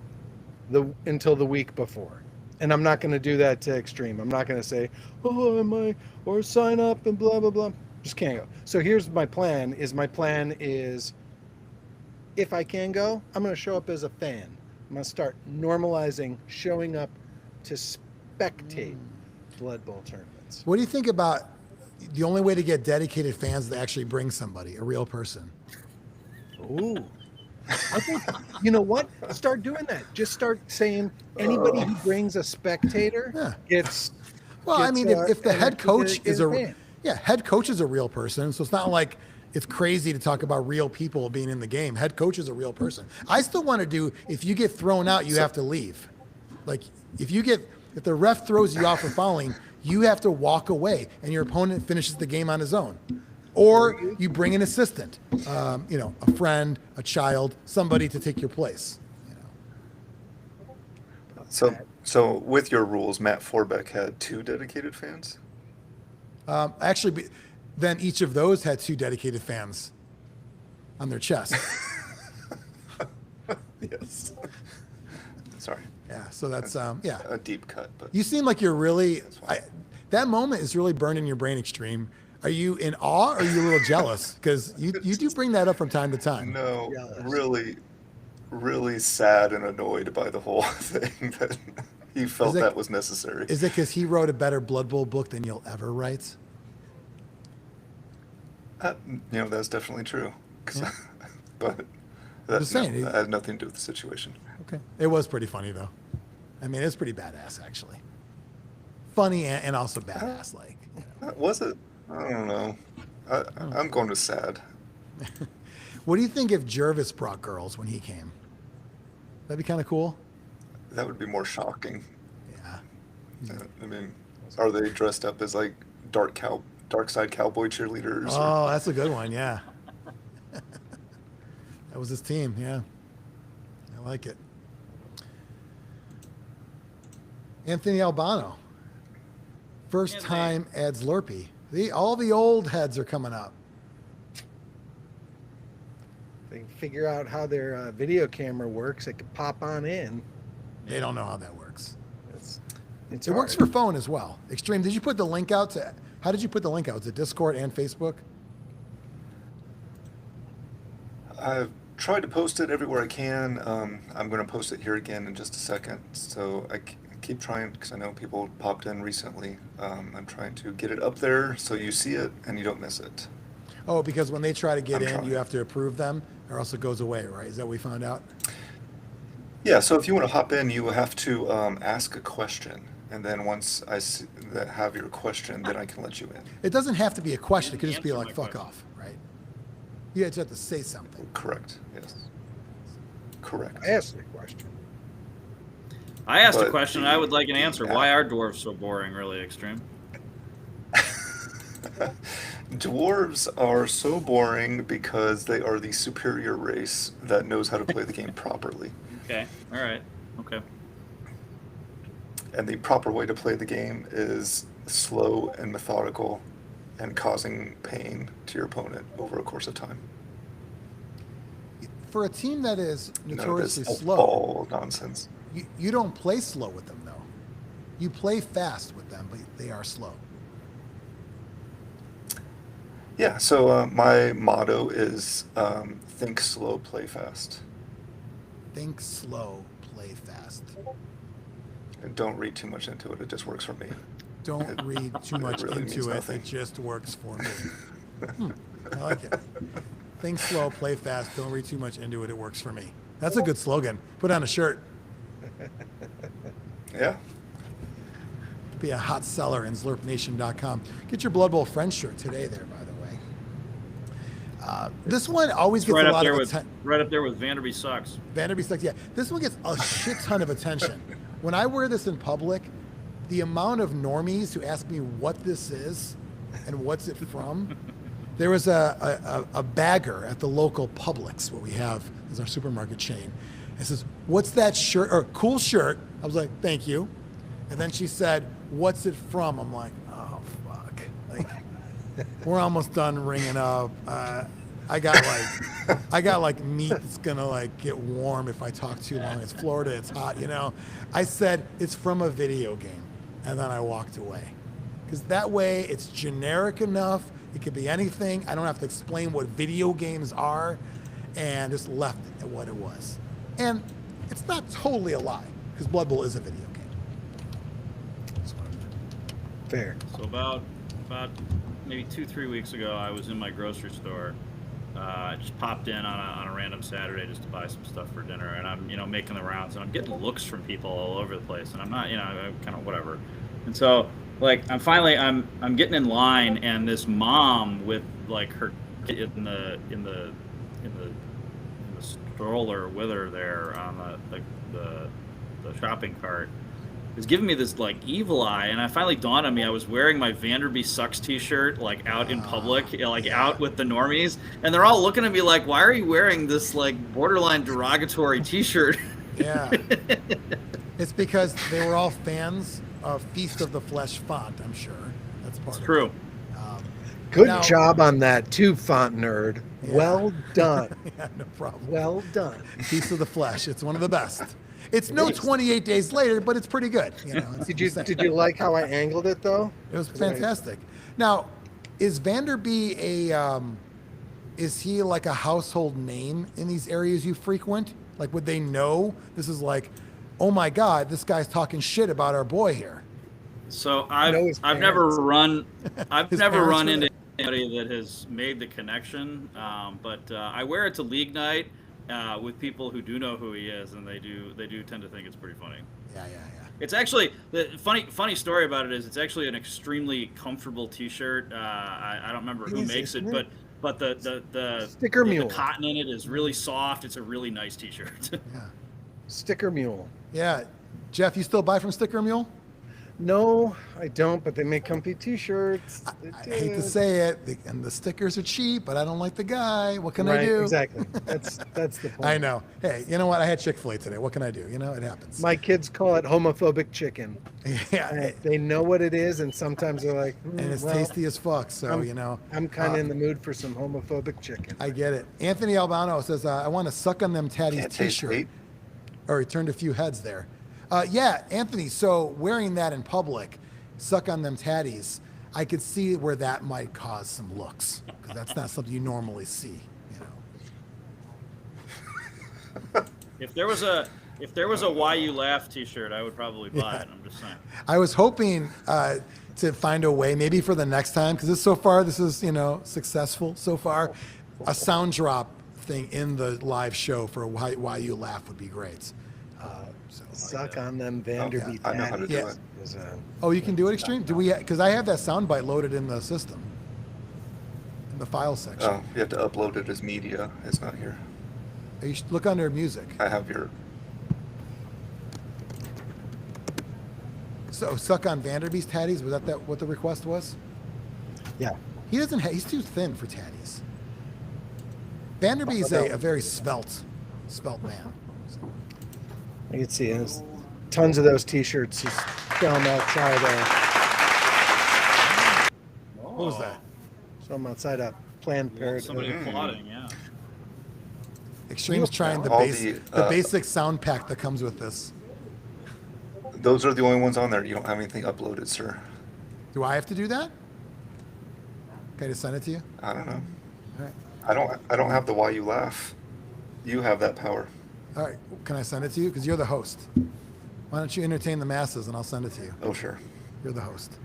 until the week before. And I'm not going to do that to extreme. I'm not going to say, oh, am I, or sign up and blah, blah, blah. Just can't go. So here's my plan is if I can go, I'm going to show up as a fan. I'm going to start normalizing showing up to spectate Blood Bowl tournaments. What do you think about the only way to get dedicated fans is to actually bring somebody, a real person? Ooh. I think, you know what? Start doing that. Just start saying anybody who brings a spectator Yeah. gets. Well, I gets, mean, if the an head extra coach is dedicated fan. head coach is a real person, so it's not like it's crazy to talk about real people being in the game. Head coach is a real person. I still want to do, if you get thrown out, you have to leave. Like if the ref throws you off for fouling, you have to walk away and your opponent finishes the game on his own. Or you bring an assistant, a friend, a child, somebody to take your place. So with your rules, Matt Forbeck had 2 dedicated fans. Actually, then each of those had 2 dedicated fans on their chest. Yes. Sorry. Yeah, so that's yeah. A deep cut, but You seem like you're really. That's fine. That moment is really burned in your brain, Extreme. Are you in awe or are you a little jealous? Because you do bring that up from time to time. No, Jealous. really sad and annoyed by the whole thing that he felt that was necessary. Is it because he wrote a better Blood Bowl book than you'll ever write? That's definitely true. Yeah. But just saying, that had nothing to do with the situation. Okay. It was pretty funny, though. I mean, it's pretty badass, actually. Funny and also badass, like. Was it? I don't know. I'm going with sad. What do you think if Jervis brought girls when he came? That'd be kind of cool. That would be more shocking. Yeah. I mean, are they dressed up as like dark side cowboy cheerleaders? Oh, that's a good one. Yeah. That was his team. Yeah. I like it. Anthony Albano. First time at Zlurpee. All the old heads are coming up. They can figure out how their video camera works. They could pop on in. They don't know how that works. It works for phone as well. Extreme. Did you put the link out to? How did you put the link out? Was it Discord and Facebook? I've tried to post it everywhere I can. I'm going to post it here again in just a second. So I keep trying because I know people popped in recently. I'm trying to get it up there so you see it and you don't miss it. Oh, because when they try to get in, you have to approve them, or else it goes away, right? Is that what we found out? Yeah. So if you want to hop in, you will have to ask a question, and then once I have your question, then I can let you in. It doesn't have to be a question. It could just be Answer like, my fuck question. off, right? You just have to say something. Correct. Yes. Correct. I asked the question. I asked a But question. I would like an answer. yeah. Why are dwarves so boring? Really extreme. Dwarves are so boring because they are the superior race that knows how to play the game properly. Okay. All right. Okay. And the proper way to play the game is slow and methodical and causing pain to your opponent over a course of time. For a team that is None of notoriously this slow, ball nonsense. you don't play slow with them, though. You play fast with them, but they are slow. Yeah, so my motto is think slow, play fast. Think slow, play fast. And don't read too much into it. It just works for me. Don't read too much really means into it. nothing. It just works for me. I like it. Think slow, play fast. Don't read too much into it. It works for me. That's a good slogan. Put on a shirt. Yeah. Be a hot seller in Zlurpnation.com. Get your Blood Bowl Friends shirt today there, by the way. This one always gets Right a up lot there of with attention. right up there with Vanderby sucks. Vanderby sucks. Yeah, this one gets a shit ton of attention. When I wear this in public, the amount of normies who ask me what this is and what's it from. There was a bagger at the local Publix, what we have is our supermarket chain. It says, "What's that shirt?" Or "Cool shirt." I was like, "Thank you." And then she said, "What's it from?" I'm like, "Oh fuck!" Like, we're almost done ringing up. I got like meat that's gonna like get warm if I talk too long. It's Florida, it's hot, you know. I said it's from a video game, and then I walked away, because that way it's generic enough. It could be anything. I don't have to explain what video games are, and just left it at what it was. And it's not totally a lie, because Blood Bowl is a video game. Fair. So about maybe 2-3 weeks ago, I was in my grocery store. I just popped in on a random Saturday just to buy some stuff for dinner, and I'm making the rounds, and I'm getting looks from people all over the place, and I'm not I'm kind of whatever. And so like I'm getting in line, and this mom with like her kid in the stroller with her there on the shopping cart is giving me this like evil eye, and I finally dawned on me I was wearing my Vanderby Sucks t-shirt like out in public, out with the normies, and they're all looking at me like, why are you wearing this like borderline derogatory t-shirt? Yeah. It's because they were all fans of Feast of the Flesh font, I'm sure. That's part of True. it. Good Now- job on that too, font nerd. Yeah. Well done. Yeah, no problem. Well done. Feast of the Flesh. It's one of the best. It's no 28 Days Later, but it's pretty good. It's Did you the same. did you like how I angled it though? It was fantastic. Now, Is Vanderby is he like a household name in these areas you frequent? Like, would they know this is like, oh my God, this guy's talking shit about our boy here? So know his I've never parents. run His never parents run were into anybody that has made the connection. But I wear it to league night with people who do know who he is, and they do tend to think it's pretty funny. Yeah. It's actually the funny story about it is it's actually an extremely comfortable T-shirt. I don't remember who Is, makes it, isn't it? but the Sticker the mule. cotton in it is really soft. It's a really nice T-shirt. Yeah. Sticker mule. Yeah. Jeff, you still buy from Sticker Mule? No, I don't, but they make comfy T-shirts. I hate to say it, and the stickers are cheap, but I don't like the guy. What can I Right, do? exactly. That's the point. I know. Hey, you know what? I had Chick-fil-A today. What can I do? You know, it happens. My kids call it homophobic chicken. Yeah. They know what it is, and sometimes they're like, And it's well, tasty as fuck. So, I'm- you know. I'm kind of in the mood for some homophobic chicken. I get it. Anthony Albano says, I want to suck on them tatties Can't taste t-shirt. hate. Or he turned a few heads there. Yeah, Anthony, so wearing that in public, suck on them tatties, I could see where that might cause some looks. Because that's not something you normally see, you know. If there was a Why You Laugh T-shirt, I would probably buy it. I'm just saying. I was hoping to find a way, maybe for the next time, because this is, you know, successful so far. A sound drop thing in the live show for why You Laugh would be great. Suck on them Vanderbeek I know how to do Yeah. it. Oh, you can do it, Extreme? Do we? Because I have that soundbite loaded in the system, in the file section. Oh, you have to upload it as media. It's not here. You should look under music. I have your. So suck on Vanderbeek's tatties. Was that what the request was? Yeah. He doesn't. He's too thin for tatties. Vanderbeek's a very svelte man. I can see there's tons of those T-shirts. Just sell them outside. What was that? Sell them outside a Planned Parenthood. Somebody applauding, yeah. Extreme's trying the All the basic sound pack that comes with this. Those are the only ones on there. You don't have anything uploaded, sir. Do I have to do that? Okay, to send it to you. I don't know. All right. I don't have the Why You Laugh. You have that power. All right. Can I send it to you? Because you're the host. Why don't you entertain the masses and I'll send it to you? Oh, sure. You're the host.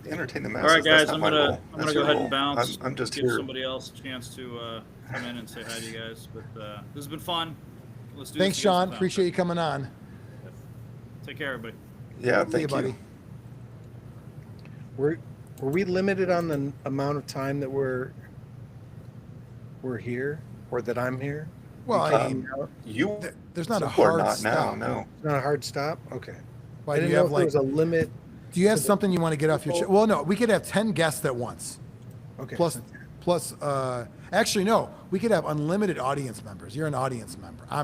Entertain the All masses. right, guys, That's I'm not my gonna role. I'm That's gonna go your ahead role. and bounce. I'm just give here. somebody else a chance to come in and say hi to you guys. But this has been fun. Let's do Thanks, this again Sean. sometime. Appreciate you coming on. Take care, everybody. Yeah, See thank you, buddy. Were we limited on the amount of time that we're here, or that I'm here? Well, I mean, You. there's not a so far hard not stop. now. No. It's not a hard stop. Okay. Why I do didn't you know have if there like? was a limit. Do you have something you want to get off your chest? Well, no. We could have 10 guests at once. Okay. Plus. Actually, no. We could have unlimited audience members. You're an audience member. I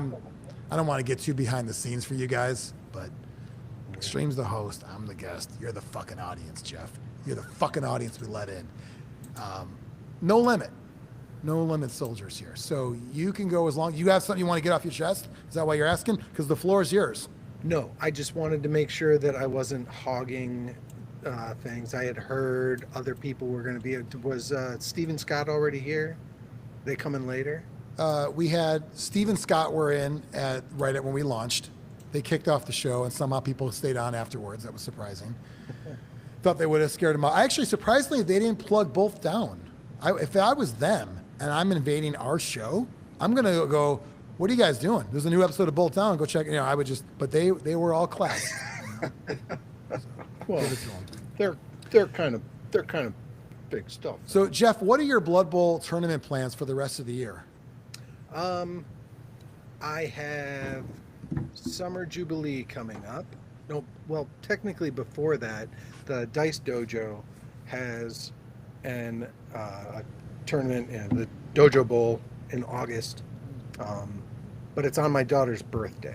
don't want to get too behind the scenes for you guys, but Extreme's the host. I'm the guest. You're the fucking audience, Jeff. You're the fucking audience we let in. No limit. No limit soldiers here. So you can go as long. You have something you want to get off your chest? Is that why you're asking? Because the floor is yours. No, I just wanted to make sure that I wasn't hogging things. I had heard other people were going to be. Was Stephen Scott already here? They coming later? We had Steve and Scott were in right at when we launched. They kicked off the show, and somehow people stayed on afterwards. That was surprising. Thought they would have scared them out. Actually, surprisingly, they didn't plug both down. If I was them and I'm invading our show, I'm gonna go. What are you guys doing? There's a new episode of Bolt Down. Go check. You know, I would just. But they were all class. Well, Give it to 'em. they're kind of big stuff. So Jeff, what are your Blood Bowl tournament plans for the rest of the year? I have Summer Jubilee coming up. No, well, technically before that, the Dice Dojo has a tournament in the Dojo Bowl in August, but it's on my daughter's birthday.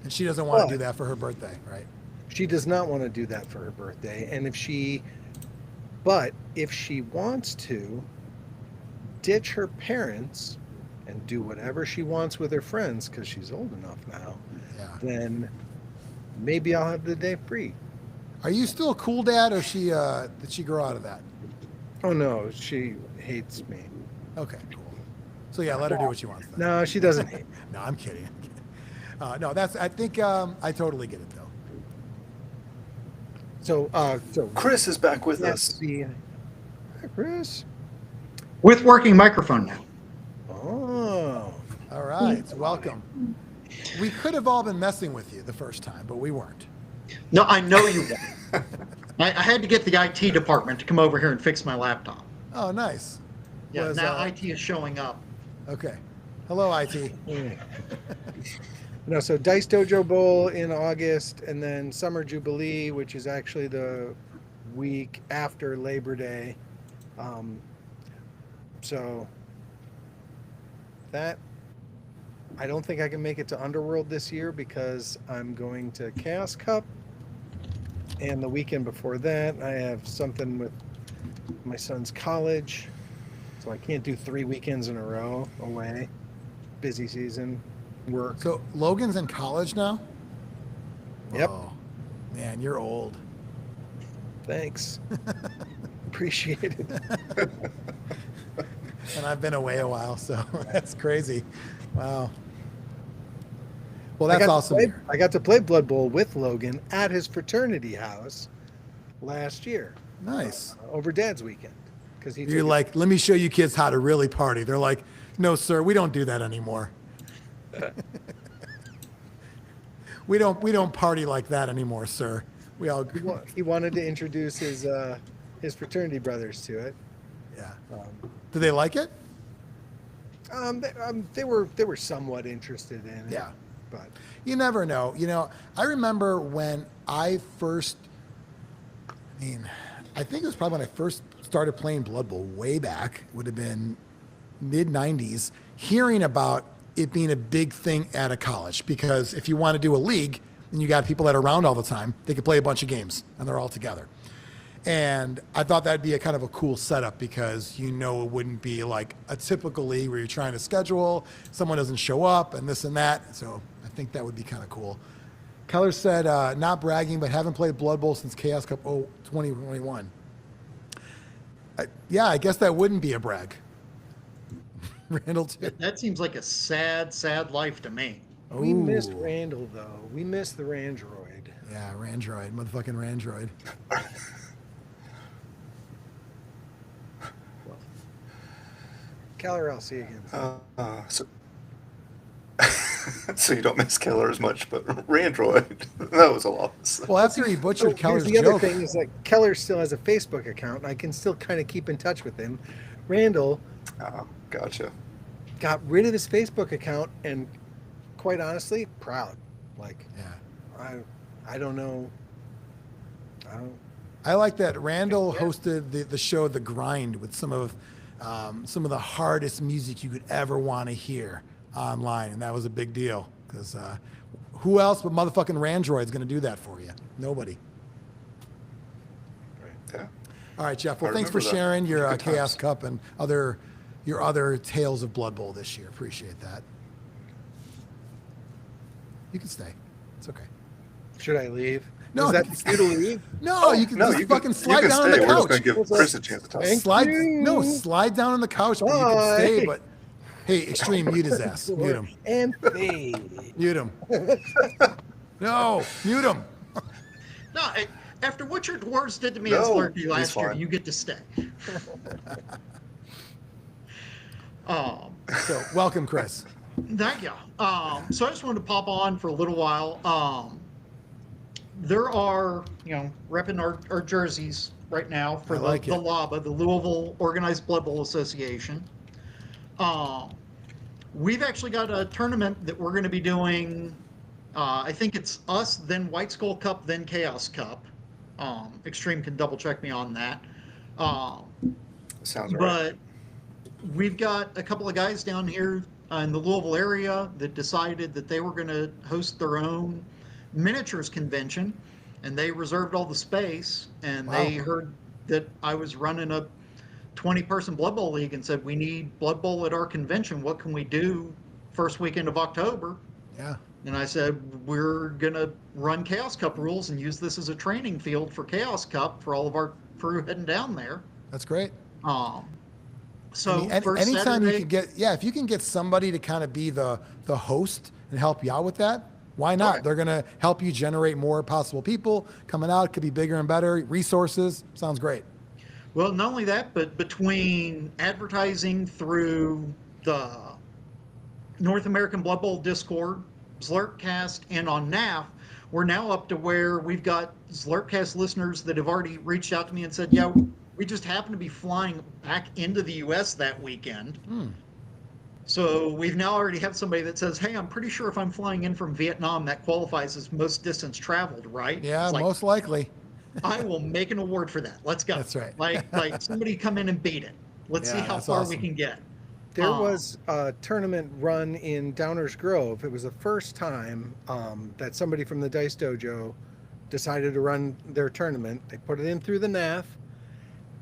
And she doesn't want to But- do that for her birthday, right? She does not want to do that for her birthday, and if she wants to ditch her parents and do whatever she wants with her friends because she's old enough now, Yeah. then maybe I'll have the day free. Are you still a cool dad, or did she grow out of that? Oh no, she hates me. Okay, cool. So yeah, let her do what she wants. Then. No, she doesn't hate me. No, I'm kidding. No, I think I totally get it though. So Chris is back with yes, us. Hi, Chris. With working microphone now. Oh, All right, welcome. We could have all been messing with you the first time, but we weren't. No, I know you won't. I had to get the IT department to come over here and fix my laptop. Oh, nice. Yeah, now IT is showing up. Okay. Hello, IT. no. So Dice Dojo Bowl in August, and then Summer Jubilee, which is actually the week after Labor Day. So that I don't think I can make it to Underworld this year because I'm going to Chaos Cup. And the weekend before that, I have something with my son's college. So I can't do 3 weekends in a row away. Busy season, work. So Logan's in college now? Yep. Oh, man, you're old. Thanks. Appreciate it. And I've been away a while, so that's crazy. Wow. Well, that's awesome. I got to play Blood Bowl with Logan at his fraternity house last year. Nice. Over Dad's weekend. Because You're like, let me show you kids how to really party. They're like, no, sir, we don't do that anymore. we don't party like that anymore, sir. We all. He wanted to introduce his fraternity brothers to it. Yeah. Do they like it? They were somewhat interested in it. Yeah. But You never know. I remember when I first, I think it was probably when I first started playing Blood Bowl way back, would have been mid-90s, hearing about it being a big thing at a college, because if you want to do a league and you got people that are around all the time, they could play a bunch of games and they're all together. And I thought that'd be a kind of a cool setup, because it wouldn't be like a typical league where you're trying to schedule, someone doesn't show up and this and that. So I think that would be kind of cool. Keller said, not bragging, but haven't played Blood Bowl since Chaos Cup 2021. Yeah, I guess that wouldn't be a brag. Randall too. That seems like a sad, sad life to me. we Ooh. missed Randall though. We missed the Randroid. Yeah, Randroid, motherfucking Randroid. Keller, I'll see you again. So you don't miss Keller as much, but Randroid, that was a loss. Well, after he butchered Keller's Here's the other joke. thing is like Keller still has a Facebook account, and I can still kind of keep in touch with him. Randall Oh, gotcha. got rid of his Facebook account, and quite honestly, proud. Like, Yeah. I don't know. I like that Randall hosted the show The Grind with some of the hardest music you could ever want to hear online, and that was a big deal, because who else but motherfucking Randroid's going to do that for you? Nobody. Yeah. All right, Jeff. Well, I thanks for remember that. sharing your Good Chaos times. Cup and your other tales of Blood Bowl this year. Appreciate that. You can stay. It's okay. Should I leave? No, Is that you to leave? No, you can just fucking slide you can down stay. on the We're just couch. going to give Chris a chance to talk. Thank Slide, you. no, slide down on the couch, but you can Bye. stay. But hey, Extreme, mute his ass. Mute him. And fade. Mute him. No, mute him. No, after what your dwarves did to me No, at Zlurpee he's last year, fine. you get to stay. So, welcome, Chris. Thank you. So I just wanted to pop on for a little while. There are, repping our jerseys right now for I like the it. LABA, the Louisville Organized Blood Bowl Association. We've actually got a tournament that we're going to be doing. I think it's us, then White Skull Cup, then Chaos Cup. Extreme can double check me on that. Sounds right. But we've got a couple of guys down here in the Louisville area that decided that they were going to host their own miniatures convention, and they reserved all the space, and they heard that I was running a 20-person Blood Bowl league and said, we need Blood Bowl at our convention. What can we do first weekend of October? Yeah. And I said, we're going to run Chaos Cup rules and use this as a training field for Chaos Cup for all of our crew heading down there. That's great. So first anytime Saturday, you could get, if you can get somebody to kind of be the host and help you out with that, why not? Okay. They're going to help you generate more possible people coming out. It could be bigger and better. Resources. Sounds great. well, not only that, but between advertising through the North American Blood Bowl Discord, Zlurpcast, and on NAF, we're now up to where we've got Zlurpcast listeners that have already reached out to me and said, yeah, we just happen to be flying back into the U.S. that weekend. So we've now already have somebody that says, hey, I'm pretty sure if I'm flying in from Vietnam, that qualifies as most distance traveled, right? Yeah, It's like, most likely. I will make an award for that. Let's go. That's right. Like somebody come in and beat it. Let's see Yeah, how that's far awesome. we can get. There was a tournament run in Downers Grove. It was the first time that somebody from the Dice Dojo decided to run their tournament. They put it in through the NAF,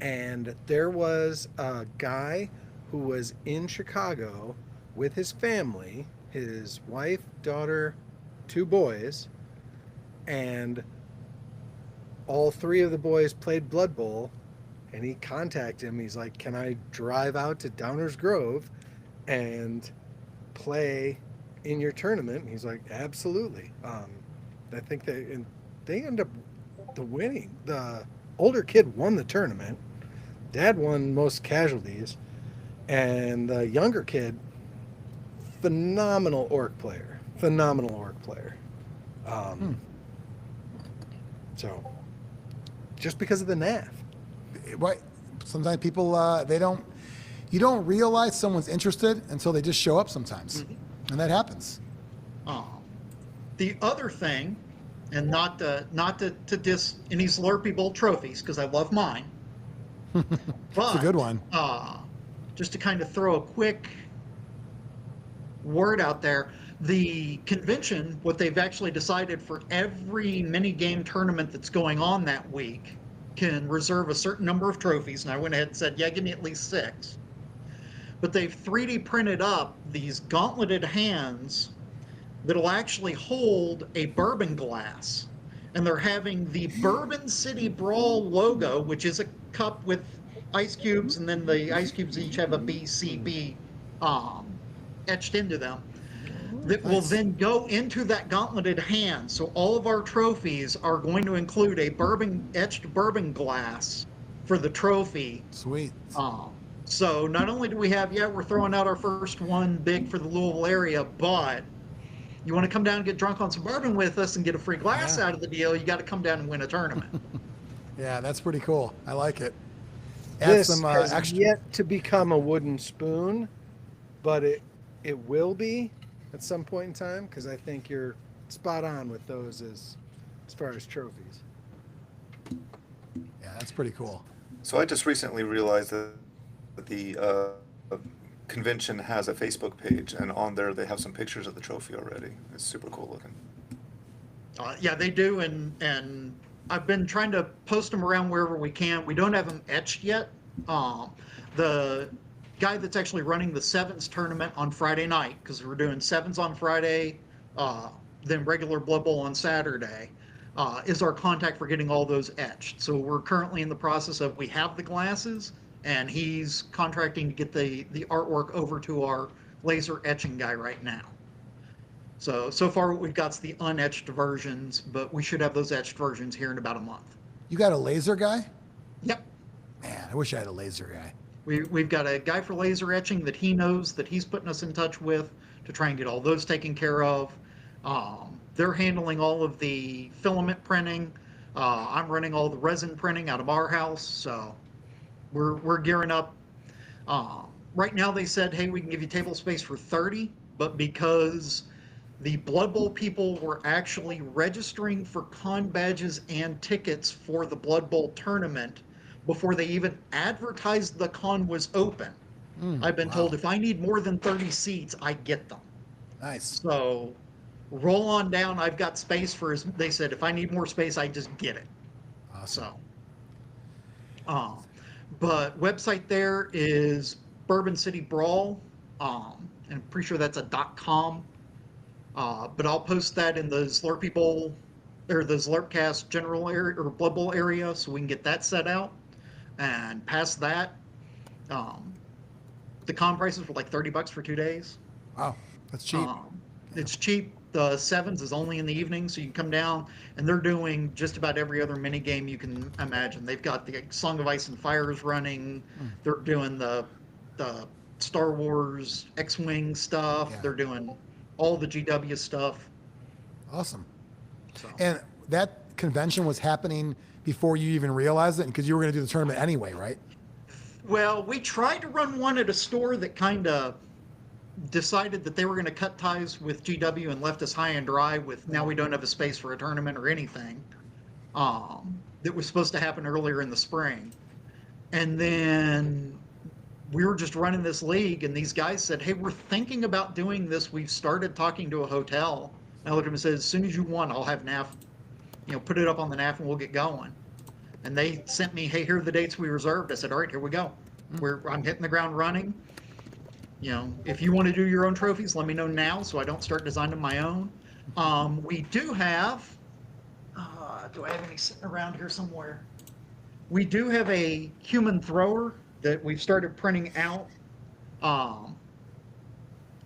and there was a guy who was in Chicago with his family, his wife, daughter, 2 boys, and all 3 of the boys played Blood Bowl. And he contacted him. He's like, can I drive out to Downers Grove and play in your tournament? And he's like, absolutely. I think they end up winning. The older kid won the tournament. Dad won most casualties. And the younger kid, phenomenal orc player. So, just because of the NAF. Right. Sometimes people, you don't realize someone's interested until they just show up sometimes. And that happens. The other thing, and not to diss any Zlurpee Bowl trophies, because I love mine. But, It's a good one. Just to kind of throw a quick word out there, the convention, what they've actually decided for every mini game tournament that's going on that week, can reserve a certain number of trophies. And I went ahead and said, yeah, give me at least 6. But they've 3D printed up these gauntleted hands that'll actually hold a bourbon glass. And they're having the Bourbon City Brawl logo, which is a cup with ice cubes, and then the ice cubes each have a BCB etched into them, that will then go into that gauntleted hand. So all of our trophies are going to include a etched bourbon glass for the trophy. Sweet. So not only do we have, we're throwing out our first one big for the Louisville area, but you want to come down and get drunk on some bourbon with us and get a free glass out of the deal, you got to come down and win a tournament. Yeah, that's pretty cool. I like it. Add This some has extra. yet to become a wooden spoon, but it will be at some point in time, because I think you're spot on with those as far as trophies. Yeah, that's pretty cool. So I just recently realized that the convention has a Facebook page, and on there they have some pictures of the trophy already. It's super cool looking. Yeah, they do, and I've been trying to post them around wherever we can. We don't have them etched yet. The guy that's actually running the Sevens tournament on Friday night, because we're doing Sevens on Friday, then regular Blood Bowl on Saturday, is our contact for getting all those etched. So we're currently in the process of, we have the glasses, and he's contracting to get the artwork over to our laser etching guy right now. So far what we've got is the unetched versions, but we should have those etched versions here in about a month. You got a laser guy? Yep. Man, I wish I had a laser guy. We've got a guy for laser etching that he knows that he's putting us in touch with to try and get all those taken care of. They're handling all of the filament printing. I'm running all the resin printing out of our house, so we're gearing up. Right now they said, hey, we can give you table space for 30, but because the Blood Bowl people were actually registering for con badges and tickets for the Blood Bowl tournament before they even advertised the con was open. I've been told if I need more than 30 seats, I get them. Nice. So roll on down. I've got space for, they said, if I need more space, I just get it. Awesome. So, but website there is Bourbon City Brawl, and I'm pretty sure that's a .com. But I'll post that in the Zlurpee Bowl or the Zlurpcast general area or Blood Bowl area so we can get that set out. And past that, the con prices were like $30 for 2 days. Wow, that's cheap. It's cheap. The sevens is only in the evening, so you can come down, and they're doing just about every other mini game you can imagine. They've got the Song of Ice and Fires running. They're doing the Star Wars X-Wing stuff. Yeah. They're doing all the GW stuff. Awesome. So. And that convention was happening before you even realized it, because you were going to do the tournament anyway, right? Well, we tried to run one at a store that kind of decided that they were going to cut ties with GW and left us high and dry with now we don't have a space for a tournament or anything. That was supposed to happen earlier in the spring. And then we were just running this league, and these guys said, hey, we're thinking about doing this. We've started talking to a hotel. And I looked at them and said, as soon as you want, I'll have NAF, put it up on the NAF and we'll get going. And they sent me, hey, here are the dates we reserved. I said, all right, here we go. I'm hitting the ground running. If you want to do your own trophies, let me know now so I don't start designing my own. We do have, do I have any sitting around here somewhere? We do have a human thrower that we've started printing out.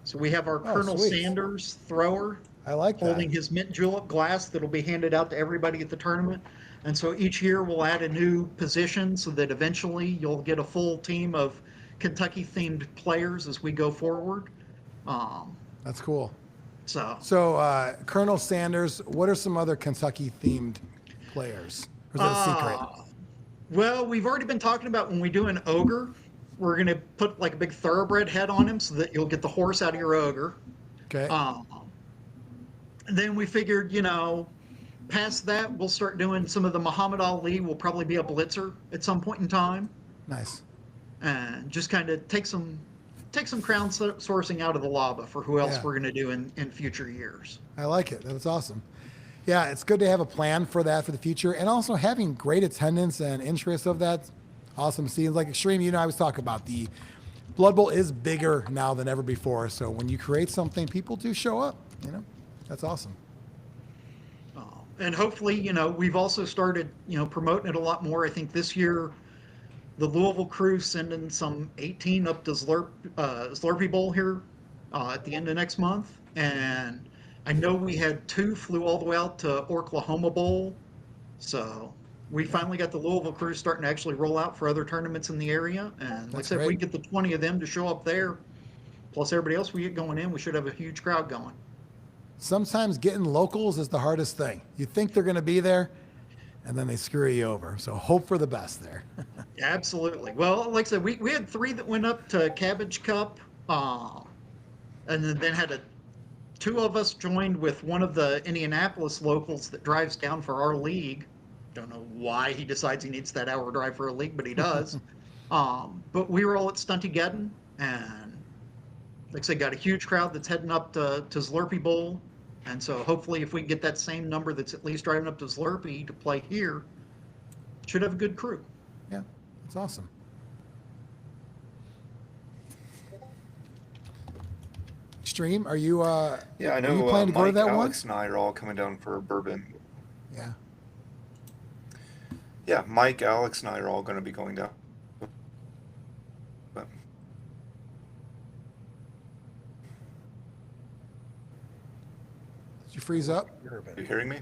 So we have our Colonel sweet. Sanders thrower. I like that. Holding his mint julep glass that'll be handed out to everybody at the tournament. And so each year we'll add a new position so that eventually you'll get a full team of Kentucky-themed players as we go forward. That's cool. So Colonel Sanders, what are some other Kentucky-themed players? Or is that a secret? Well, we've already been talking about when we do an ogre, we're going to put like a big thoroughbred head on him so that you'll get the horse out of your ogre. Okay. And then we figured, past that, we'll start doing some of the Muhammad Ali will probably be a blitzer at some point in time. Nice. And just kind of take some crowdsourcing out of the lava for who else Yeah. we're going to do in future years. I like it. That's awesome. Yeah, it's good to have a plan for that for the future, and also having great attendance and interest of that. Awesome scenes like Extreme. I was talking about the Blood Bowl is bigger now than ever before. So when you create something, people do show up. That's awesome. And hopefully, we've also started, promoting it a lot more. I think this year, the Louisville crew sending some 18 up to Zlurpee Bowl here at the end of next month. And I know we had 2 flew all the way out to Oklahoma Bowl. So we finally got the Louisville crew starting to actually roll out for other tournaments in the area. And like I said, if we get the 20 of them to show up there, plus everybody else we get going in, we should have a huge crowd going. Sometimes getting locals is the hardest thing. You think they're going to be there, and then they screw you over. So hope for the best there. Absolutely. Well, like I said, we had 3 that went up to Cabbage Cup, and then had 2 of us joined with one of the Indianapolis locals that drives down for our league. Don't know why he decides he needs that hour drive for a league, but he does. But we were all at Stunty-Geddon, and like I said, got a huge crowd that's heading up to Zlurpee Bowl. And so hopefully if we can get that same number that's at least driving up to Zlurpee to play here, should have a good crew. Yeah, that's awesome. Extreme, are you Yeah, I are know. you planning to go to Mike, that Alex, one? and I are all coming down for bourbon. Yeah. Yeah, Mike, Alex, and I are all going to be going down. But Did you freeze up? are you hearing me?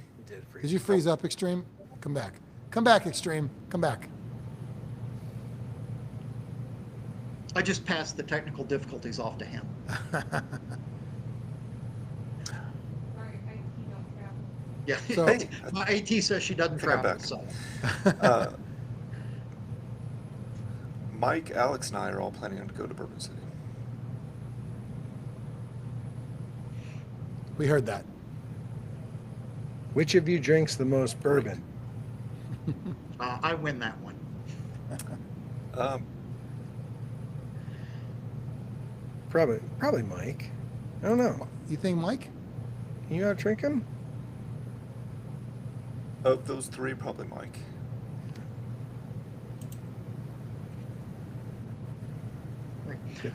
Did you freeze up, Extreme? Come back. Come back, Extreme. Come back. I just passed the technical difficulties off to him. Yeah, So- my AT says she doesn't I think I'm travel, back. so. Mike, Alex, and I are all planning to go to Bourbon City. We heard that. Which of you drinks the most bourbon? I win that one. Probably Mike. I don't know. You think, Mike? Can you out drink him? Of those 3, probably Mike.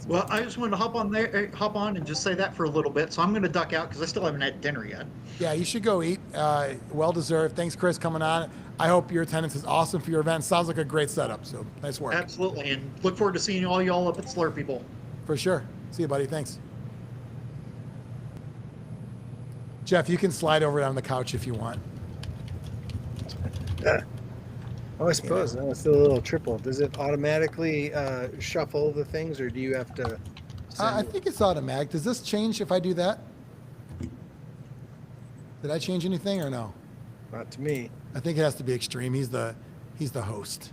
Well, I just wanted to hop on and just say that for a little bit. So I'm going to duck out because I still haven't had dinner yet. Yeah, you should go eat. Well deserved. Thanks, Chris, coming on. I hope your attendance is awesome for your event. Sounds like a great setup. So nice work. Absolutely, and look forward to seeing all y'all up at Zlurpee Bowl. For sure. See you, buddy. Thanks. Jeff, you can slide over on the couch if you want. Oh, I suppose. No, it's the little triple. Does it automatically shuffle the things, or do you have to? I think it's automatic. Does this change if I do that? Did I change anything or no? Not to me. I think it has to be extreme. He's the host.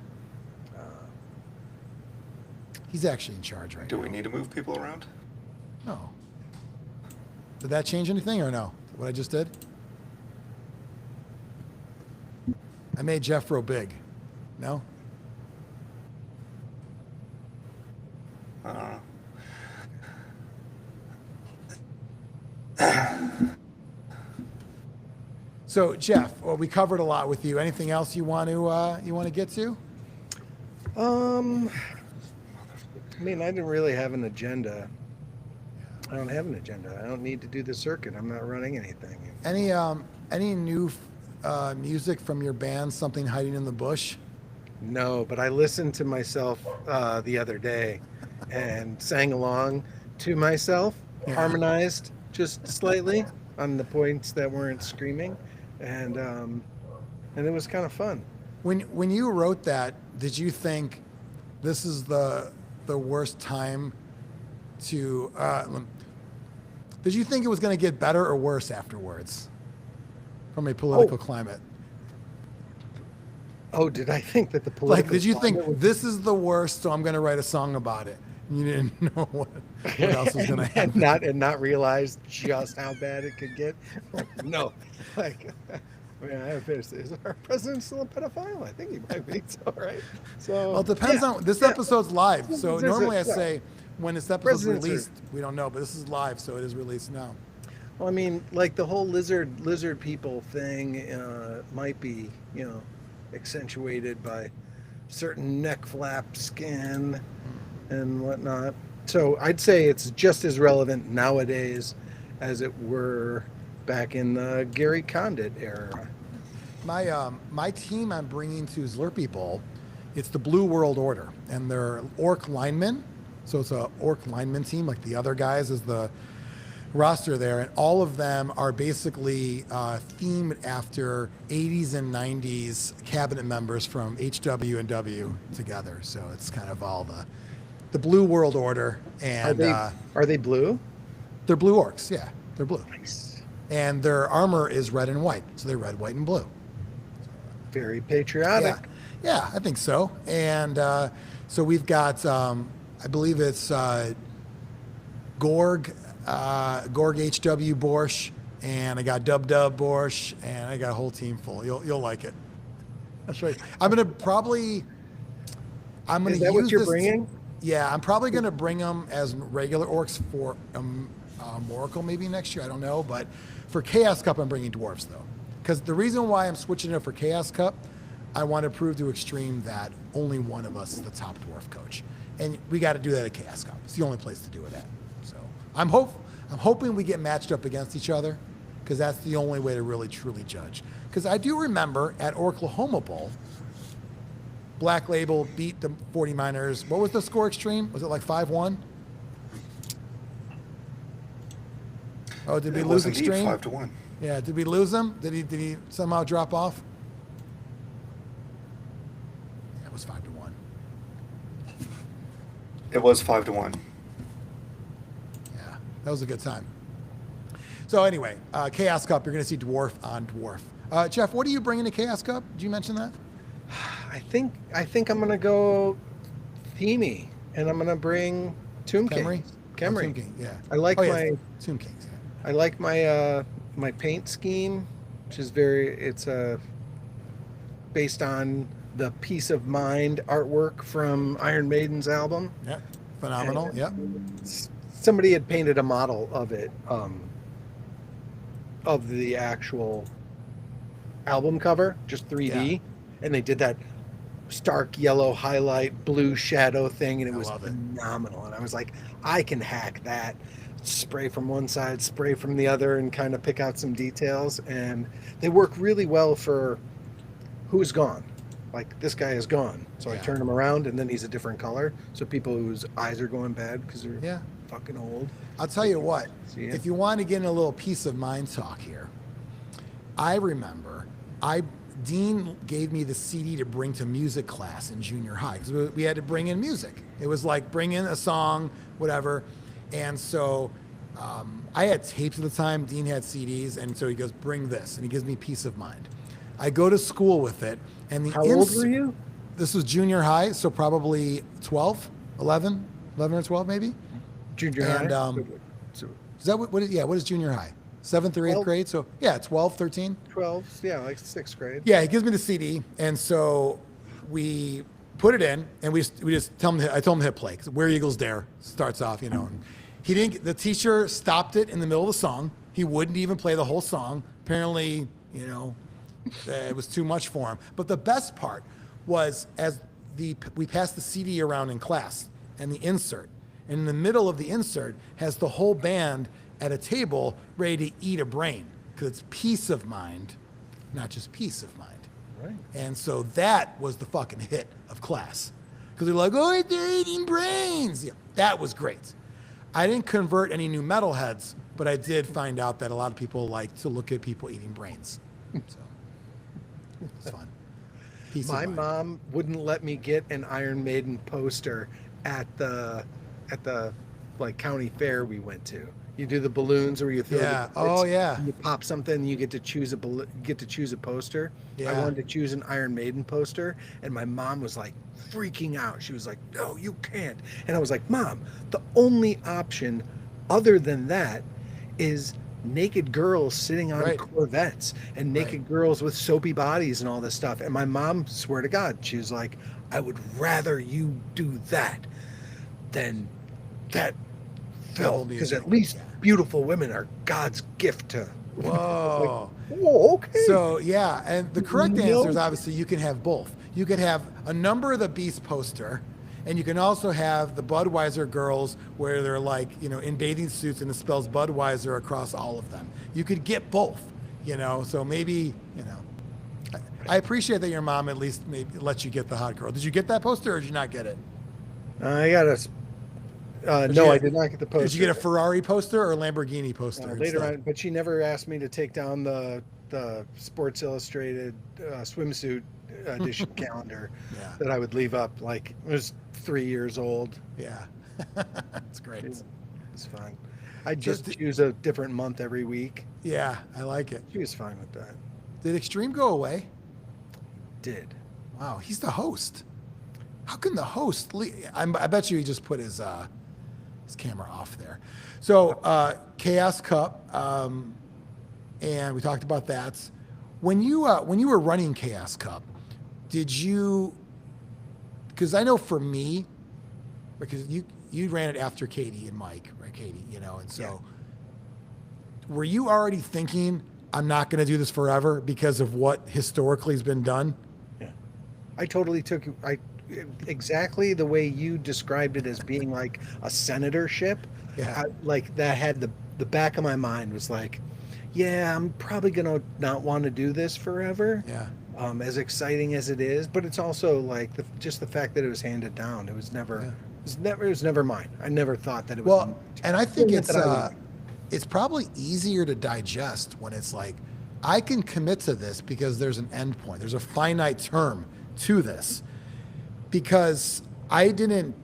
He's actually in charge right Do now. we need to move people around? No. Did that change anything or no? What I just did? I made Jeff real big. No? I don't know. So Jeff, well, we covered a lot with you. Anything else you want to get to? I mean, I didn't really have an agenda. I don't have an agenda. I don't need to do the circuit. I'm not running anything. Any new music from your band? Something hiding in the bush? No, but I listened to myself the other day and sang along to myself, harmonized just slightly on the points that weren't screaming, and it was kind of fun. When you wrote that, did you think this is the worst time to? Did you think it was going to get better or worse afterwards, from a political climate? Oh, did I think that the political? Like, did you think climate was- this is the worst, so I'm going to write a song about it? And you didn't know what else was going to happen. and not realize just how bad it could get? No, like, I mean, I have finished. Is our president still a pedophile? I think he might be. So, right. So, Well, it depends on this episode's live. So This is normally I it, yeah. say when this episode's Presidents are- released, we don't know, but this is live, so it is released now. well, I mean, like the whole lizard people thing might be, accentuated by certain neck flap skin and whatnot. So I'd say it's just as relevant nowadays as it were back in the Gary Condit era. My team I'm bringing to Zlurpee Bowl, it's the Blue World Order, and they're orc linemen. So it's a orc lineman team, like the other guys is the roster there, and all of them are basically themed after 80s and 90s cabinet members from HW and W together. So it's kind of all the Blue World Order, and Are they blue? they're blue orcs. Yeah, they're blue, Nice. and their armor is red and white. So they're red, white, and blue. Very patriotic. Yeah, I think so. And so we've got, I believe it's Gorg HW Borsch, and I got Dub Borsch, and I got a whole team full. You'll like it. That's right. I'm gonna Is that use what you're this- bringing? Yeah, I'm probably gonna bring them as regular orcs for Oracle maybe next year. I don't know, but for Chaos Cup, I'm bringing dwarves though, because the reason why I'm switching it for Chaos Cup, I want to prove to Extreme that only one of us is the top dwarf coach, and we got to do that at Chaos Cup. It's the only place to do it at. So I'm hoping we get matched up against each other, because that's the only way to really truly judge. Because I do remember at Oklahoma Bowl, Black Label beat the 40 Miners. What was the score, Extreme? Was it like 5-1? Oh, did we It lose was indeed Extreme? 5-1. Yeah, did we lose him? Did he somehow drop off? Yeah, it was 5-1. It was 5-1. Yeah, that was a good time. So anyway, Chaos Cup, you're going to see dwarf on dwarf. Jeff, what are you bringing to Chaos Cup? Did you mention that? I think I'm gonna go themey, and I'm gonna bring Tomb Kemri? Kings. Oh, Kemri. Tomb King, yeah. I like Oh, my yeah, Tomb Kings. Yeah. I like my paint scheme, which is it's based on the Peace of Mind artwork from Iron Maiden's album. Yeah, phenomenal. And- Yep. Somebody had painted a model of it, of the actual album cover, just 3D, Yeah. and they did that stark yellow highlight, blue shadow thing, and it I was love it. phenomenal. And I was like, I can hack that, spray from one side, spray from the other, and kind of pick out some details. And they work really well for who's gone. Like, this guy is gone. So I turn him around, and then he's a different color. So people whose eyes are going bad because they're fucking old. I'll tell you what, See it? if you want to get in a little peace of mind talk here, I remember Dean gave me the CD to bring to music class in junior high because we had to bring in music. It was like bring in a song, whatever. And so I had tapes at the time. Dean had CDs. And so he goes, bring this. And he gives me peace of mind. I go to school with it. And How old were you? This was junior high, so probably 11 or 12 maybe. Junior high? Is that what is junior high? 7th or 8th 12. grade? So yeah, 12, 13. 12, yeah, like 6th grade. Yeah, he gives me the CD, and so we put it in, and we just tell him. I told him to hit play because "Where Eagles Dare" starts off, And he didn't. The teacher stopped it in the middle of the song. He wouldn't even play the whole song. Apparently, it was too much for him. But the best part was we passed the CD around in class and the insert, and in the middle of the insert has the whole band at a table ready to eat a brain because it's peace of mind, not just peace of mind. Right. And so that was the fucking hit of class because they're like, oh, they're eating brains. Yeah, that was great. I didn't convert any new metalheads, but I did find out that a lot of people like to look at people eating brains. So it's fun. Peace of My mind. mom wouldn't let me get an Iron Maiden poster at the like county fair we went to. You do the balloons, or you throw Yeah. the Oh, yeah. and you pop something, and you get to choose a poster. I Yeah. wanted to choose an Iron Maiden poster, and my mom was like freaking out. She was like, "No, you can't." And I was like, "Mom, the only option other than that is naked girls sitting on Right. Corvettes and naked girls with soapy bodies and all this stuff." And my mom, swear to God, she was like, "I would rather you do that than that film, because at least beautiful women are God's gift to." Whoa. Oh, okay. So yeah, and the correct No. answer is obviously you can have both. You could have a Number of the Beast poster, and you can also have the Budweiser girls where they're like, in bathing suits and it spells Budweiser across all of them. You could get both, so maybe, I appreciate that your mom at least maybe lets you get the hot girl. Did you get that poster or did you not get it? I got a. Did No, you I get- did not get the poster. Did you get a Ferrari poster or a Lamborghini poster? Later instead? on? But she never asked me to take down the Sports Illustrated swimsuit edition calendar Yeah. that I would leave up. Like, it was 3 years old. Yeah. That's great. It's fine. I just Did- choose a different month every week. Yeah, I like it. She was fine with that. Did Extreme go away? Did. Wow, he's the host. How can the host I bet you he just put his camera off there. So Chaos Cup, and we talked about that. When you were running Chaos Cup, did you? Because I know for me, because you ran it after Katie and Mike, right, Katie? And so were you already thinking I'm not going to do this forever because of what historically has been done? I totally took exactly the way you described it as being like a senatorship. Yeah. Like that had the back of my mind was like, yeah, I'm probably gonna not want to do this forever. Yeah. As exciting as it is, but it's also like just the fact that it was handed down. It was never, it was never mine. I never thought that it was. Well, and I think that I would- it's probably easier to digest when it's like, I can commit to this because there's an end point. There's a finite term to this. Because I didn't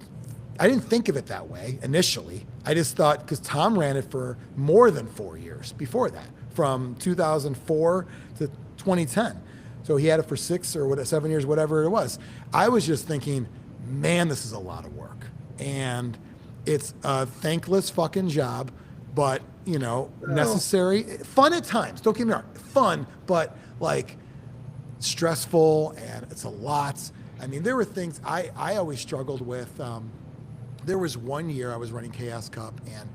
think of it that way initially. I just thought, because Tom ran it for more than 4 years before that, from 2004 to 2010. So he had it for 7 years, whatever it was. I was just thinking, man, this is a lot of work. And it's a thankless fucking job, but, necessary. Fun at times, don't get me wrong. Fun, but like stressful, and it's a lot. I mean, there were things I always struggled with. There was one year I was running Chaos Cup, and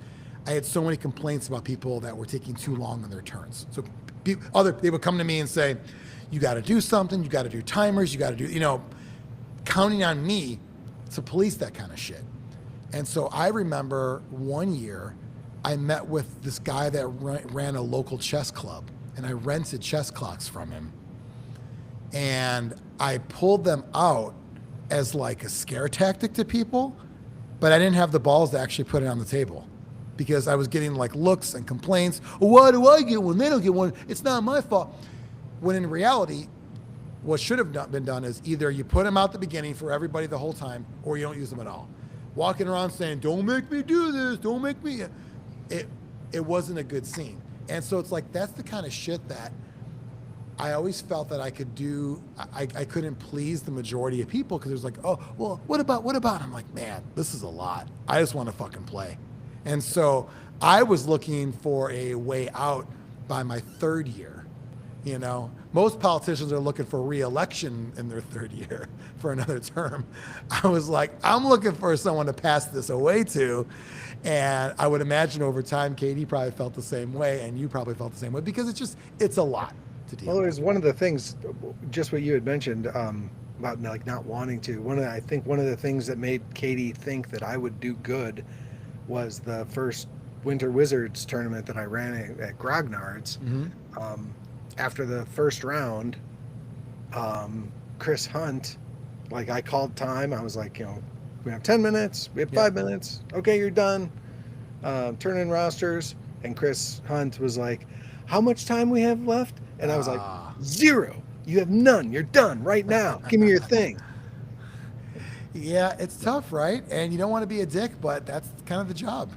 I had so many complaints about people that were taking too long on their turns. So they would come to me and say, you got to do something, you got to do timers, you got to do, counting on me to police that kind of shit. And so I remember one year I met with this guy that ran a local chess club, and I rented chess clocks from him. And I pulled them out as like a scare tactic to people, but I didn't have the balls to actually put it on the table because I was getting like looks and complaints. Why do I get one? They don't get one. It's not my fault. When in reality, what should have been done is either you put them out the beginning for everybody the whole time, or you don't use them at all. Walking around saying, don't make me do this, don't make me. It wasn't a good scene. And so it's like, that's the kind of shit that I always felt that I could do. I couldn't please the majority of people because there's like, oh, well, what about? I'm like, man, this is a lot. I just want to fucking play. And so I was looking for a way out by my third year. You know, most politicians are looking for re-election in their third year for another term. I was like, I'm looking for someone to pass this away to. And I would imagine over time, Katie probably felt the same way, and you probably felt the same way, because it's a lot to deal with. Well, there's one of the things, just what you had mentioned about like not wanting to. I think one of the things that made Katie think that I would do good was the first Winter Wizards tournament that I ran at Grognard's. Mm-hmm. After the first round, Chris Hunt, like I called time. I was like, we have 10 minutes. We have 5 minutes. Okay, you're done. Turn in rosters. And Chris Hunt was like, how much time we have left? And I was like, 0. You have none. You're done right now. Give me your thing. Yeah, it's tough, right? And you don't want to be a dick, but that's kind of the job,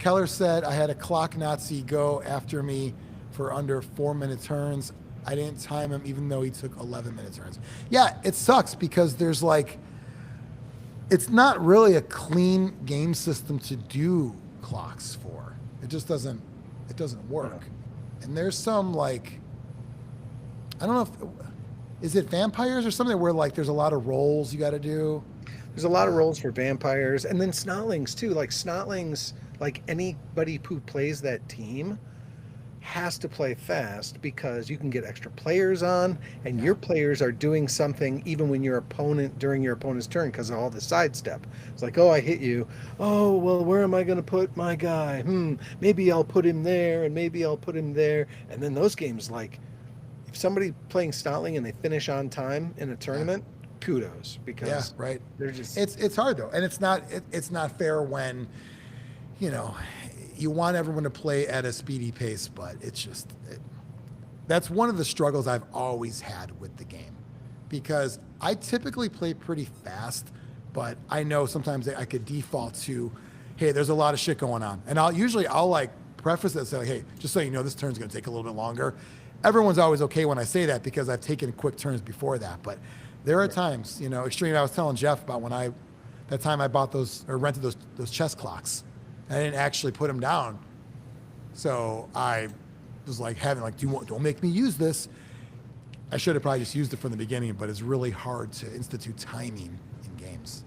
Keller said, I had a clock Nazi go after me for under 4-minute turns. I didn't time him even though he took 11-minute turns. Yeah, it sucks because there's like, it's not really a clean game system to do clocks for. It just doesn't work. And there's some like, I don't know if, is it vampires or something where like there's a lot of rolls you got to do? There's a lot of rolls for vampires, and then snotlings too. Like snotlings, like anybody who plays that team has to play fast because you can get extra players on, and your players are doing something even when during your opponent's turn because of all the sidestep. It's like, oh, I hit you. Oh, well, where am I going to put my guy? Maybe I'll put him there, and maybe I'll put him there. And then those games, like, if somebody playing Snotling and they finish on time in a tournament, kudos, because right. They're just it's hard though, and it's not fair when you want everyone to play at a speedy pace, but that's one of the struggles I've always had with the game, because I typically play pretty fast, but I know sometimes I could default to, hey, there's a lot of shit going on, and I'll like preface it and say, hey, just so you know, this turn's going to take a little bit longer. Everyone's always okay when I say that because I've taken quick turns before that, but there are times, Extreme. I was telling Jeff about that time I bought those or rented those chess clocks. I didn't actually put them down, so I was like having like, don't make me use this. I should have probably just used it from the beginning, but it's really hard to institute timing in games,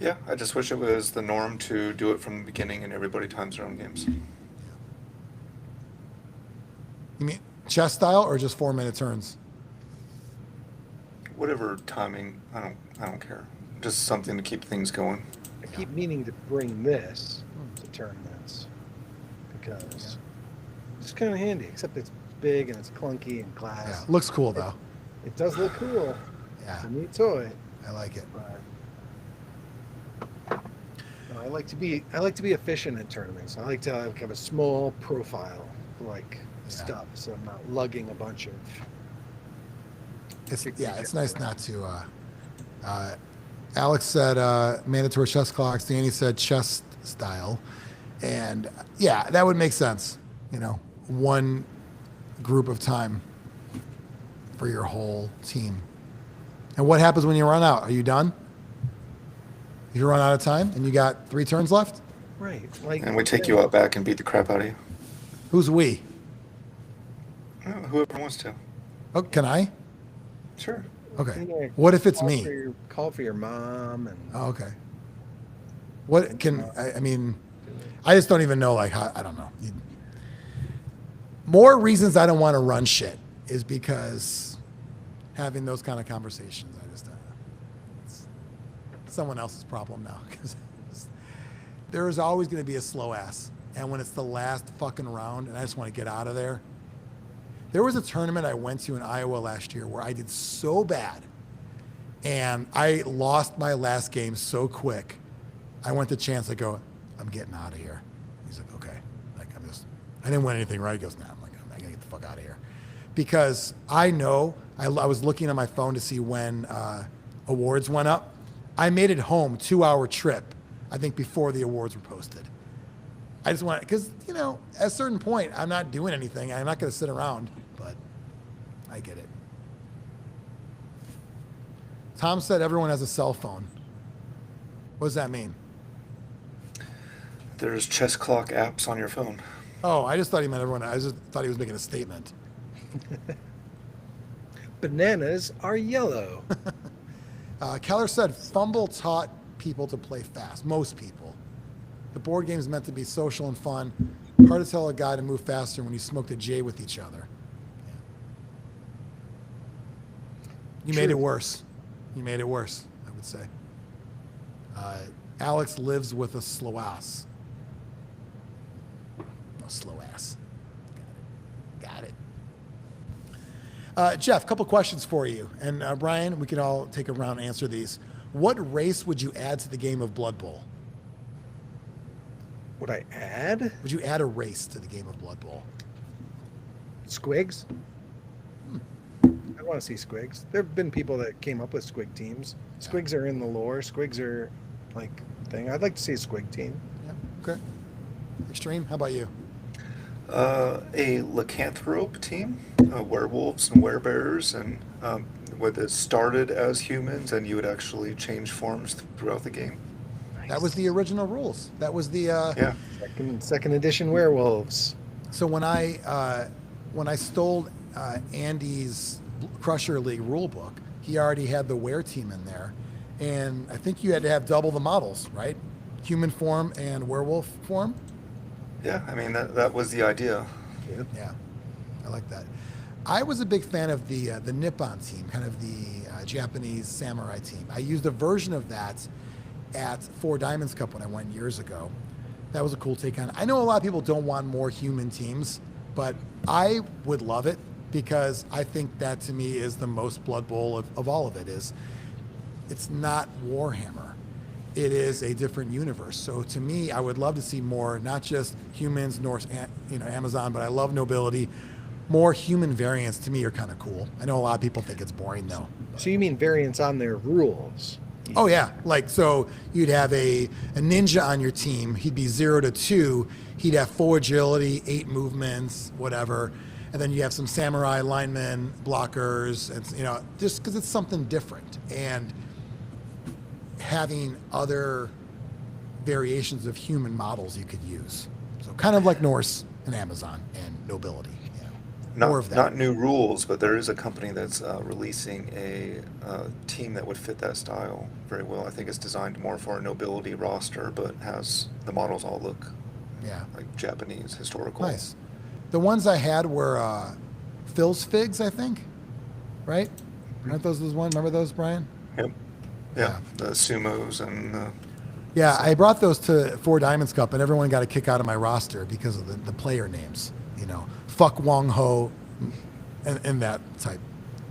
Yeah, I just wish it was the norm to do it from the beginning and everybody times their own games. You mean chess style or just 4-minute turns? Whatever timing, I don't care. Just something to keep things going. I keep meaning to bring this to tournaments because it's kind of handy, except it's big and it's clunky and glass. Yeah, looks cool though. It does look cool. Yeah, it's a neat toy. I like it. But I like to be efficient at tournaments. I like to have a small profile stuff, so I'm not lugging a bunch of. It's nice not to. Alex said mandatory chess clocks. Danny said chess style, and that would make sense. One group of time for your whole team. And what happens when you run out? Are you done? You run out of time and you got 3 turns left? Right. And we take you out back and beat the crap out of you. Who's we? Whoever wants to. Oh, can I? Sure. Okay. What if it's me? Call for your mom and. Oh, okay. What can I mean? I just don't even know. Like, how, I don't know. More reasons I don't want to run shit is because having those kind of conversations. someone else's problem now because there is always going to be a slow ass. And when it's the last fucking round and I just want to get out of there. There was a tournament I went to in Iowa last year where I did so bad and I lost my last game so quick. I went to Chance. I go, I'm getting out of here. He's like, okay. Like, I didn't win anything, right? He goes, no. I'm like, I gotta get the fuck out of here. Because I know, I was looking on my phone to see when awards went up. I made it home 2-hour trip, I think before the awards were posted. I just want, because, you know, at a certain point, I'm not doing anything. I'm not going to sit around, but I get it. Tom said everyone has a cell phone. What does that mean? There's chess clock apps on your phone. Oh, I just thought he meant everyone. I just thought he was making a statement. Bananas are yellow. Keller said Fumble taught people to play fast. Most people. The board game is meant to be social and fun. Hard to tell a guy to move faster when you smoked a J with each other. Yeah. You made it worse. You made it worse, I would say. Alex lives with a slow ass. No, slow ass. Got it. Jeff, a couple questions for you. And Brian, we can all take a round and answer these. What race would you add to the game of Blood Bowl? Would I add? Would you add a race to the game of Blood Bowl? Squigs? I want to see Squigs. There have been people that came up with Squig teams. Squigs are in the lore. Squigs are like thing. I'd like to see a Squig team. Yeah. Okay. Extreme, how about you? A lycanthrope team, werewolves and werebears, and where it started as humans, and you would actually change forms throughout the game. That was the original rules. That was the Yeah. Second edition werewolves. So when I stole Andy's Crusher League rule book, he already had the were team in there, and I think you had to have double the models, right? Human form and werewolf form. Yeah, I mean that was the idea. Yeah, I like that. I was a big fan of the Nippon team, kind of the Japanese samurai team. I used a version of that at Four Diamonds Cup when I went years ago. That was a cool take on it. I know a lot of people don't want more human teams, but I would love it because I think that to me is the most Blood Bowl of all of it. It's not Warhammer. It is a different universe. So to me, I would love to see more, not just humans, Norse, Amazon, but I love nobility. More human variants to me are kind of cool. I know a lot of people think it's boring though. So you mean variants on their rules? Oh yeah, like so you'd have a ninja on your team. He'd be 0 to 2. He'd have 4 agility, 8 movements, whatever, and then you have some samurai linemen, blockers, and just because it's something different. And having other variations of human models you could use. So kind of like Norse and Amazon and nobility. More of that. Not new rules, but there is a company that's releasing a team that would fit that style very well. I think it's designed more for a nobility roster, but has the models all look like Japanese historical. Nice. The ones I had were Phil's Figs, I think, right? Aren't those ones? Remember those, Brian? Yep. Yeah, the sumos and... yeah, I brought those to Four Diamonds Cup, and everyone got a kick out of my roster because of the player names. Fuck Wong Ho, and that type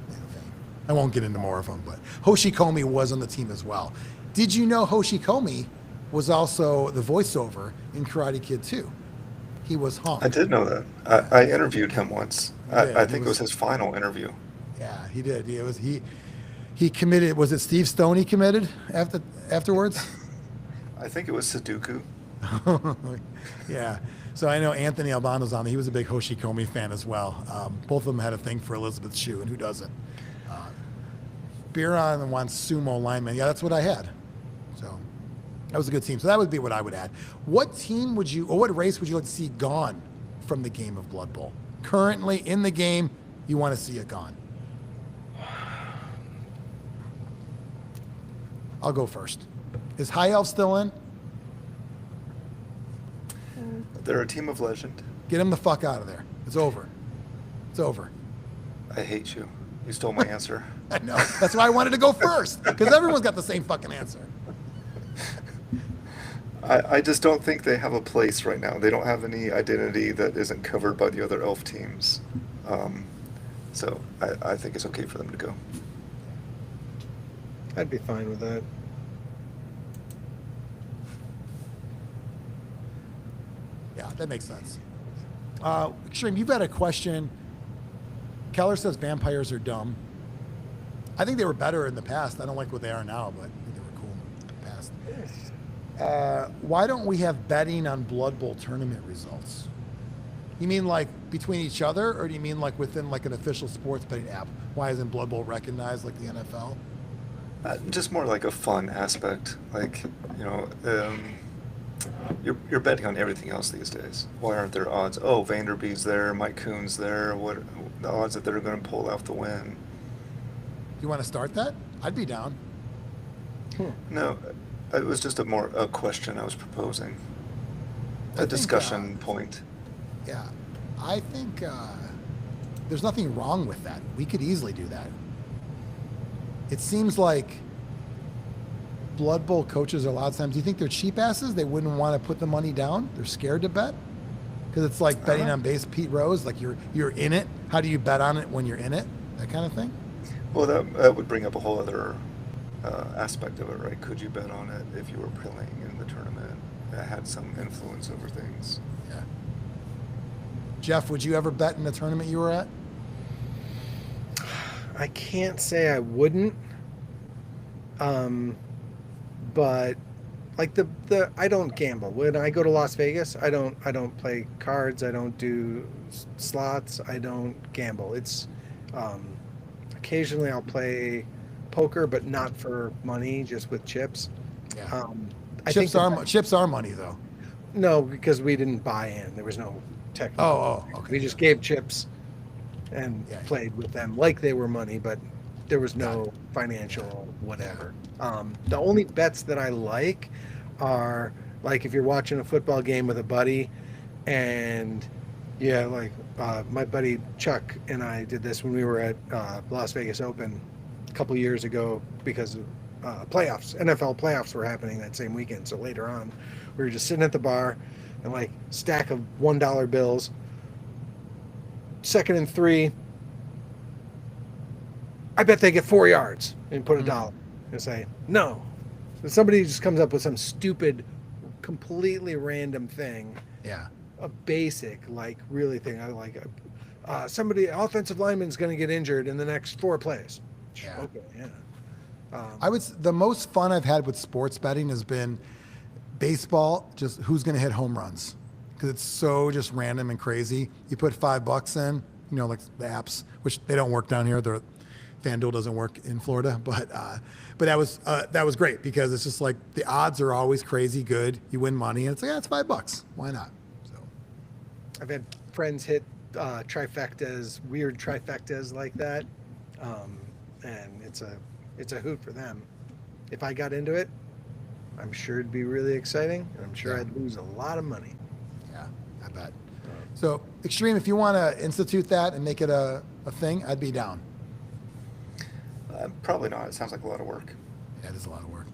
thing. I won't get into more of them, but Hoshikomi was on the team as well. Did you know Hoshikomi was also the voiceover in Karate Kid 2? He was Honk. I did know that. I interviewed him once. I think it was his final interview. Yeah, he did. He committed. Was it Steve Stone he committed afterwards? I think it was Sudoku. Yeah. So I know Anthony Albano's on. He was a big Hoshikomi fan as well. Both of them had a thing for Elizabeth Shue, and who doesn't? Biron wants sumo lineman. Yeah, that's what I had. So that was a good team. So that would be what I would add. What team would you, or what race would you like to see gone from the game of Blood Bowl? Currently in the game, you want to see it gone. I'll go first. Is High Elf still in? They're a team of legend. Get them the fuck out of there. It's over. It's over. I hate you. You stole my answer. I know. That's why I wanted to go first, because everyone's got the same fucking answer. I just don't think they have a place right now. They don't have any identity that isn't covered by the other elf teams. So I think it's okay for them to go. I'd be fine with that. Yeah, that makes sense. Extreme, you've got a question. Keller says vampires are dumb. I think they were better in the past. I don't like what they are now, but I think they were cool in the past. Why don't we have betting on Blood Bowl tournament results? You mean like between each other, or do you mean like within like an official sports betting app? Why isn't Blood Bowl recognized like the NFL? Just more like a fun aspect. Like, you're betting on everything else these days. Why aren't there odds? Oh, Vanderbeek's there, Mike Coon's there. What the odds that they're going to pull off the win? You want to start that? I'd be down. No, it was just a question I was proposing. A discussion point. Yeah, I think there's nothing wrong with that. We could easily do that. It seems like Blood Bowl coaches a lot of times, do you think they're cheap asses? They wouldn't want to put the money down? They're scared to bet? Because it's like betting on base Pete Rose, like you're in it. How do you bet on it when you're in it? That kind of thing? Well, that would bring up a whole other aspect of it, right? Could you bet on it if you were playing in the tournament that had some influence over things? Yeah. Jeff, would you ever bet in the tournament you were at? I can't say I wouldn't. But like the I don't gamble. When I go to Las Vegas, I don't play cards, I don't do slots, I don't gamble. It's occasionally I'll play poker, but not for money, just with chips. Yeah. I Chips think chips are money though. No, because we didn't buy in. There was no technical. Okay. We just gave chips and played with them like they were money, but there was no financial whatever. The only bets that I like are like if you're watching a football game with a buddy, and my buddy Chuck and I did this when we were at Las Vegas Open a couple years ago because playoffs, NFL playoffs were happening that same weekend. So later on, we were just sitting at the bar and like stack of $1 bills. 2nd and 3. I bet they get 4 yards, and put $1 and say no. And somebody just comes up with some stupid, completely random thing. Yeah. A basic like really thing. I like somebody offensive lineman's going to get injured in the next 4 plays. Yeah. Okay. Yeah. The most fun I've had with sports betting has been baseball, just who's going to hit home runs. Because it's so just random and crazy. You put $5 in, like the apps, which they don't work down here. FanDuel doesn't work in Florida, but that was great because it's just like the odds are always crazy good. You win money, and it's like, it's $5. Why not? So I've had friends hit trifectas, weird trifectas like that, and it's a hoot for them. If I got into it, I'm sure it'd be really exciting, and I'm sure I'd lose a lot of money. Yeah, I bet. So Extreme, if you want to institute that and make it a thing, I'd be down. Probably not. It sounds like a lot of work. Yeah, it is a lot of work.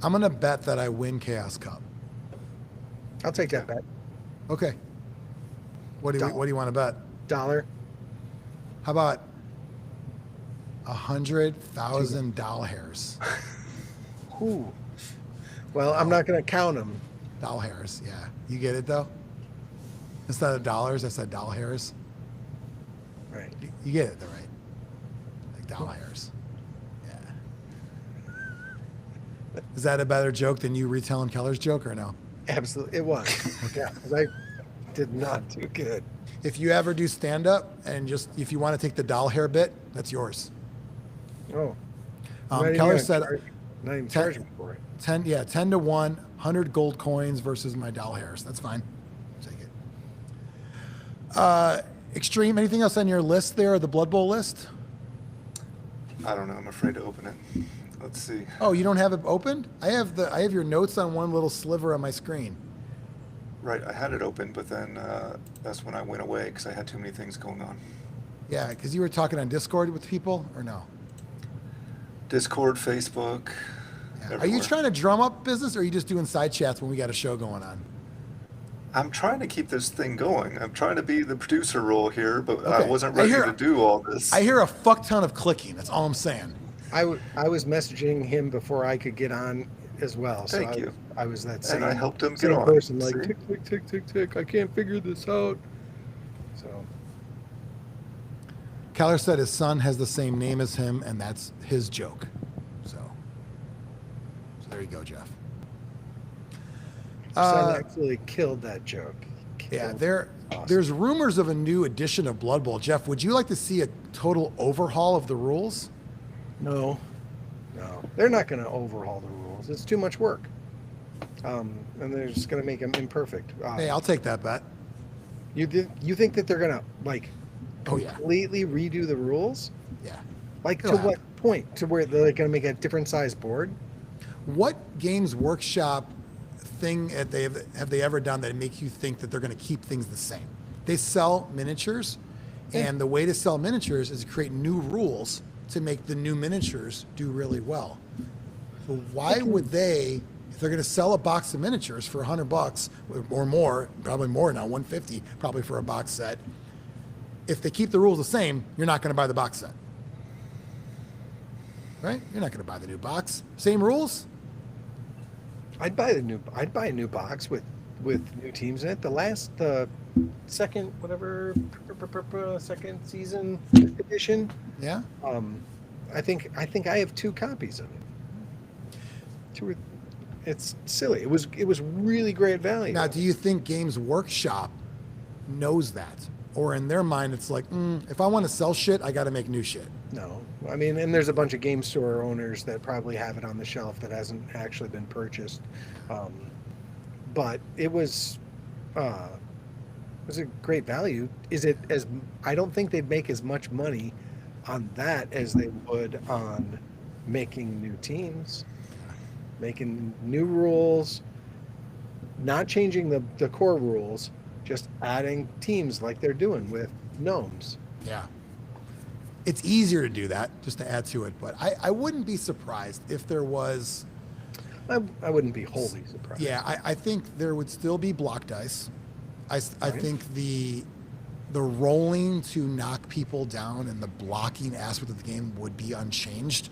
I'm going to bet that I win Chaos Cup. I'll take that bet. Okay. What do you want to bet? $1. How about 100,000 doll hairs? Ooh. Well, I'm not going to count them. Doll hairs, yeah. You get it though? Instead of dollars, I said doll hairs. Right. You get it though, right? Like doll hairs. Yeah. Is that a better joke than you retelling Keller's joke or no? Absolutely. It was. Yeah, 'cause I did not do good. If you ever do stand up and if you want to take the doll hair bit, that's yours. Oh. Keller said not even charging me for it. 10 to 1, 100 gold coins versus my doll hairs. That's fine. Take it. Extreme, anything else on your list there, the Blood Bowl list? I don't know. I'm afraid to open it. Let's see. Oh, you don't have it opened? I have your notes on one little sliver on my screen. Right, I had it open, but then that's when I went away because I had too many things going on. Yeah, because you were talking on Discord with people, or no? Discord, Facebook, Yeah. Are you trying to drum up business, or are you just doing side chats when we got a show going on? I'm trying to keep this thing going. I'm trying to be the producer role here, but I Okay. wasn't ready to do all this. I hear a fuck ton of clicking. That's all I'm saying. I was messaging him before I could get on as well. So Thank you. I was that same, And I helped him get same on. person, like, See? tick, tick, tick, tick, tick. I can't figure this out. So Keller said his son has the same name as him, and that's his joke. So there you go, Jeff. son actually killed that joke. Yeah, Awesome. there's rumors of a new edition of Blood Bowl. Jeff, would you like to see a total overhaul of the rules? No, they're not going to overhaul the rules. It's too much work. And they're just going to make them imperfect. Hey, I'll take that bet. You think that they're going to like Oh, yeah. completely redo the rules? Yeah. Like It'll to what point? To where they're going to make a different size board? What Games Workshop thing have they ever done that make you think that they're going to keep things the same? They sell miniatures, and the way to sell miniatures is to create new rules to make the new miniatures do really well. So why would they, if they're going to sell a box of miniatures for $100 or more, probably more now, 150 probably for a box set, if they keep the rules the same, you're not going to buy the box set. Right? You're not going to buy the new box. Same rules? I'd buy a new box with new teams in it. The second season edition. Yeah. I think I have 2 copies of it. It's silly. It was really great value. Now, do you think Games Workshop knows that? Or in their mind, it's like, if I want to sell shit, I got to make new shit. No, I mean, and there's a bunch of game store owners that probably have it on the shelf that hasn't actually been purchased. But it was a great value. I don't think they'd make as much money on that as they would on making new teams, making new rules, not changing the core rules, just adding teams like they're doing with gnomes. Yeah. It's easier to do that, just to add to it. But I wouldn't be surprised if there was... I wouldn't be wholly surprised. Yeah, I think there would still be block dice. I think the rolling to knock people down and the blocking aspect of the game would be unchanged.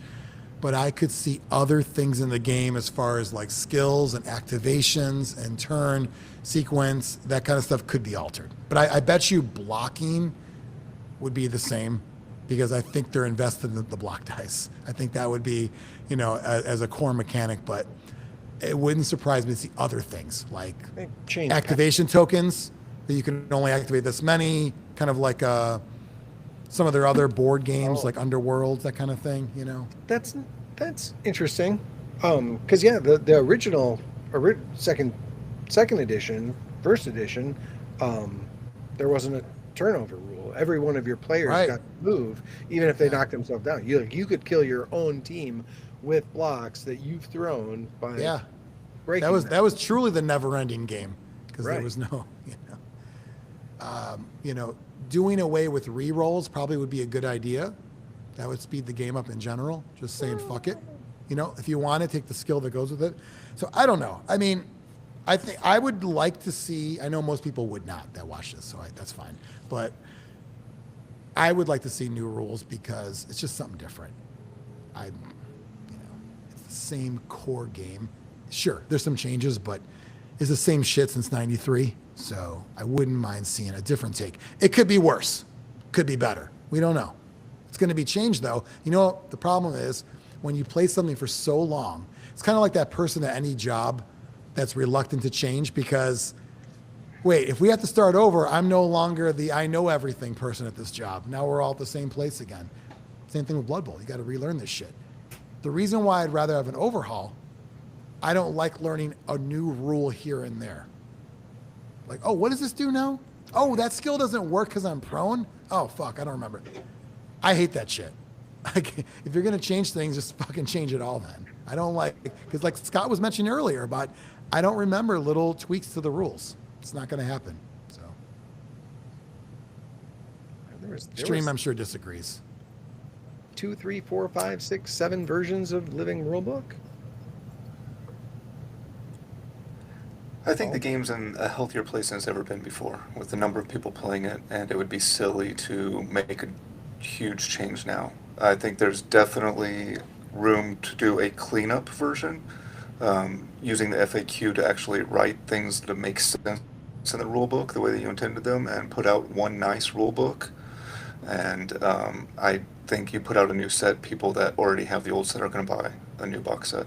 But I could see other things in the game as far as like skills and activations and turn sequence, that kind of stuff could be altered. But I bet you blocking would be the same, because I think they're invested in the block dice. I think that would be, as a core mechanic, but it wouldn't surprise me to see other things like activation tokens that you can only activate this many, kind of like some of their other board games like Underworld, that kind of thing, That's interesting. Because the original second edition, first edition, there wasn't a turnover rule. Every one of your players got to move, even if they knocked themselves down. You could kill your own team with blocks that you've thrown by breaking that was truly the never-ending game, because there was no, doing away with re-rolls probably would be a good idea. That would speed the game up in general. Just saying, fuck it. If you want to take the skill that goes with it. So I don't know. I mean, I think I would like to see, I know most people would not that watch this, so that's fine. But I would like to see new rules, because it's just something different. It's the same core game. Sure, there's some changes, but it's the same shit since '93. So I wouldn't mind seeing a different take. It could be worse, could be better. We don't know. It's going to be changed, though. The problem is when you play something for so long, it's kind of like that person at any job that's reluctant to change, because, wait, if we have to start over, I'm no longer the I know everything person at this job. Now we're all at the same place again. Same thing with Blood Bowl. You got to relearn this shit. The reason why I'd rather have an overhaul, I don't like learning a new rule here and there. Like, oh, what does this do now? Oh, that skill doesn't work because I'm prone? Oh, fuck, I don't remember. I hate that shit. If you're going to change things, just fucking change it all then. I don't like, because like Scott was mentioning earlier about, I don't remember little tweaks to the rules. It's not going to happen. So, Stream, I'm sure, disagrees. 2, 3, 4, 5, 6, 7 versions of Living Rulebook. I think the game's in a healthier place than it's ever been before, with the number of people playing it, and it would be silly to make a huge change now. I think there's definitely room to do a cleanup version, using the FAQ to actually write things that make sense in the rule book the way that you intended them, and put out one nice rule book. And I think you put out a new set, people that already have the old set are going to buy a new box set.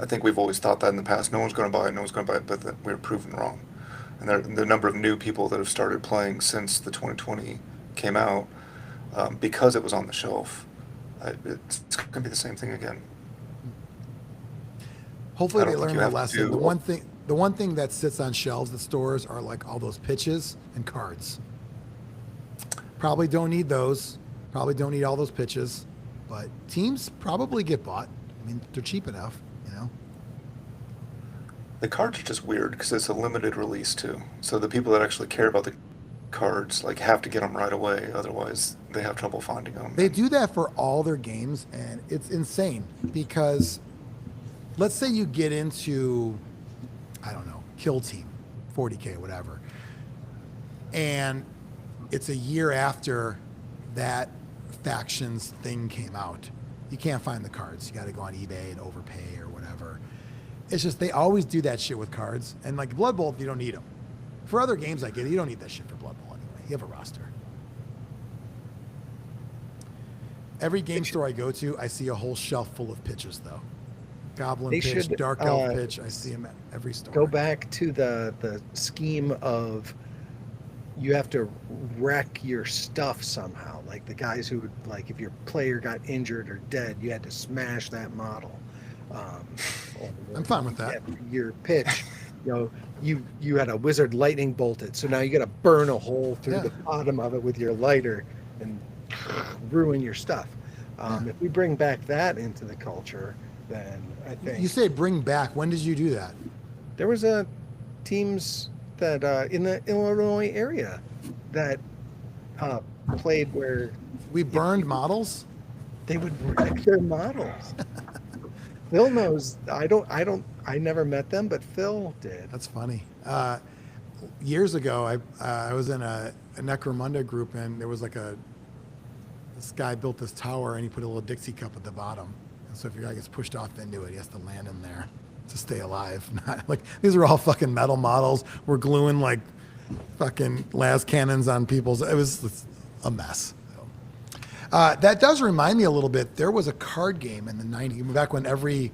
I think we've always thought that in the past. No one's going to buy it, no one's going to buy it, but we're proven wrong. And the number of new people that have started playing since the 2020 came out, because it was on the shelf, it's going to be the same thing again. Hopefully I don't they think learn you the have to lesson. do- The one thing that sits on shelves at stores are like all those pitches and cards. Probably don't need those. Probably don't need all those pitches, but teams probably get bought. I mean, they're cheap enough, you know. The cards are just weird because it's a limited release too. So the people that actually care about the cards like have to get them right away. Otherwise, they have trouble finding them. They do that for all their games, and it's insane because let's say you get into, I don't know, Kill Team, 40K, whatever, and it's a year after that factions thing came out. You can't find the cards. You got to go on eBay and overpay or whatever. It's just they always do that shit with cards. And like Blood Bowl, you don't need them. For other games, I get it. You don't need that shit for Blood Bowl anyway. You have a roster. Every game store I go to, I see a whole shelf full of pitches, though. Goblin They pitch, should, Dark Elf pitch. I see them at every store. Go back to the scheme of you have to wreck your stuff somehow. Like the guys who would, like, if your player got injured or dead, you had to smash that model. I'm fine with that. Your pitch, you know, you had a wizard lightning bolted, so now you got to burn a hole through the bottom of it with your lighter and ruin your stuff. If we bring back that into the culture, then I think You say bring back. When did you do that? there was a teams that in the Illinois area that played where We burned models? they would wreck their models. Phil knows. I never met them, but Phil did. That's funny. Years ago, I was in a Necromunda group, and there was like this guy built this tower, and he put a little Dixie cup at the bottom. And so if your guy gets pushed off into it, he has to land in there to stay alive. Not like these are all fucking metal models. We're gluing like fucking las cannons on people's. It was a mess. That does remind me a little bit. There was a card game in the 90s, back when every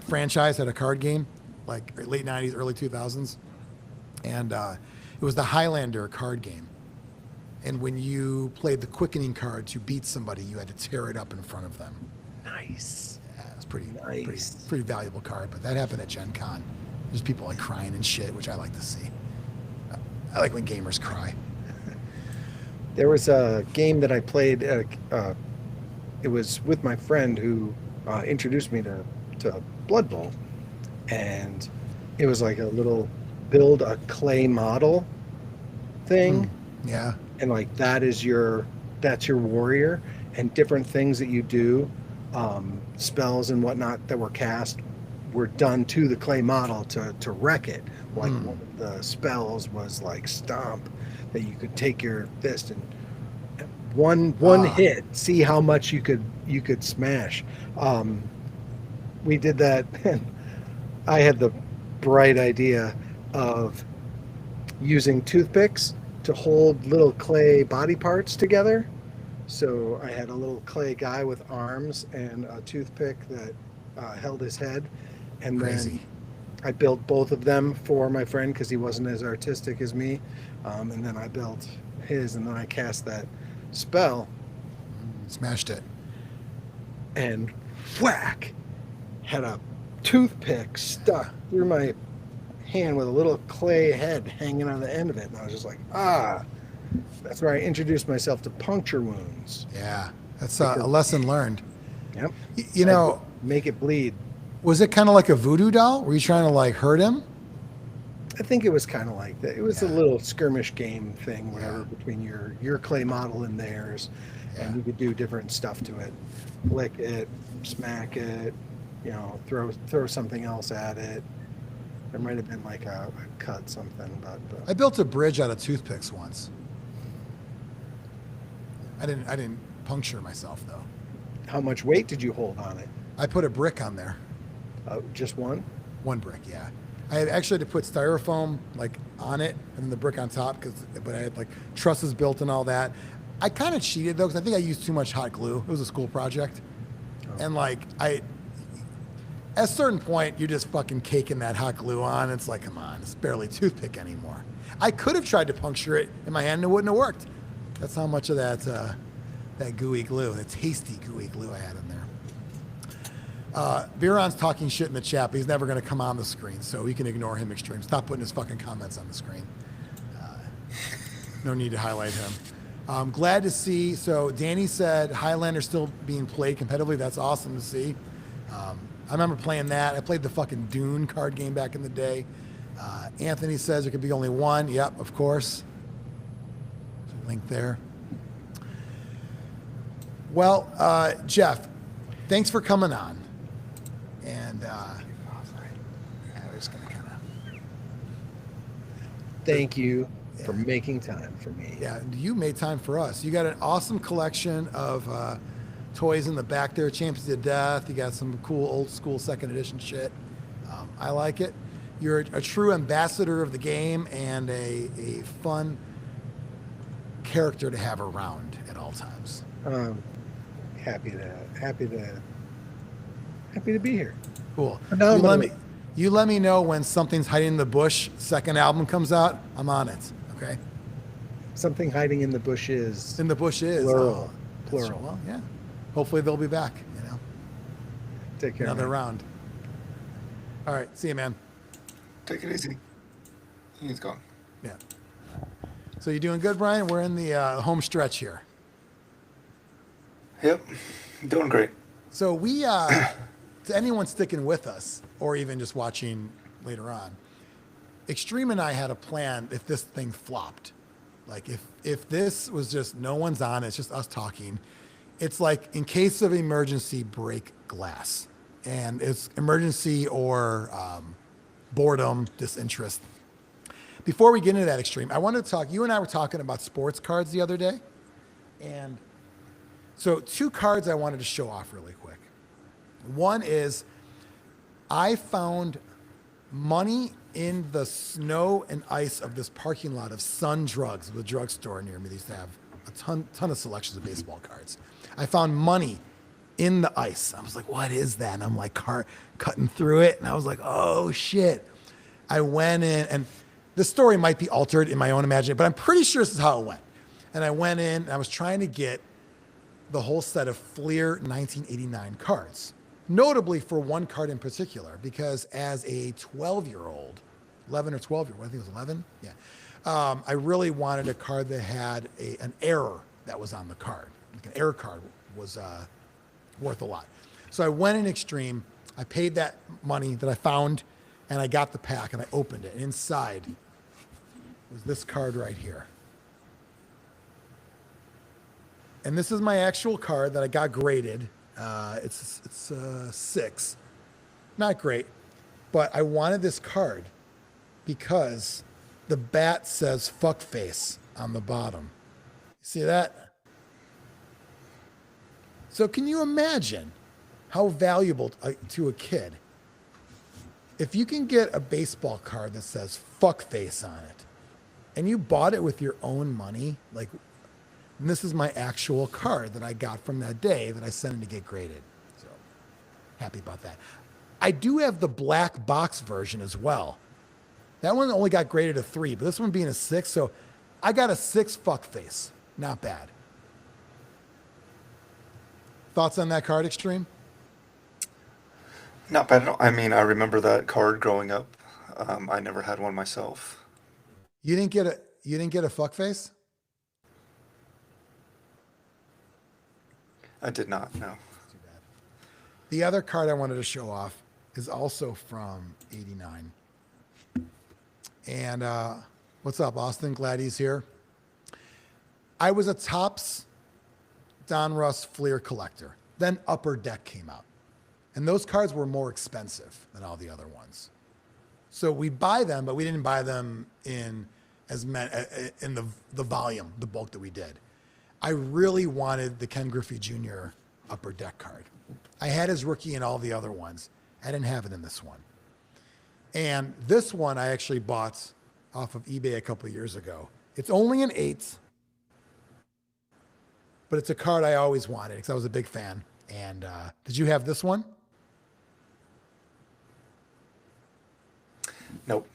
franchise had a card game, like late 90s, early 2000s. And it was the Highlander card game. And when you played the quickening card to beat somebody, you had to tear it up in front of them. Nice. Yeah, it was pretty Nice. pretty valuable card. But that happened at GenCon. There's people like crying and shit, which I like to see. I like when gamers cry. There was a game that I played. It was with my friend who introduced me to Blood Bowl, and it was like a little build a clay model thing, Yeah. and like that's your warrior, and different things that you do, spells and whatnot that were cast were done to the clay model to wreck it. Like one of the spells was like stomp, that you could take your fist and one hit, see how much you could smash. We did that, and I had the bright idea of using toothpicks to hold little clay body parts together. So I had a little clay guy with arms and a toothpick that held his head, and Crazy. then I built both of them for my friend because he wasn't as artistic as me, and then I built his, and then I cast that spell Smashed it. and whack, had a toothpick stuck through my hand with a little clay head hanging on the end of it, and I was just like, that's where I introduced myself to puncture wounds. Yeah. That's a lesson learned. Yep. You know, Make it bleed. was it kind of like a voodoo doll? Were you trying to like hurt him? I think it was kind of like that. It was a Yeah. little skirmish game thing, whatever, Yeah. between your clay model and theirs, and you could do different stuff to it, lick it, smack it, throw something else at it. There might have been like a cut something, but I built a bridge out of toothpicks once. I didn't puncture myself though. how much weight did you hold on it? I put a brick on there. Just one? One brick, yeah. I had actually had to put styrofoam like on it and then the brick on top but I had like trusses built and all that. I kind of cheated though because I think I used too much hot glue. It was a school project, and like at a certain point you're just fucking caking that hot glue on. It's like, come on, it's barely toothpick anymore. I could have tried to puncture it in my hand and it wouldn't have worked. That's how much of that gooey glue, the tasty gooey glue I had in there. Viron's talking shit in the chat, but he's never going to come on the screen, so we can ignore him extreme. Stop putting his fucking comments on the screen. No need to highlight him. Glad to see. So Danny said Highlander still being played competitively. That's awesome to see. I remember playing that. I played the fucking Dune card game back in the day. Anthony says there could be only one. Yep, of course. There's a link there. Well, Jeff, thanks for coming on. And we're just gonna kind of Thank you for making time for me. Yeah, you made time for us. You got an awesome collection of toys in the back there, Champions of Death. You got some cool old school second edition shit. I like it. You're a true ambassador of the game and a fun character to have around at all times. Happy to be here. Cool. Now You let me know when Something's Hiding in the Bush second album comes out. I'm on it. Okay. Something hiding in the bushes. In the bushes. Plural. That's Plural. true. Well, yeah. Hopefully they'll be back. Take care. Another man. round. All right. See you, man. Take it easy. He's gone. Yeah. So you doing good, Brian? We're in the home stretch here. Yep. Doing great. So we, to anyone sticking with us or even just watching later on, Extreme and I had a plan if this thing flopped. Like if this was just no one's on, it's just us talking. It's like in case of emergency, break glass. And it's emergency or boredom, disinterest. Before we get into that, Extreme, I wanted to talk, you and I were talking about sports cards the other day. And so two cards I wanted to show off really quick. One is I found money in the snow and ice of this parking lot of Sun Drugs, the drugstore near me. They used to have a ton of selections of baseball cards. I found money in the ice. I was like, what is that? And I'm like cutting through it. And I was like, oh shit. I went in, and the story might be altered in my own imagination, but I'm pretty sure this is how it went. And I went in and I was trying to get the whole set of Fleer 1989 cards. Notably for one card in particular, because as a 12-year-old, 11 or 12-year-old, I think it was 11, yeah, I really wanted a card that had an error that was on the card. Like an error card was worth a lot. So I went in Extreme, I paid that money that I found, and I got the pack, and I opened it. And inside was this card right here. And this is my actual card that I got graded. It's 6. Not great, but I wanted this card because the bat says fuckface on the bottom. See that? So can you imagine how valuable to a kid if you can get a baseball card that says fuckface on it and you bought it with your own money? Like, and this is my actual card that I got from that day that I sent in to get graded. So happy about that. I do have the black box version as well. That one only got graded a 3, but this one being a 6. So I got a 6 fuckface. Not bad. Thoughts on that card, Extreme? Not bad at all. I mean, I remember that card growing up. I never had one myself. You didn't get a fuckface? I did not, no. Too bad. The other card I wanted to show off is also from '89. And what's up, Austin? Glad he's here. I was a Topps Don Russ Fleer collector. Then Upper Deck came out. And those cards were more expensive than all the other ones. So we buy them, but we didn't buy them in in the volume, the bulk that we did. I really wanted the Ken Griffey Jr. Upper Deck card. I had his rookie in all the other ones. I didn't have it in this one. And this one I actually bought off of eBay a couple of years ago. It's only an 8, but it's a card I always wanted because I was a big fan. And did you have this one? Nope.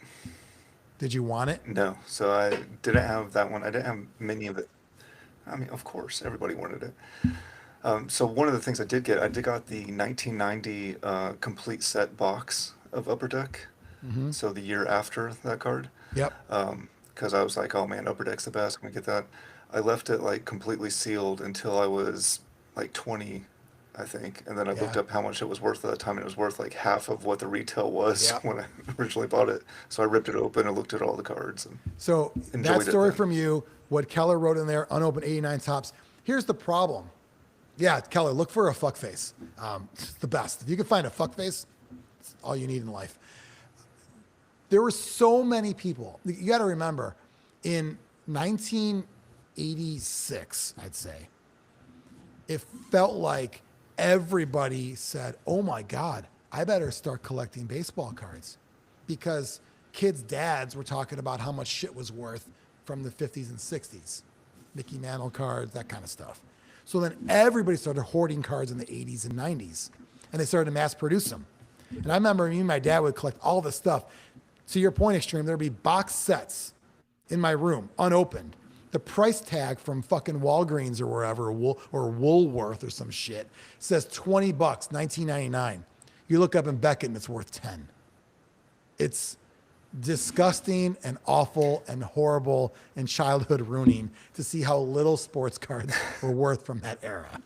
Did you want it? No. So I didn't have that one. I didn't have many of it. I mean, of course, everybody wanted it. So one of the things I did got the 1990 complete set box of Upper Deck. Mm-hmm. So the year after that card. Yep. Because I was like, oh man, Upper Deck's the best. I'm gonna get that. I left it like completely sealed until I was like 20, I think. And then I looked up how much it was worth at that time, and it was worth like half of what the retail was when I originally bought it. So I ripped it open and looked at all the cards. And so that story from you, what Keller wrote in there, unopened 89 tops. Here's the problem. Yeah, Keller, look for a fuckface. It's the best. If you can find a fuckface, it's all you need in life. There were so many people. You got to remember, in 1986, I'd say, it felt like everybody said, oh my God, I better start collecting baseball cards, because kids' dads were talking about how much shit was worth from the 50s and 60s. Mickey Mantle cards, that kind of stuff. So then everybody started hoarding cards in the 80s and 90s, and they started to mass produce them. And I remember me and my dad would collect all this stuff. To your point, Extreme, there'd be box sets in my room, unopened. The price tag from fucking Walgreens or wherever, or Woolworth or some shit, says $20, $19.99. You look up in Beckett and it's worth 10. It's disgusting and awful and horrible and childhood ruining to see how little sports cards were worth from that era.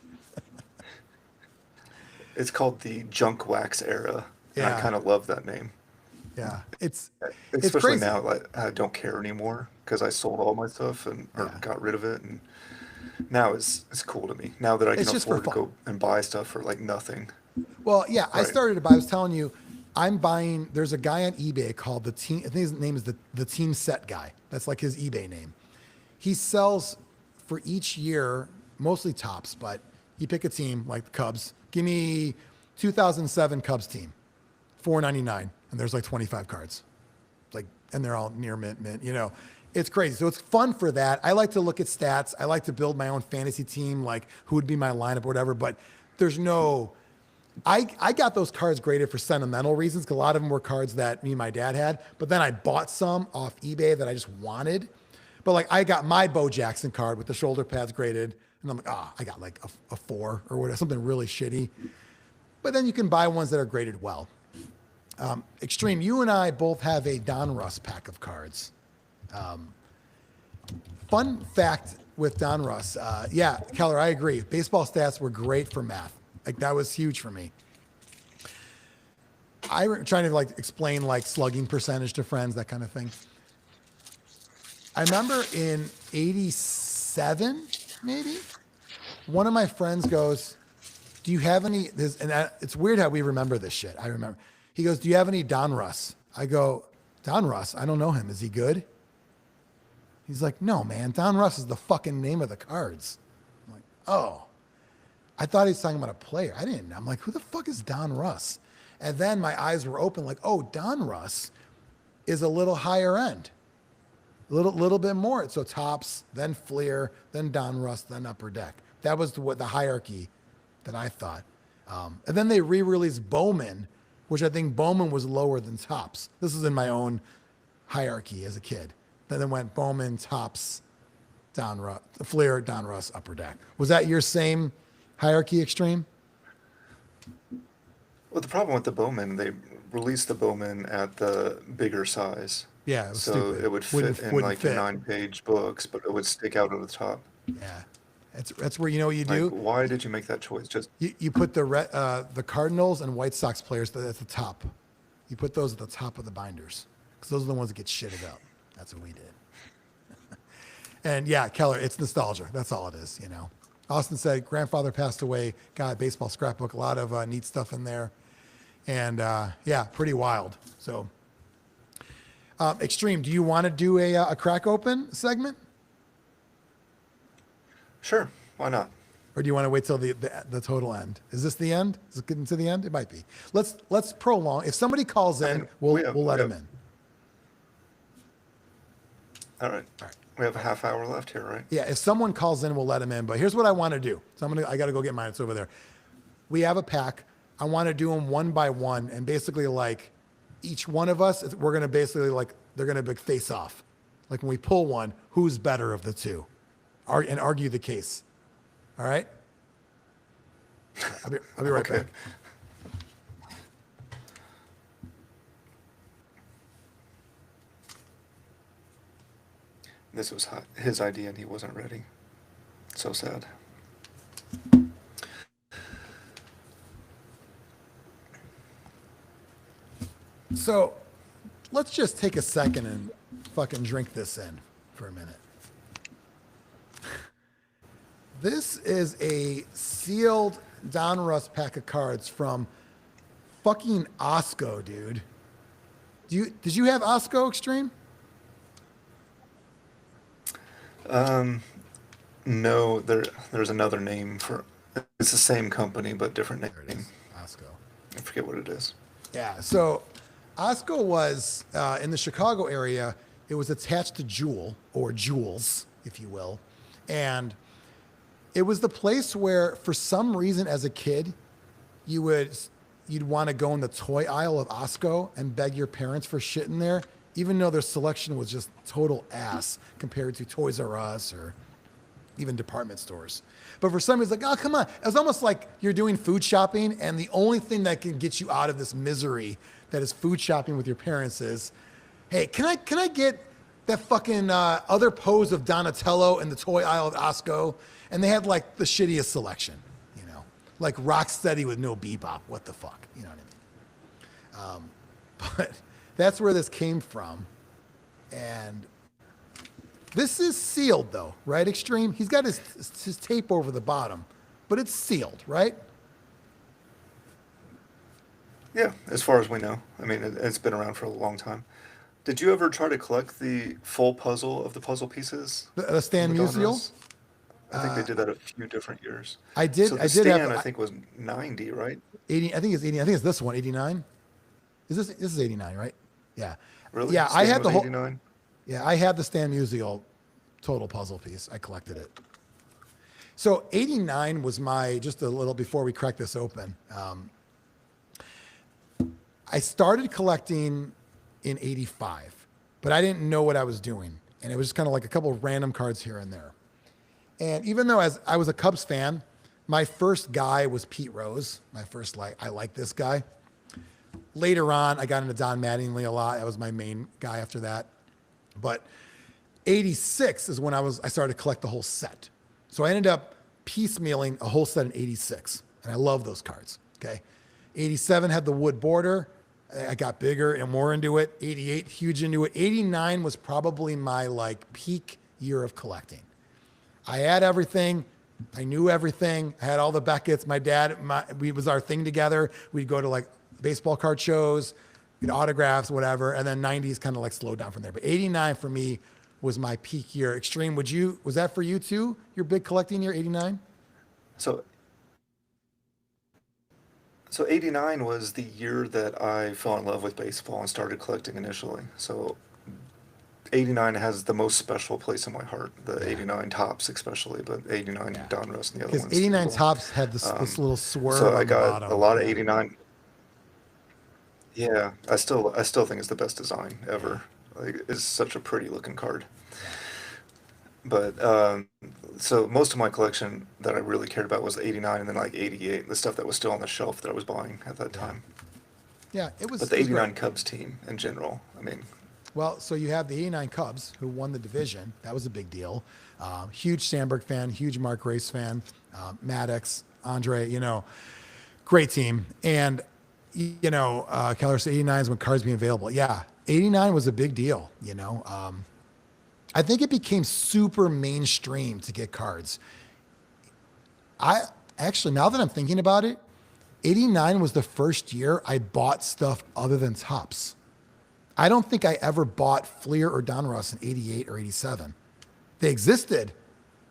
It's called the junk wax era. And I kind of love that name. Yeah, it's especially crazy. now. Like, I don't care anymore because I sold all my stuff or got rid of it, and now it's cool to me. Now that I can afford to go and buy stuff for like nothing. Well, yeah, I started to buy. I was telling you, I'm buying. There's a guy on eBay called the Team. I think his name is the Team Set Guy. That's like his eBay name. He sells for each year, mostly tops, but you pick a team like the Cubs. Give me 2007 Cubs team, $4.99. And there's like 25 cards, like, and they're all near mint, you know, it's crazy. So it's fun for that. I like to look at stats. I like to build my own fantasy team, like who would be my lineup or whatever, but there's no, I got those cards graded for sentimental reasons, because a lot of them were cards that me and my dad had, but then I bought some off eBay that I just wanted. But like, I got my Bo Jackson card with the shoulder pads graded, and I'm like, I got like a 4 or whatever, something really shitty. But then you can buy ones that are graded well. Extreme, you and I both have a Don Russ pack of cards. Fun fact with Don Russ. Yeah, Keller, I agree. Baseball stats were great for math. Like, that was huge for me. I'm trying to like explain like slugging percentage to friends, that kind of thing. I remember in 87, maybe, one of my friends goes, do you have any, it's weird how we remember this shit. I remember. He goes, do you have any Don Russ? I go, Don Russ? I don't know him. Is he good? He's like, no, man. Don Russ is the fucking name of the cards. I'm like, oh. I thought he was talking about a player. I didn't. I'm like, who the fuck is Don Russ? And then my eyes were open like, oh, Don Russ is a little higher end. A little bit more. So tops, then Fleer, then Don Russ, then Upper Deck. That was the hierarchy that I thought. And then they re-released Bowman, which I think Bowman was lower than tops. This is in my own hierarchy as a kid. Then it went Bowman, tops, Don Russ, Fleer, Don Russ, Upper Deck. Was that your same hierarchy, Extreme? Well, the problem with the Bowman, they released the Bowman at the bigger size. Yeah, it was so stupid. It would fit Wouldn't like fit. 9-page books, but it would stick out at the top. Yeah. That's where, you know what you do? Like, why did you make that choice? Just You put the Cardinals and White Sox players at the top. You put those at the top of the binders, because those are the ones that get shitted out. That's what we did. And yeah, Keller, it's nostalgia. That's all it is, you know. Austin said grandfather passed away. Got baseball scrapbook, a lot of neat stuff in there. And yeah, pretty wild. So Extreme, do you want to do a crack open segment? Sure, why not? Or do you want to wait till the total end? Is this the end? Is it getting to the end? It might be. Let's prolong. If somebody calls in, we'll let them in. All right. We have a half hour left here, right? Yeah, if someone calls in, we'll let them in. But here's what I want to do. So I got to go get mine. It's over there. We have a pack. I want to do them one by one, and basically like each one of us, we're gonna basically like they're gonna be face off. Like when we pull one, who's better of the two, and argue the case. All right. I'll be right back. This was his idea, and he wasn't ready. So sad. So let's just take a second and fucking drink this in for a minute. This is a sealed Don Russ pack of cards from fucking Osco, dude. Did you have Osco Extreme? No, there's another name for. It's the same company but different name. There it is, Osco. I forget what it is. Yeah, so Osco was in the Chicago area. It was attached to Jewel, or Jewels, if you will. And it was the place where, for some reason, as a kid, you'd want to go in the toy aisle of Osco and beg your parents for shit in there, even though their selection was just total ass compared to Toys R Us or even department stores. But for some reason, like, oh, come on. It was almost like you're doing food shopping, and the only thing that can get you out of this misery that is food shopping with your parents is, hey, can I get that fucking other pose of Donatello in the toy aisle of Osco? And they had like the shittiest selection, you know, like Rocksteady with no bebop. What the fuck, you know what I mean? But that's where this came from, and this is sealed though, right? Extreme. He's got his tape over the bottom, but it's sealed, right? Yeah, as far as we know. I mean, it's been around for a long time. Did you ever try to collect the full puzzle of the puzzle pieces? The Stan Don Musial? Russ? I think they did that a few different years. I did. So the I did Stan, have. I think, was 90, right? 80. I think it's 80. I think it's this one. 89. This is 89, right? Yeah. Really? Yeah, Stan I had was the whole. 89? Yeah, I had the Stan Musial total puzzle piece. I collected it. So 89 was my, just a little before we crack this open. I started collecting in 85, but I didn't know what I was doing. And it was just kind of like a couple of random cards here and there. And even though as I was a Cubs fan, my first guy was Pete Rose. My first, I like this guy. Later on, I got into Don Mattingly a lot. That was my main guy after that. But 86 is when I started to collect the whole set. So I ended up piecemealing a whole set in 86. And I love those cards, okay? 87 had the wood border. I got bigger and more into it. 88, huge into it. 89 was probably my peak year of collecting. I had everything. I knew everything. I had all the Beckett's. My dad, we was our thing together. We'd go to baseball card shows, autographs, whatever. And then 90s kind of slowed down from there. But 89 for me was my peak year. Extreme, was that for you too? Your big collecting year, 89? So 89 was the year that I fell in love with baseball and started collecting initially. So 89 has the most special place in my heart. The 89 Tops especially, but 89 Don Russ and the other ones. Because 89 Tops had this little swerve So on I the got bottom. a lot of 89. Yeah, I still think it's the best design ever. It's such a pretty looking card. But so most of my collection that I really cared about was 89 and then 88, the stuff that was still on the shelf that I was buying at that time. Yeah, it was. But the it was 89 great. Cubs team in general, I mean. Well, so you have the 89 Cubs who won the division. That was a big deal. Huge Sandberg fan, huge Mark Grace fan, Maddox, Andre, great team. And, Keller said 89 is when cards became available. Yeah, 89 was a big deal, I think it became super mainstream to get cards. Actually, now that I'm thinking about it, 89 was the first year I bought stuff other than Tops. I don't think I ever bought Fleer or Don Russ in 88 or 87. They existed,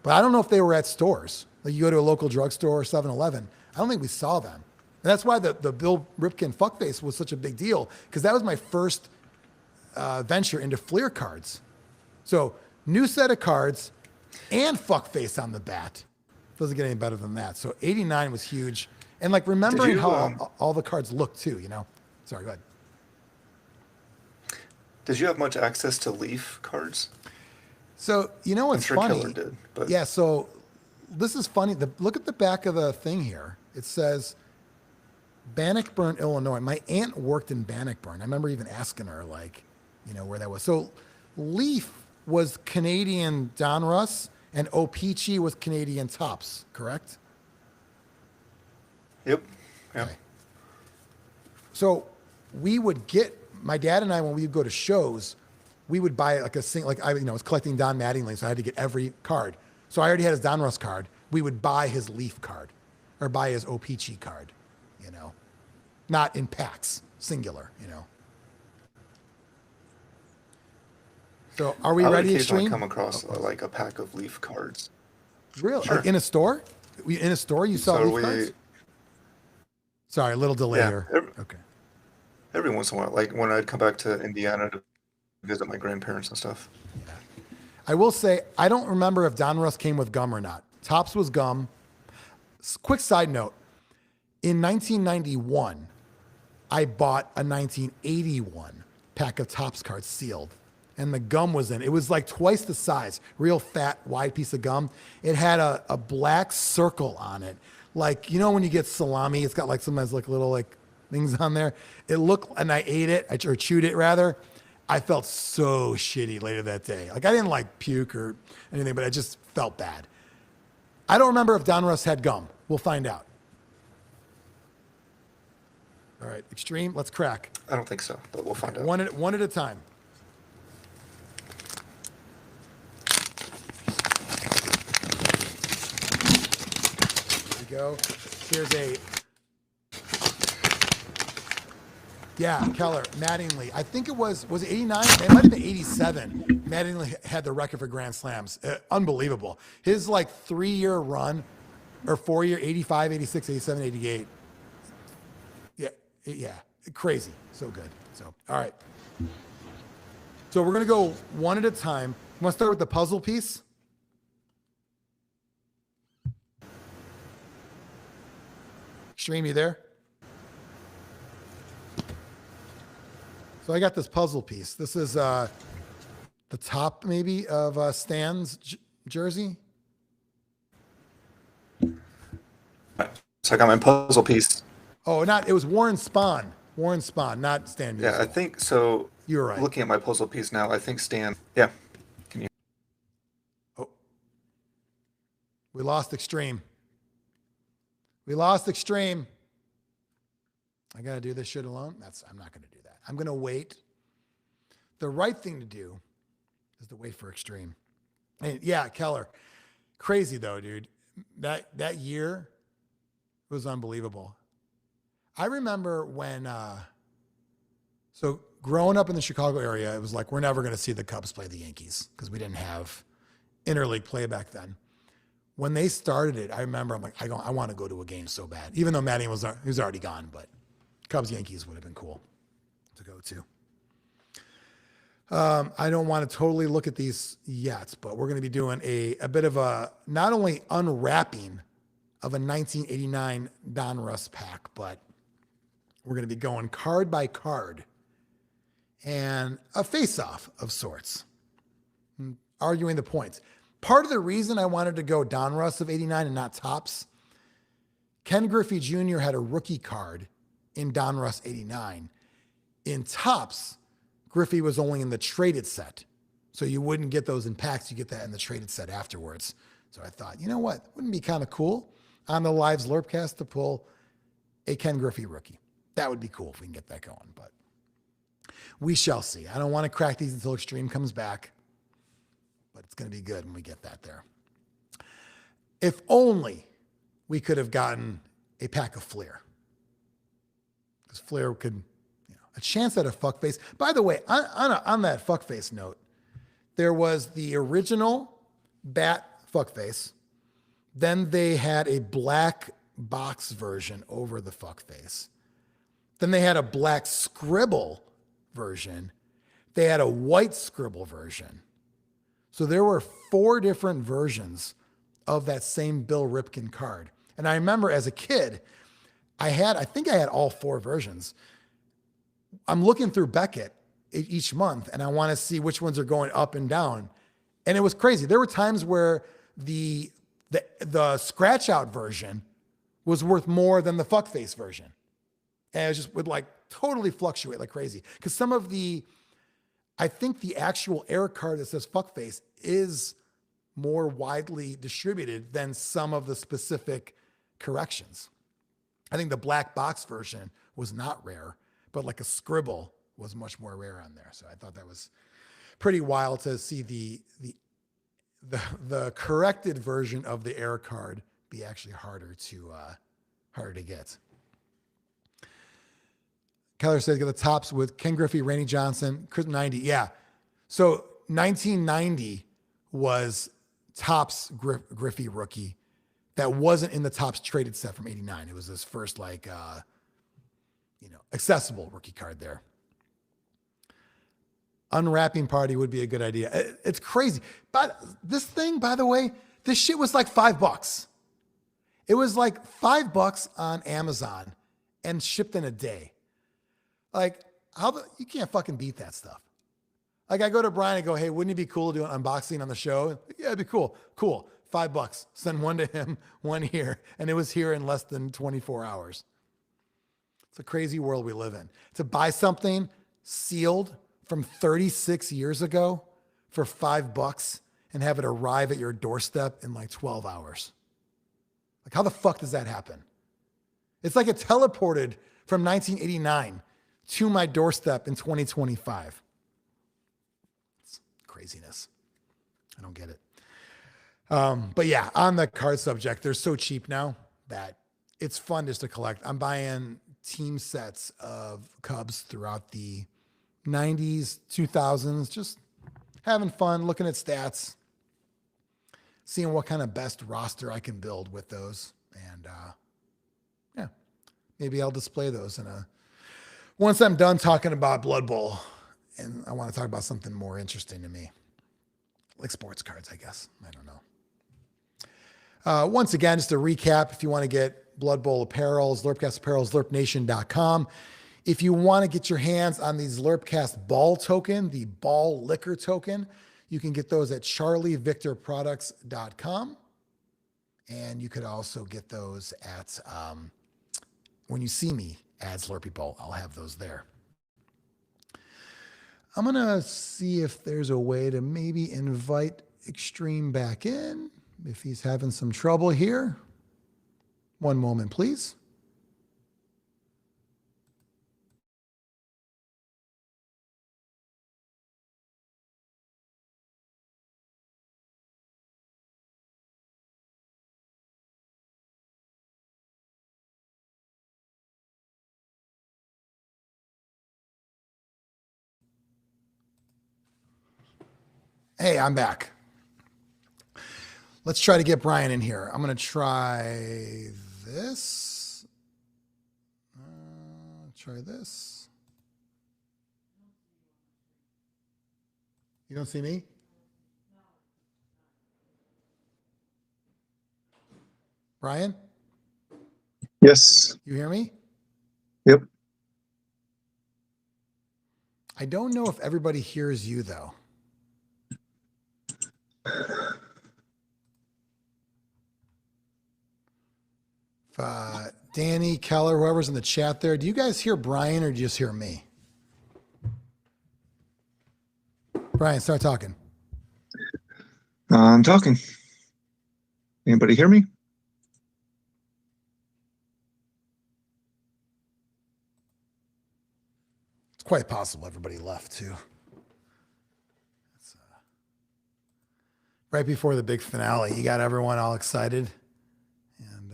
but I don't know if they were at stores. Like you go to a local drugstore or 7-Eleven. I don't think we saw them. And that's why the Bill Ripken fuckface was such a big deal, because that was my first venture into Fleer cards. So new set of cards and fuckface on the bat. Doesn't get any better than that. So 89 was huge. And like remembering you, how all the cards look too, you know? Sorry, go ahead. Did you have much access to Leaf cards? So you know what's I'm sure funny? Killer did, but Yeah, so this is funny. Look at the back of the thing here. It says Bannockburn, Illinois. My aunt worked in Bannockburn. I remember even asking her, like, you know, where that was. So Leaf was Canadian Don Russ, and O-Pee-Chee was Canadian Tops, correct? Yep. Yeah. Okay. So we would get, my dad and I, when we would go to shows, we would buy like I was collecting Don Mattingly, so I had to get every card. So I already had his Don Russ card. We would buy his Leaf card or buy his O-Pee-Chee card, you know, not in packs, singular, you know. So are we I would ready, occasionally Extreme? come across like a pack of Leaf cards. Really? Sure. Like in a store? In a store you saw So Leaf cards? Sorry, a little delay Yeah, here. Okay. every once in a while, like when I'd come back to Indiana to visit my grandparents and stuff. I will say, I don't remember if Don Russ came with gum or not. Tops was gum. Quick side note. In 1991, I bought a 1981 pack of Tops cards sealed. And the gum was in. It was like twice the size. Real fat, wide piece of gum. It had a black circle on it. Like, you know when you get salami, it's got like sometimes like little like things on there. It looked, and I ate it, or chewed it rather. I felt so shitty later that day. Like I didn't like puke or anything, but I just felt bad. I don't remember if Don Russ had gum. We'll find out. All right, Extreme, let's crack. I don't think so, but we'll find out. One at a time. Here we go. Here's a. Yeah, Keller, Mattingly. I think it was it 89? It might have been 87. Mattingly had the record for Grand Slams. Unbelievable. His like 3-year run, or 4-year, 85, 86, 87, 88. Yeah, crazy. So good. So, all right. So we're going to go one at a time. You want to start with the puzzle piece? Extreme, you there? So I got this puzzle piece. This is the top maybe of Stan's jersey. So I got my puzzle piece. Oh, it was Warren Spahn. Warren Spahn, not Stan Musial. Yeah, I think so. You're right. Looking at my puzzle piece now, I think Stan. Yeah. Can you? Oh, we lost Extreme. We lost Extreme. I gotta do this shit alone. I'm not gonna do that. I'm gonna wait. The right thing to do is to wait for Extreme. And yeah, Keller, crazy though, dude. That year was unbelievable. I remember when, so growing up in the Chicago area, it was like, we're never going to see the Cubs play the Yankees because we didn't have interleague play back then. When they started it, I remember I'm like, I want to go to a game so bad, even though Matty was already gone, but Cubs Yankees would have been cool to go to. I don't want to totally look at these yet, but we're going to be doing a bit of a, not only unwrapping of a 1989 Don Russ pack, but we're going to be going card by card and a face-off of sorts, arguing the points. Part of the reason I wanted to go Don Russ of 89 and not Tops, Ken Griffey Jr. had a rookie card in Don Russ 89. In Tops, Griffey was only in the traded set. So you wouldn't get those in packs. You get that in the traded set afterwards. So I thought, you know what? Wouldn't it be kind of cool on the live Zlurpcast to pull a Ken Griffey rookie? That would be cool if we can get that going, but we shall see. I don't want to crack these until Extreme comes back, but it's going to be good when we get that there. If only we could have gotten a pack of Fleer. Because Fleer could, a chance at a fuckface. By the way, on that fuckface note, there was the original bat fuckface. Then they had a black box version over the fuckface. Then they had a black scribble version. They had a white scribble version. So there were 4 different versions of that same Bill Ripken card. And I remember as a kid, I think I had all 4 versions. I'm looking through Beckett each month and I want to see which ones are going up and down. And it was crazy. There were times where the scratch out version was worth more than the fuckface version. And it just would like totally fluctuate like crazy. Because some of I think the actual error card that says fuckface is more widely distributed than some of the specific corrections. I think the black box version was not rare, but like a scribble was much more rare on there. So I thought that was pretty wild to see the corrected version of the error card be actually harder to get. Keller says, get the tops with Ken Griffey, Randy Johnson, Chris 90. Yeah. So 1990 was tops Griffey rookie. That wasn't in the tops traded set from 89. It was his first accessible rookie card there. Unwrapping party would be a good idea. It's crazy. But this thing, by the way, this shit was like $5. It was like $5 on Amazon and shipped in a day. Like, you can't fucking beat that stuff. Like, I go to Brian and go, hey, wouldn't it be cool to do an unboxing on the show? Yeah, it'd be cool. Cool. $5. Send one to him, one here. And it was here in less than 24 hours. It's a crazy world we live in. To buy something sealed from 36 years ago for $5 and have it arrive at your doorstep in like 12 hours. Like, how the fuck does that happen? It's like it teleported from 1989 to my doorstep in 2025. It's craziness. I don't get it. But yeah, on the card subject, they're so cheap now that it's fun just to collect. I'm buying team sets of Cubs throughout the 90s, 2000s, just having fun, looking at stats, seeing what kind of best roster I can build with those. And yeah, maybe I'll display those once I'm done talking about Blood Bowl, and I want to talk about something more interesting to me, like sports cards, I guess. I don't know. Once again, just a recap, if you want to get Blood Bowl apparel, Zlurpcast apparel, zlurpnation.com. If you want to get your hands on the Zlurpcast ball token, the ball liquor token, you can get those at charlievictorproducts.com. And you could also get those at, when you see me at Zlurpee Bowl, I'll have those there. I'm going to see if there's a way to maybe invite Extreme back in, if he's having some trouble here. One moment, please. Hey, I'm back. Let's try to get Brian in here. I'm going to try this. Try this. You don't see me? Brian? Yes. You hear me? Yep. I don't know if everybody hears you, though. Danny, Keller, whoever's in the chat there, do you guys hear Brian or do you just hear me? Brian, start talking. I'm talking. Anybody hear me? It's quite possible everybody left too. It's, right before the big finale, you got everyone all excited. And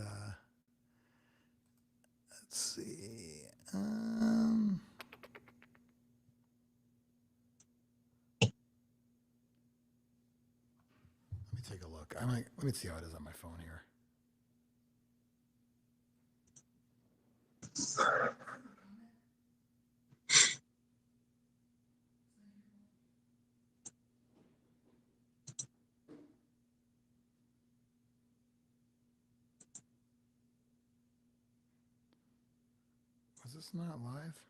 let's see. Let me see how it is on my phone here. Was this not live?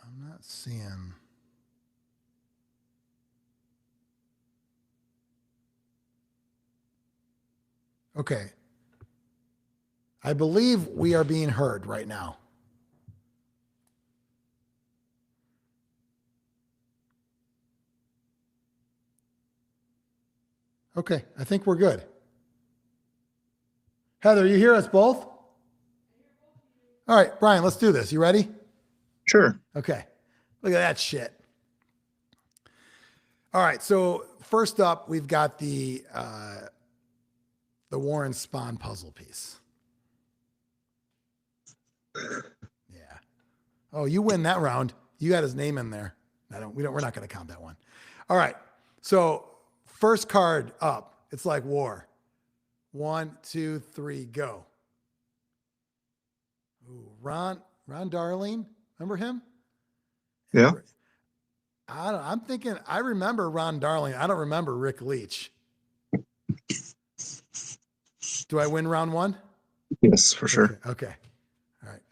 I'm not seeing. Okay. I believe we are being heard right now. Okay, I think we're good. Heather, you hear us both? All right, Brian, let's do this. You ready? Sure. Okay. Look at that shit. All right, so first up, we've got the Warren Spawn puzzle piece. Yeah. Oh, you win that round. You got his name in there. We're not going to count that one. All right. So first card up. It's like war. 1, 2, 3, go. Ooh, Ron Darling. Remember him? Yeah. I remember Ron Darling. I don't remember Rick Leach. Do I win round 1? Yes, for sure. Okay. All right.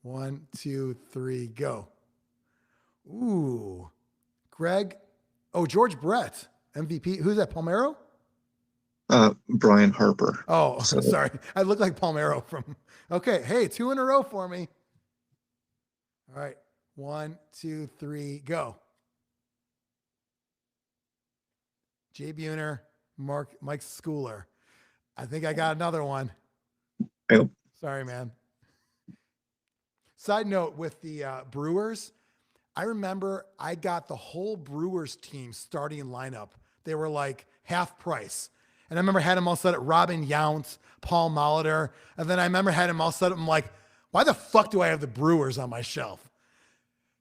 1, 2, 3, go. Ooh. Greg. Oh, George Brett. MVP. Who's that? Palmero? Brian Harper. Oh, So- sorry. I look like Palmero from. Okay. Hey, 2 in a row for me. All right. 1, 2, 3, go. Jay Buhner, Mike Schooler. I think I got another one. Yep. Sorry, man. Side note with the Brewers, I remember I got the whole Brewers team starting lineup. They were like half price. And I remember had them all set up, Robin Yount, Paul Molitor. And then I remember had them all set up. I'm like, why the fuck do I have the Brewers on my shelf?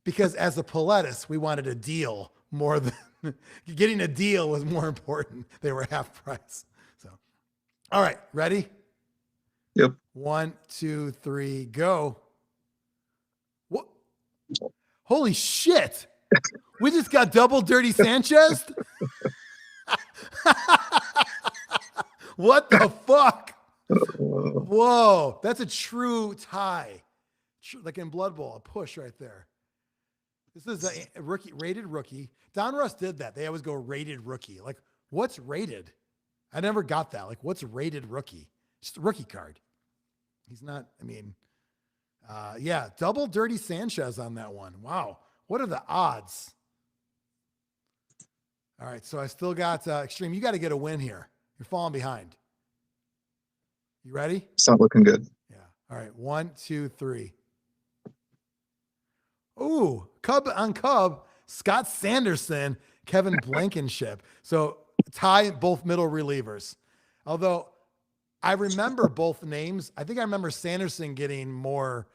Because as a Paulettis, we wanted a deal more than getting a deal was more important. They were half price. So, all right, ready? Yep. 1, 2, 3, go. What? Holy shit. We just got double Dirty Sanchez? What the fuck? Whoa, that's a true tie. Like in Blood Bowl, a push right there. This is a rookie, rated rookie. Don Russ did that. They always go rated rookie. Like, what's rated? I never got that. Like, what's rated rookie? Just a rookie card. He's not, yeah, double Dirty Sanchez on that one. Wow. What are the odds? All right, so I still got Extreme. You got to get a win here. You're falling behind. You ready? It's not looking good. Yeah. All right, 1, 2, 3. Ooh, Cub on Cub, Scott Sanderson, Kevin Blankenship. So tie both middle relievers. Although I remember both names. I think I remember Sanderson getting more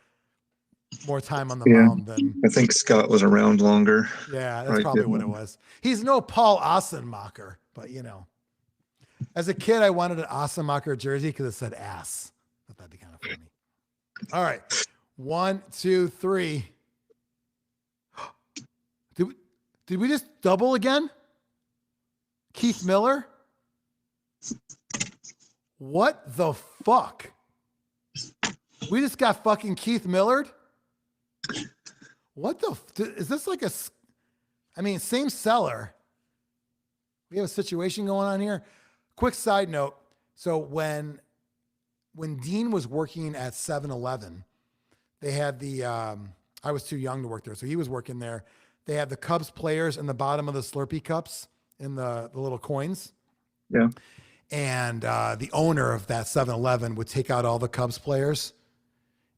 time on the mound than. I think Scott was around longer. Yeah, that's probably what it was. He's no Paul Ossenmacher, but as a kid, I wanted an Ossenmacher jersey because it said ass. I thought that'd be kind of funny. All right, 1, 2, 3. Did we just double again? Keith Miller? What the fuck? We just got fucking Keith Millard? What is this like same seller. We have a situation going on here. Quick side note. So when Dean was working at 7-Eleven, they had I was too young to work there. So he was working there. They had the Cubs players in the bottom of the Slurpee cups in the little coins. Yeah. And the owner of that 7-Eleven would take out all the Cubs players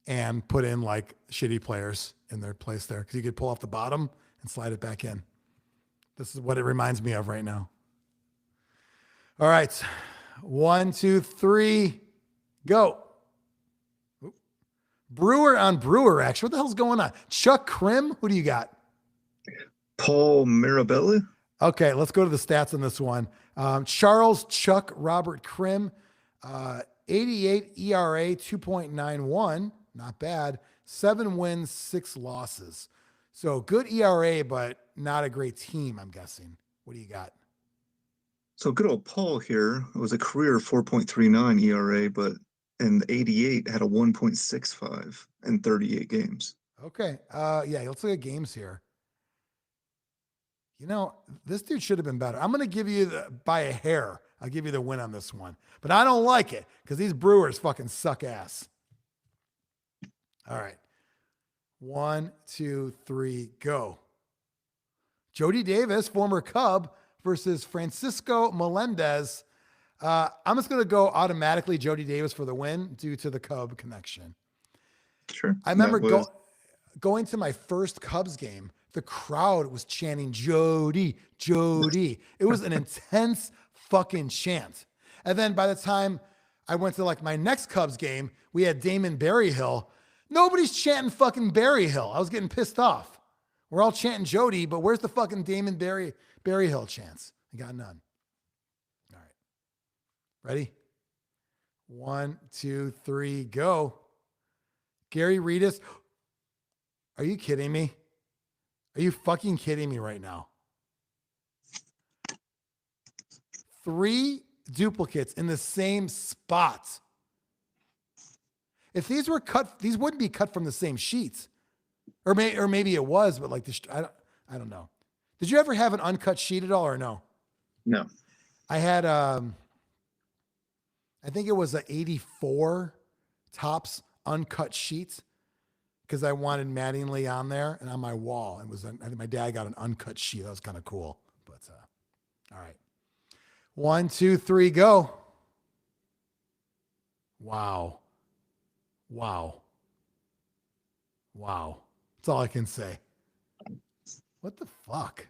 and put in like shitty players in their place there because you could pull off the bottom and slide it back in. This is what it reminds me of right now. All right. 1, 2, 3, go. Oop. Brewer on Brewer, actually. What the hell's going on? Chuck Krim? Who do you got? Paul Mirabelli? Okay, let's go to the stats on this one. Charles Chuck Robert Krim, 88 ERA, 2.91. Not bad. 7 wins, 6 losses. So good ERA, but not a great team, I'm guessing. What do you got? So good old Paul here. It was a career 4.39 ERA, but in 88 had a 1.65 in 38 games. Okay. Yeah, let's look at games here. You know, this dude should have been better. I'm going to give you by a hair. I'll give you the win on this one. But I don't like it because these Brewers fucking suck ass. All right. 1, 2, 3, go. Jody Davis, former Cub, versus Francisco Melendez. I'm just going to go automatically Jody Davis for the win due to the Cub connection. Sure. I remember That was- going to my first Cubs game. The crowd was chanting Jody, Jody. It was an intense fucking chant. And then by the time I went to like my next Cubs game, we had Damon Berryhill. Nobody's chanting fucking Berryhill. I was getting pissed off. We're all chanting Jody, but where's the fucking Damon Berryhill chants? I got none. All right. Ready? 1, 2, 3, go. Gary Reedus. Are you kidding me? Are you fucking kidding me right now? 3 duplicates in the same spot. If these were cut, these wouldn't be cut from the same sheets. Or maybe it was, but like I don't know. Did you ever have an uncut sheet at all or no? No. I had I think it was a 84 Topps uncut sheet because I wanted Mattingly on there and on my wall. I think my dad got an uncut sheet. That was kind of cool. But all right. 1, 2, 3, go. Wow. That's all I can say. What the fuck?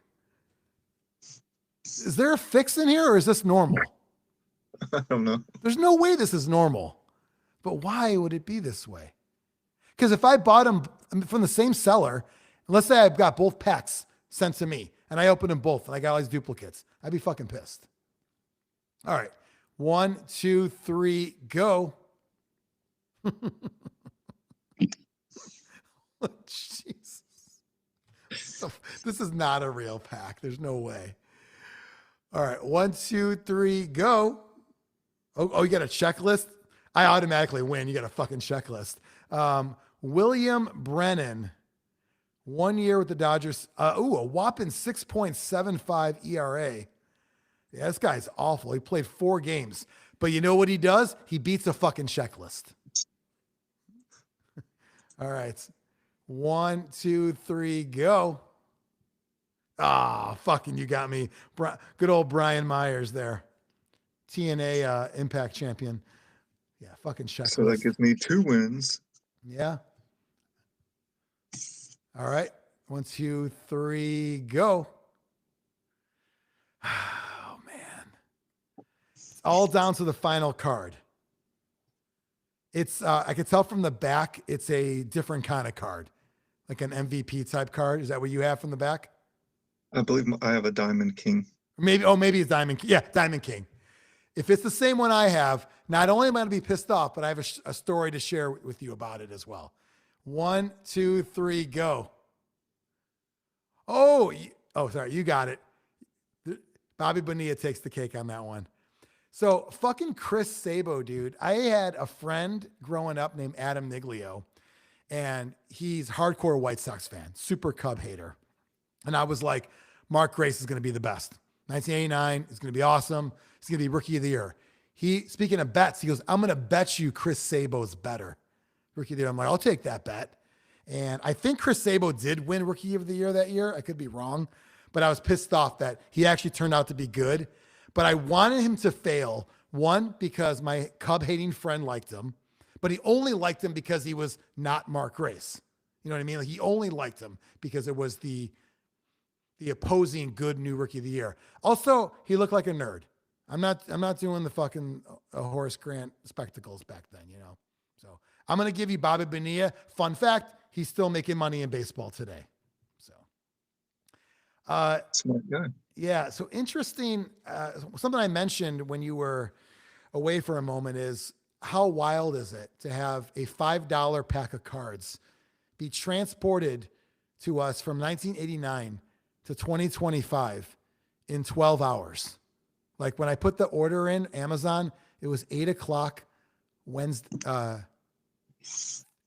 Is there a fix in here or is this normal? I don't know. There's no way this is normal. But why would it be this way? Because if I bought them from the same seller, let's say I've got both packs sent to me and I open them both and I got all these duplicates, I'd be fucking pissed. All right. 1, 2, 3, go. Jesus. This is not a real pack. There's no way. All right. 1, 2, 3, go. Oh, you got a checklist? I automatically win. You got a fucking checklist. William Brennan, 1 year with the Dodgers. A whopping 6.75 ERA. Yeah, this guy's awful. He played 4 games. But you know what he does? He beats a fucking checklist. All right. 1, 2, 3, go. Fucking you got me. Good old Brian Myers there. TNA Impact champion. Yeah, fucking checklist. So that gives me 2 wins. Yeah. All right. 1, 2, 3, go. Oh, man. It's all down to the final card. It's, I could tell from the back, it's a different kind of card, like an MVP type card. Is that what you have from the back? I believe I have a Diamond King. Maybe it's Diamond King. Yeah, Diamond King. If it's the same one I have, not only am I going to be pissed off, but I have a story to share with you about it as well. 1, 2, 3, go. Sorry, you got it. Bobby Bonilla takes the cake on that one. So fucking Chris Sabo, dude. I had a friend growing up named Adam Niglio, and he's hardcore White Sox fan, super Cub hater. And I was like, Mark Grace is going to be the best. 1989 is going to be awesome. He's going to be Rookie of the Year. Speaking of bets, he goes, I'm going to bet you Chris Sabo's better. Rookie of the Year. I'm like, I'll take that bet. And I think Chris Sabo did win Rookie of the Year that year. I could be wrong, but I was pissed off that he actually turned out to be good. But I wanted him to fail. One, because my Cub hating friend liked him, but he only liked him because he was not Mark Grace. You know what I mean? Like he only liked him because it was the opposing good new Rookie of the Year. Also, he looked like a nerd. I'm not doing the fucking Horace Grant spectacles back then, you know? So I'm going to give you Bobby Bonilla. Fun fact, he's still making money in baseball today. So, Smart guy. Yeah. So interesting. Something I mentioned when you were away for a moment is how wild is it to have a $5 pack of cards be transported to us from 1989 to 2025 in 12 hours. Like when I put the order in Amazon, it was 8 o'clock Wednesday,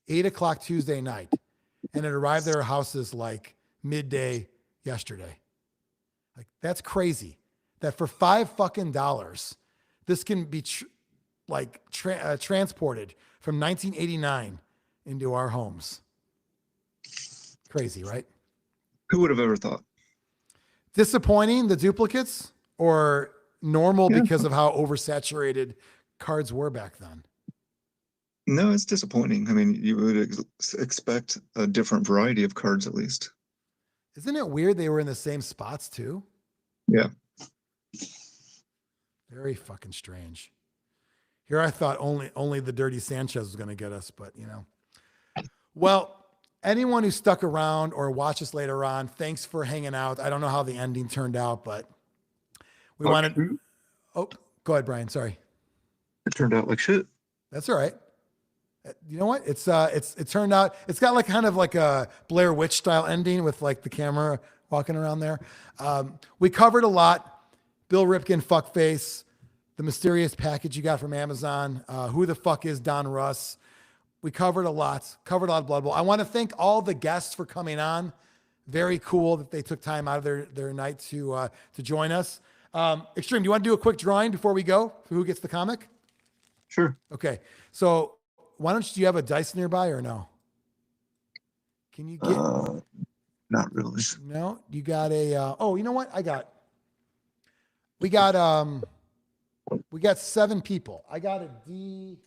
8 o'clock Tuesday night. And it arrived at our houses like midday yesterday. Like that's crazy that for $5 this can be transported from 1989 into our homes. Crazy, right? Who would have ever thought? Disappointing, the duplicates, or normal Yeah. because of how oversaturated cards were back then? No, it's disappointing. I mean, you would expect a different variety of cards at least. Isn't it weird they were in the same spots too? Yeah. Very fucking strange. Here I thought only the Dirty Sanchez was going to get us, but you know. Well, anyone who stuck around or watch us later on, thanks for hanging out. I don't know how the ending turned out, but we wanted. Oh, go ahead, Brian. Sorry. It turned out like shit. That's all right. You know what? It turned out, it's got like kind of like a Blair Witch style ending with like the camera walking around there. We covered a lot. Bill Ripken, fuckface, the mysterious package you got from Amazon. Who the fuck is Don Russ? We covered a lot of Blood Bowl. I want to thank all the guests for coming on. Very cool that they took time out of their night to join us. Extreme, do you want to do a quick drawing before we go for who gets the comic? Sure. Okay. So do you have a dice nearby or no? Can you get, Not really. no, you got a, oh, you know what? We got 7 people. I got a D.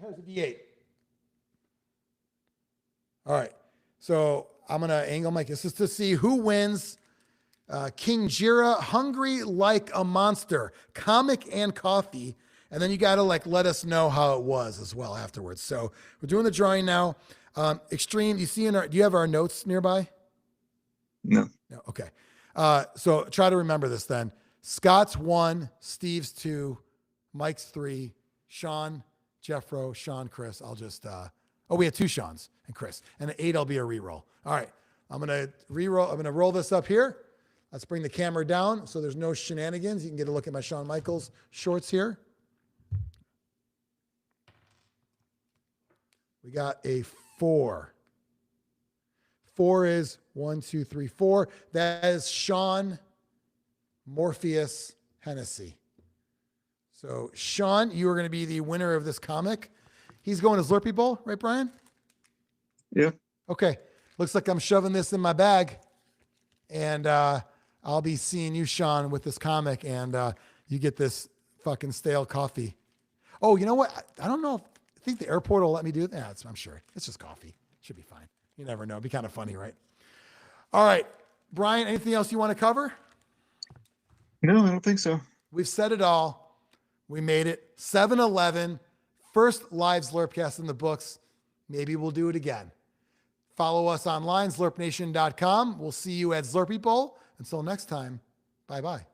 Here's a D8. All right. So I'm going to angle my, this is to see who wins. King Jira, Hungry Like a Monster, comic and coffee. And then you got to let us know how it was as well afterwards. So we're doing the drawing now. Extreme, do you have our notes nearby? No. No. Okay. So try to remember this then. Scott's 1, Steve's 2, Mike's 3, Sean, Jeffro, Sean, Chris. I'll just, we had 2 Seans and Chris, and an 8 will be a reroll. All right. I'm going to roll this up here. Let's bring the camera down so there's no shenanigans. You can get a look at my Shawn Michaels shorts here. We got a 4. 4 is 1, 2, 3, 4. That is Sean Morpheus Hennessy. So Sean, you are going to be the winner of this comic. He's going to Zlurpee Bowl, right, Brian? Yeah. Okay. Looks like I'm shoving this in my bag. And I'll be seeing you, Sean, with this comic, and you get this fucking stale coffee. Oh, you know what? I don't know. I think the airport will let me do it. Yeah, I'm sure. It's just coffee. Should be fine. You never know. It'd be kind of funny, right? All right. Brian, anything else you want to cover? No, I don't think so. We've said it all. We made it. 7-11. First live Zlurpcast in the books. Maybe we'll do it again. Follow us online, zlurpnation.com. We'll see you at Zlurpee Bowl. Until next time, bye-bye.